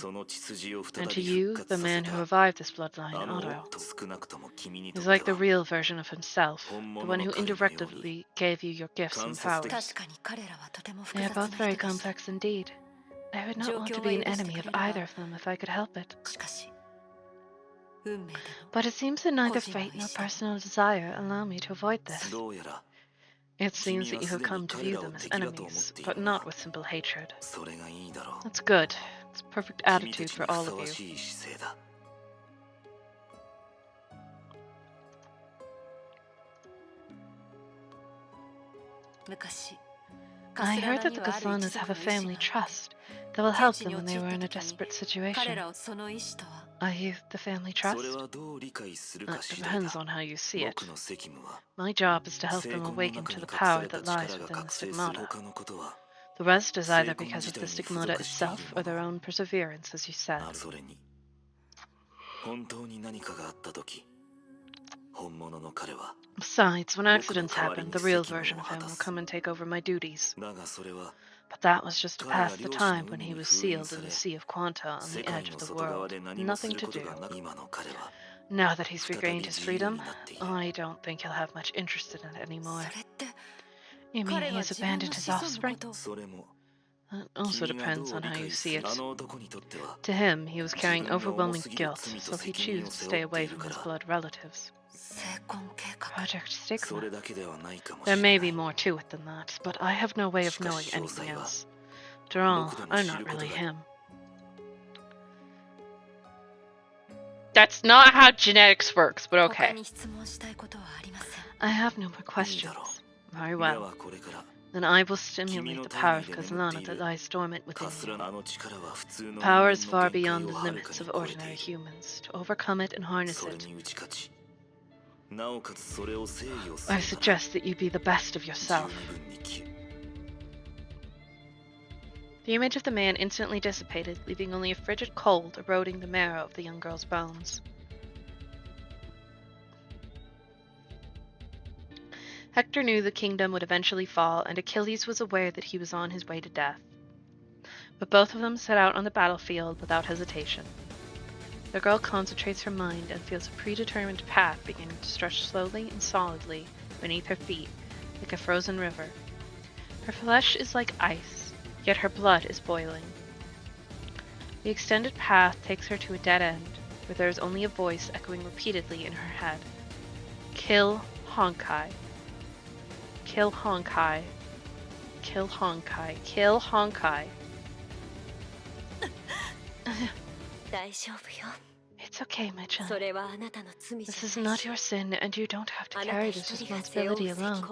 And to you, the man who revived this bloodline, Otto, is like the real version of himself, the one who indirectly gave you your gifts and powers. 確かに彼らはとても They 複 are 雑 both な very 人でした complex indeed. I would not want to be an enemy of either of them if I could help it. しかし運命でも But it seems that neither fate nor personal desire allow me to avoid this. It seems that you have come to view them as enemies, but not with simple hatred. That's good. It's a perfect attitude for all of you. I heard that the Gazlanas have a family trust that will help them when they were in a desperate 彼 situation. らをその意志とは Are you the family trust? That depends on how you see it. My job is to help them awaken to the power that lies within the stigmata. The rest is either because of the stigmata itself or their own perseverance, as you said. Besides, when accidents happen, the real version of him will come and take over my duties. But that was just to pass the time when he was sealed in the Sea of Quanta on the edge of the world. Nothing to do. Now that he's regained his freedom, I don't think he'll have much interest in it anymore. それって You mean 彼 he が has 自分の abandoned his 子孫の offspring? こと That also depends on how you see it. To him, he was carrying overwhelming guilt, so he chose to stay away from his blood relatives. 成婚計画 Project Stigma. There may be more to it than that, but I have no way of knowing anything else. After all, I'm not really him. That's not how genetics works, but 他 okay. に質問したいことはありません I have no more questions. Very well. Then I will stimulate the power of Kazlana that lies dormant within you. Power is far beyond the limits of ordinary humans. To overcome it and harness it, I suggest that you be the best of yourself. The image of the man instantly dissipated, leaving only a frigid cold eroding the marrow of the young girl's bones. Hector knew the kingdom would eventually fall, and Achilles was aware that he was on his way to death. But both of them set out on the battlefield without hesitation. The girl concentrates her mind and feels a predetermined path beginning to stretch slowly and solidly beneath her feet, like a frozen river. Her flesh is like ice, yet her blood is boiling. The extended path takes her to a dead end, where there is only a voice echoing repeatedly in her head. Kill Honkai. Kill Honkai. Kill Honkai. Kill Honkai. It's okay, my child. This is not your sin, and you don't have to carry this responsibility alone.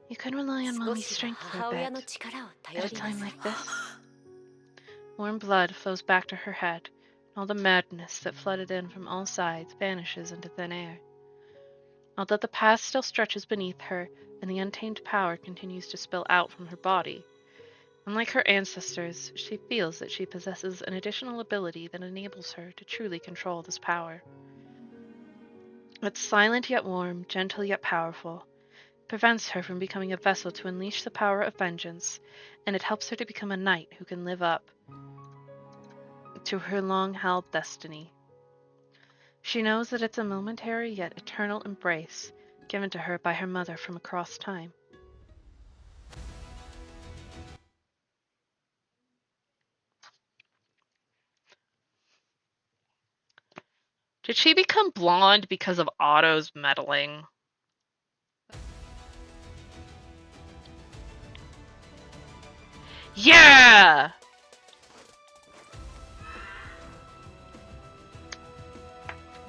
You can rely on Mommy's strength for a bit, at a time like this. Warm blood flows back to her head, and all the madness that flooded in from all sides vanishes into thin air. Although the past still stretches beneath her, and the untamed power continues to spill out from her body, unlike her ancestors, she feels that she possesses an additional ability that enables her to truly control this power. It's silent yet warm, gentle yet powerful. It prevents her from becoming a vessel to unleash the power of vengeance, and it helps her to become a knight who can live up to her long-held destiny. She knows that it's a momentary yet eternal embrace given to her by her mother from across time. Did she become blonde because of Otto's meddling? Yeah!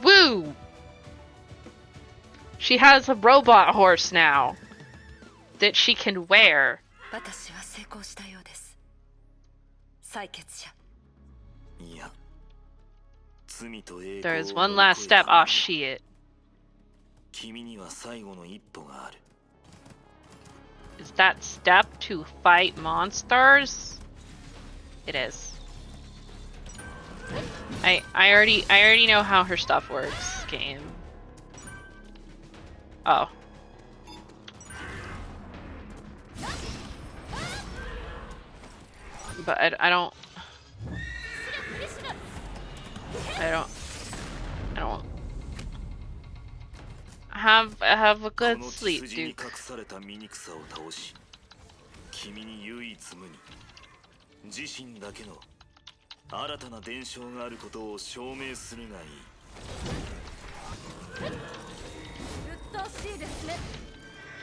Woo! She has a robot horse now that she can wear. There is one last step. Oh shit. Is that step to fight monsters? It is. I already know how her stuff works, game. Oh. But I don't have a good sleep, Duke.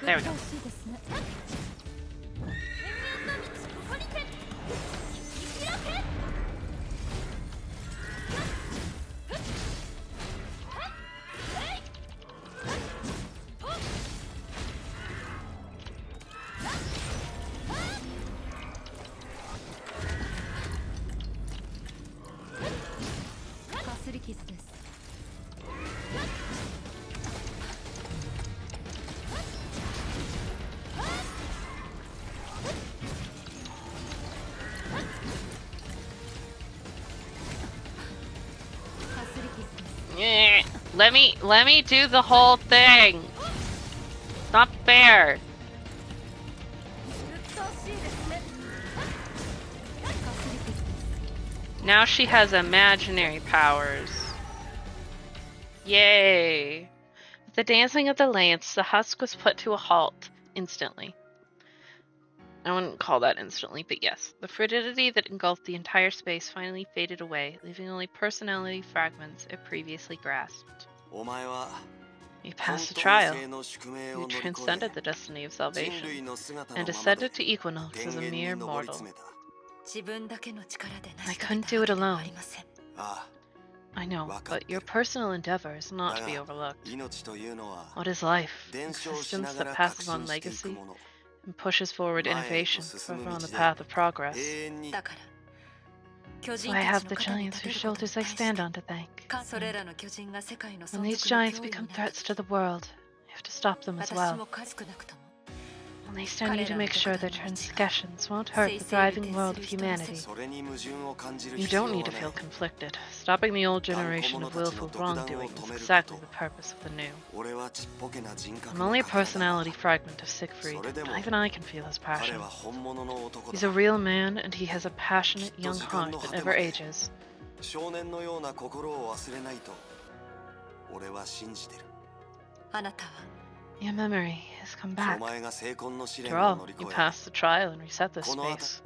There we go. Let me do the whole thing. It's not fair. Now she has imaginary powers. Yay! With the dancing of the lance, the husk was put to a halt instantly. I wouldn't call that instantly, but yes. The frigidity that engulfed the entire space finally faded away, leaving only personality fragments it previously grasped. You passed the trial. You transcended the destiny of salvation, and ascended to Equinox as a mere mortal. I couldn't do it alone. I know, but your personal endeavor is not to be overlooked. What is life? Existence that passes on legacy and pushes forward innovation, forever on the path of progress. So I have the giants whose shoulders I stand on to thank. When these giants become threats to the world, you have to stop them as well. At least I need to make sure their transgressions won't hurt the thriving world of humanity. You don't need to feel conflicted. Stopping the old generation of willful wrongdoing is exactly the purpose of the new. I'm only a personality fragment of Siegfried, but even I can feel his passion. He's a real man, and he has a passionate young heart that never ages. Your memory has come back. After all, you passed the trial and reset this space.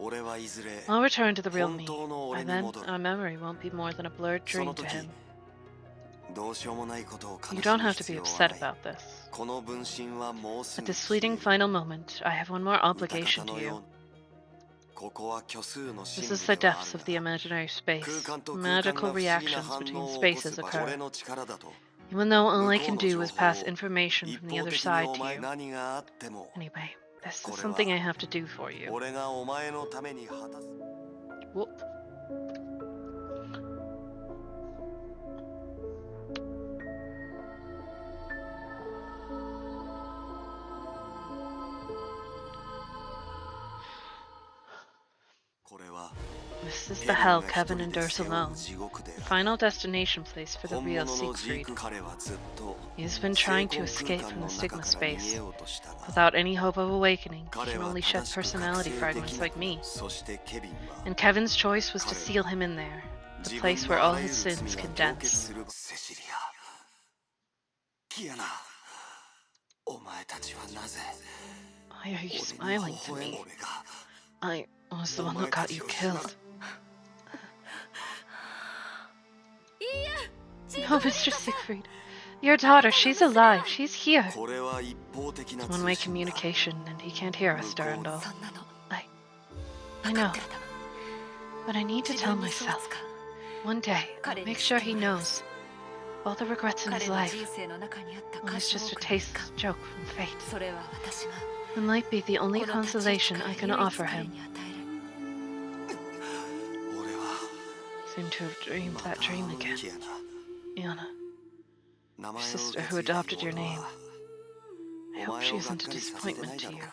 I'll return to the real me. By then, our memory won't be more than a blurred dream to him. You don't have to be upset about this. At this fleeting final moment, I have one more obligation to you. This is the depths of the imaginary space. Magical reactions between spaces occur. Even though all I can do is pass information from the other side to you. Anyway, this is something I have to do for you. Whoop. This is the hell Kevin endures alone, the final destination place for the real Siegfried. He has been trying to escape from the stigma space. Without any hope of awakening, he can only shed personality fragments like me. And Kevin's choice was to seal him in there, the place where all his sins condense. Why are you smiling to me? I was the one that got you killed. No, Mr. Siegfried. Your daughter, she's alive. She's here. It's one-way communication, and he can't hear us, Durandal. I know. But I need to tell myself. One day, I'll make sure he knows. All the regrets in his life. One is just a tasteless joke from fate. It might be the only consolation I can offer him. I seem to have dreamed that dream again. Iana, your sister who adopted your name. I hope she isn't a disappointment to you.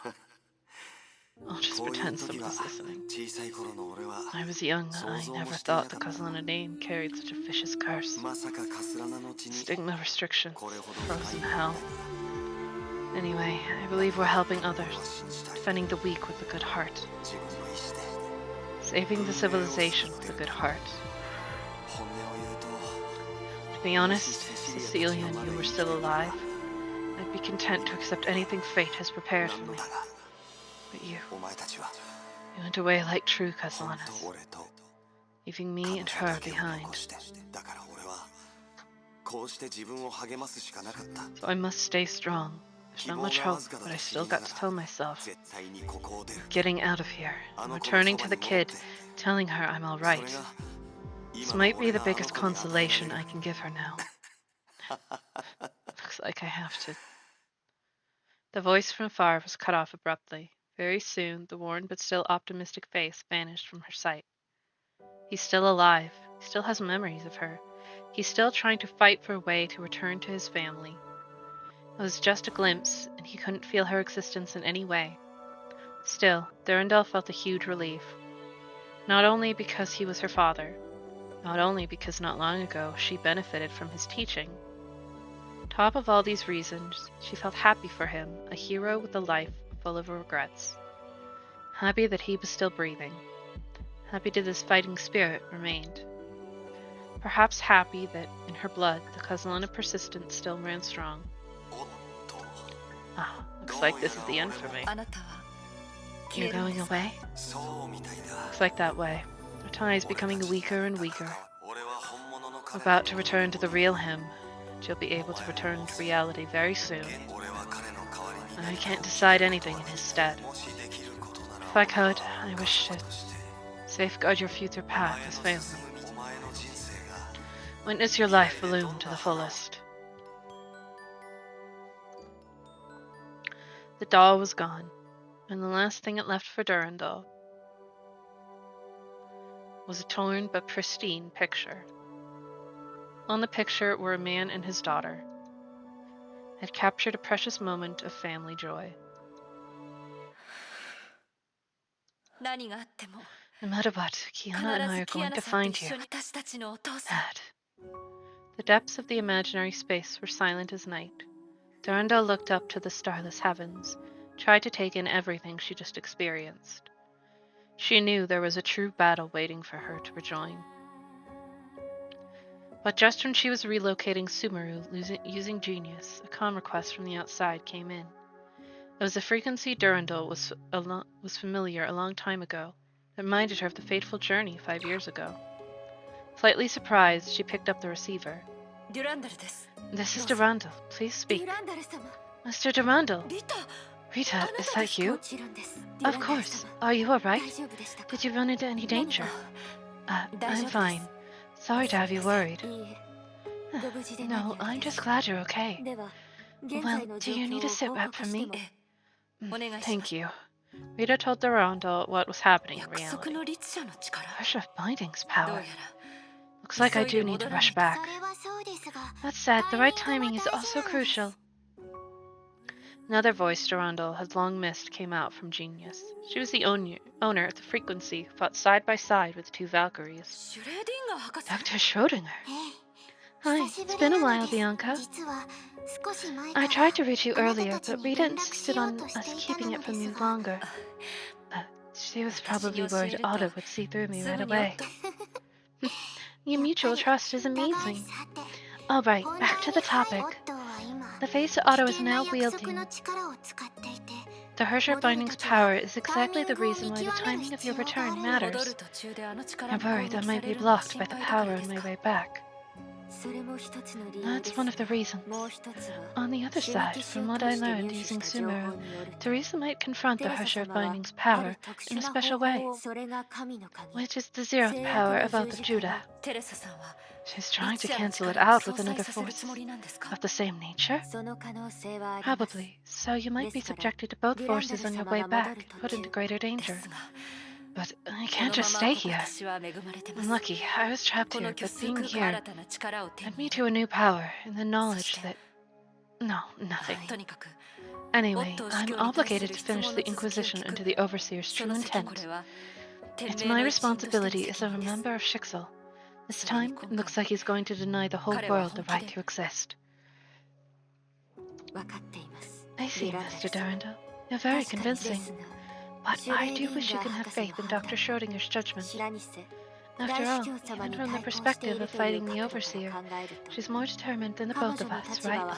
I'll just pretend someone's listening. I was young. I never thought the Kazlana name carried such a vicious curse. Stigma restrictions, frozen hell. Anyway, I believe we're helping others, defending the weak with a good heart. Saving the civilization with a good heart. To be honest, Cecilia and you were still alive. I'd be content to accept anything fate has prepared for me. But you went away like true Castellanos, leaving me and her behind. So I must stay strong. There's not much hope, but I still got to tell myself, getting out of here. I'm returning to the kid, telling her I'm alright. This might be the biggest consolation I can give her now. Looks like I have to. The voice from afar was cut off abruptly. Very soon, the worn but still optimistic face vanished from her sight. He's still alive. He still has memories of her. He's still trying to fight for a way to return to his family. It was just a glimpse, and he couldn't feel her existence in any way. Still, Durandal felt a huge relief. Not only because he was her father, not only because not long ago she benefited from his teaching. Top of all these reasons, she felt happy for him, a hero with a life full of regrets. Happy that he was still breathing. Happy that his fighting spirit remained. Perhaps happy that in her blood the Castellana persistence still ran strong. Looks like this is the end for me. You're going away? Looks like that way. Our tie is becoming weaker and weaker. We're about to return to the real him. She'll be able to return to reality very soon. I can't decide anything in his stead. If I could, I wish to safeguard your future path as family. Witness your life bloom to the fullest. The doll was gone, and the last thing it left for Durandal was a torn but pristine picture. On the picture were a man and his daughter. Had captured a precious moment of family joy. 何があっても No matter what, 必 Kiana and I ず are キ going アナ to さんと find 一 you. 緒に私たちのお父さん Dad. The depths of the imaginary space were silent as night. Durandal looked up to the starless heavens, tried to take in everything she just experienced. She knew there was a true battle waiting for her to rejoin. But just when she was relocating Sumeru using Genius, a comm request from the outside came in. It was a frequency Durandal was familiar a long time ago, that reminded her of the fateful journey 5 years ago. Slightly surprised, she picked up the receiver. デュランダルです This is Durandal. Please デ speak. ュランダル様 Mr. Durandal. リタ Rita, is that you? もちろんです。デュ Of ランダル course. 様 Are you alright? 大丈夫でしたか？ Did you run into any 何 danger? か I'm 大丈夫 fine. です Sorry to have you worried. いいえ、ご無事で何 No, より I'm です。 just glad you're okay. では、現 Well, 在の do 状 you need 況 a を sit 報 rep 告 from して me? も？ええお願いします Thank you. Rita told Durandal what was happening in 約束 reality. の律者の力 Rush of Binding's どう power. やら Looks like I 急いで do need to 戻らない rush と back. それはそうですが、 That said, the right タイミン timing グも is 大事 also なんです。 crucial. Another voice Durandal had long missed came out from Genius. She was the owner of the frequency who fought side by side with the two Valkyries. シュレーディンガー博士 Dr. Schrodinger. ええ、 Hi, 久しぶ it's り been a なの while, です。 Bianca. 実は少し前か I ら tried to reach you あなた earlier, たち but に Rita 連絡 insisted しよう on と us していた keeping な it ので from す you が、 longer. She was 私に probably 教え worried ると Otto would see through me す right ぐに away. 夫 Your やっぱ mutual り trust is お互い amazing. さて、 Alright, 本 back 題 to に the 入る topic. オットーは今、 The face of 危 Otto 険 is な now 約束 wielding. の力を使っていて、 The Hersher 戻る Binding's ときは power is タイミ exactly ン the グを reason 見 why the 極める timing of 必 your 要があ return るの。戻る matters. 途中であの力 I'm に攻 worried 撃 I さ might れ be るのが blocked 心 by the 配だから power で on す my か way back. それも一つの理由 That's です one が、 of the reasons. もう一つは On the other 趣味 side, 消し from を what 通 I して入 learned 手 using した情報 Sumeru, によると、 Teresa might confront テ the レサ Hersher 様は Binding's あ power る特 in 殊 a な special 方 way, 法を、それが神の鍵、 which is the zeroth 制 power 約の of 十 Alpha 字架 Judah. はテレサさんは She's trying 律 to 者の cancel it 力を out with 相 another 殺させる force つもりなんですか of the same nature? その可能性はあります。 Probably. So you might be ですから subjected to both デュランダル forces on your 様 way が戻 back, る put 途 into 中、 greater で danger. すが But I こ can't の just まま stay ここ here. 私は恵まれてま I'm す lucky. I was trapped こ here, の虚 but 数 being 空間 here 新たな力を手 led に me 入 to れ a new power and the そ knowledge して that... No, nothing. とにかく Anyway, Otto I'm 司教に対す obligated る to 質 finish 問 the の続きを聞 Inquisition く into the Overseer's そ true の先こ intent. れは天 It's 命 my の一員としての responsibility 責 as a 任です member of Shixel. This それに time, 今 it 回 looks like he's going to deny the whole 彼は world the 本気 right で to exist. 分かっています。 I デ see, ュランダル Mr. 様。 Durandal. You're very 確かにで convincing. すが、 But シュレ I ーデ do ィン wish you ガー can have 博士の faith in 判 Dr. 断、 Schrodinger's judgment. 白にせ、 After 大 all, 司教様 even に from the 対抗してい perspective る of という fighting the 角度から Overseer, 考えると、 she's more determined than the 彼 both 女 of の us, 立場 right? は、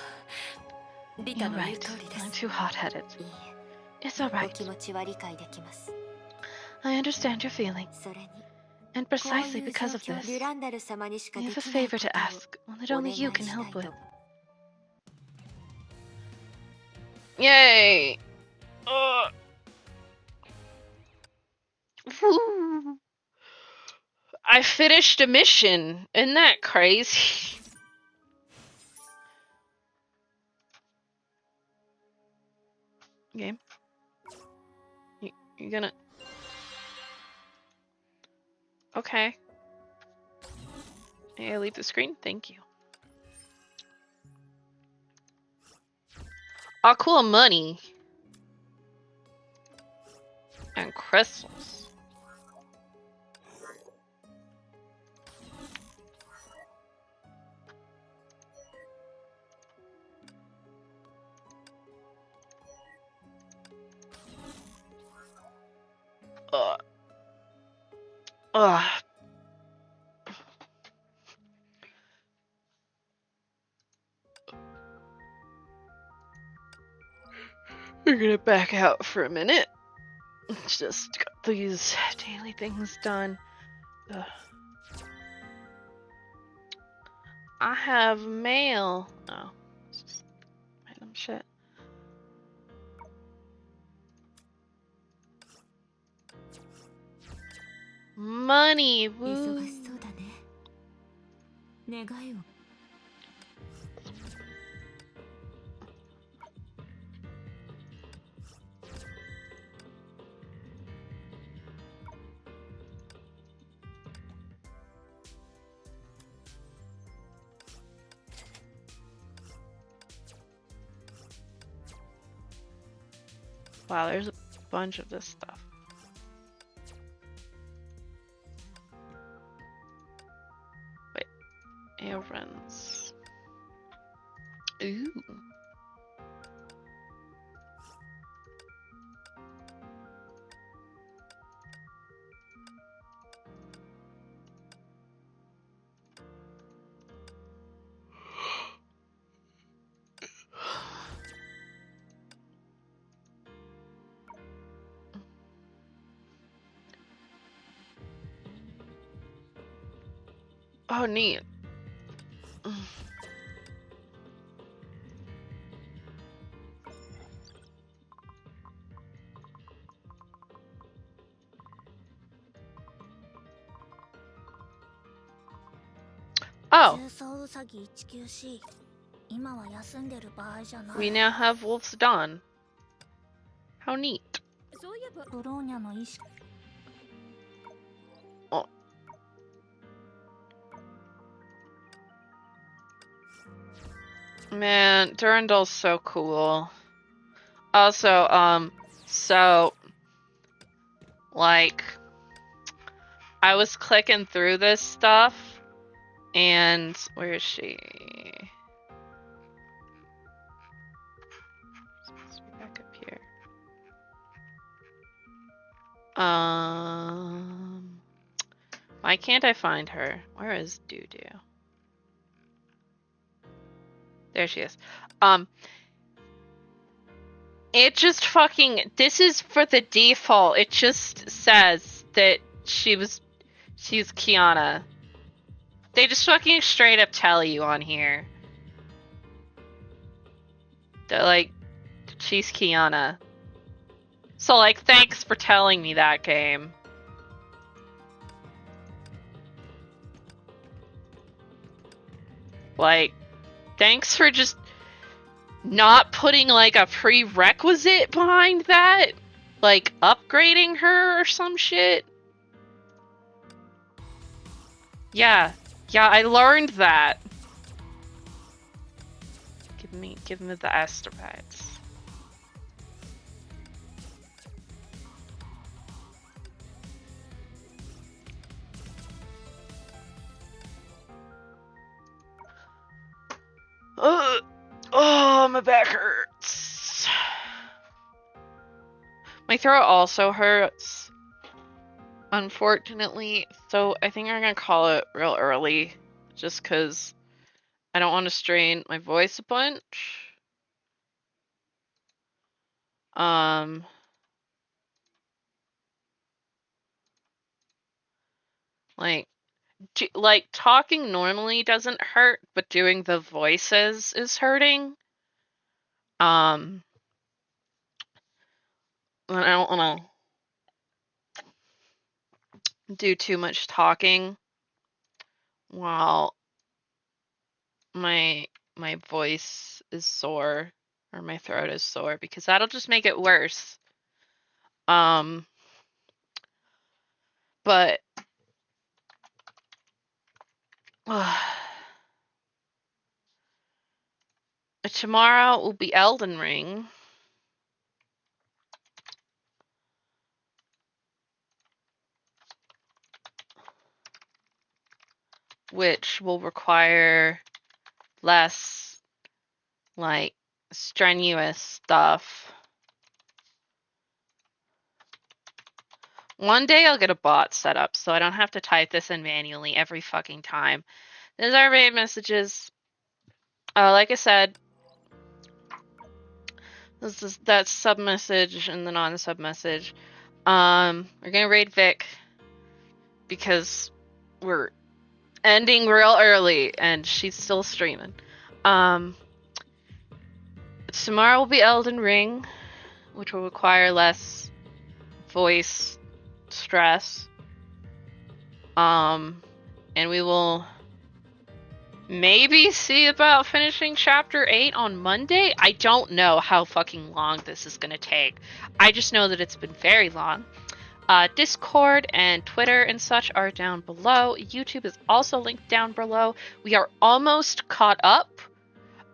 リタ You're の言う right. 通りで I'm す too hot-headed. いい It's え、お alright. 気持ちは理解できます。 I understand your feeling. それに、 And こう precisely いう状 because of 況、 this, デュランダル様にしか I で have a きないこ favor と to ask, one that をお only 願い you し can た help い with. と。 Yay! Woo! I finished a mission. Isn't that crazy? Game. You gonna... Okay. May I leave the screen? Thank you. Oh, cool money. And crystals. Ugh. Ugh. We're gonna back out for a minute. Just got these daily things done. Ugh. I have mail. Oh, it's just random shit. Money, 忙 woo. しそうだね。願いを。Wow, there's a bunch of this stuff. Wait, air runs. Ooh. Oh, neat. Oh, we now have Wolf's Dawn. How neat. Oh. Man, Durandal's so cool. Also, so, like, I was clicking through this stuff, and where is she? Supposed to be back up here. Why can't I find her? Where is Doo-Doo? There she is. It just fucking, this is for the default. It just says that she's Kiana. They just fucking straight up tell you on here. They're like, she's Kiana. So, like, thanks for telling me that, game. Like, thanks for just not putting, like, a prerequisite behind that. Like, upgrading her or some shit. Yeah, I learned that. Give me the astrobats. Oh, my back hurts. My throat also hurts, unfortunately, so I think I'm gonna call it real early, just because I don't want to strain my voice a bunch. Like talking normally doesn't hurt, but doing the voices is hurting. I don't want to do too much talking while my voice is sore or my throat is sore, because that'll just make it worse. But tomorrow will be Elden Ring. Which will require less, like, strenuous stuff. One day I'll get a bot set up so I don't have to type this in manually every fucking time. There's our raid messages. Like I said, that's sub message and the non-sub message. We're gonna raid Vic because we're ending real early and she's still streaming. Tomorrow will be Elden Ring, which will require less voice stress. And we will maybe see about finishing chapter 8 on Monday. I don't know how fucking long this is gonna take. I just know that it's been very long. Discord and Twitter and such are down below. YouTube is also linked down below. We are almost caught up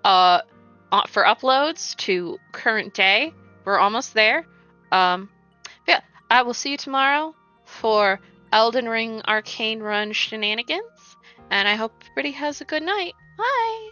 for uploads to current day. We're almost there. Yeah, I will see you tomorrow for Elden Ring Arcane Run shenanigans, and I hope everybody has a good night. Bye!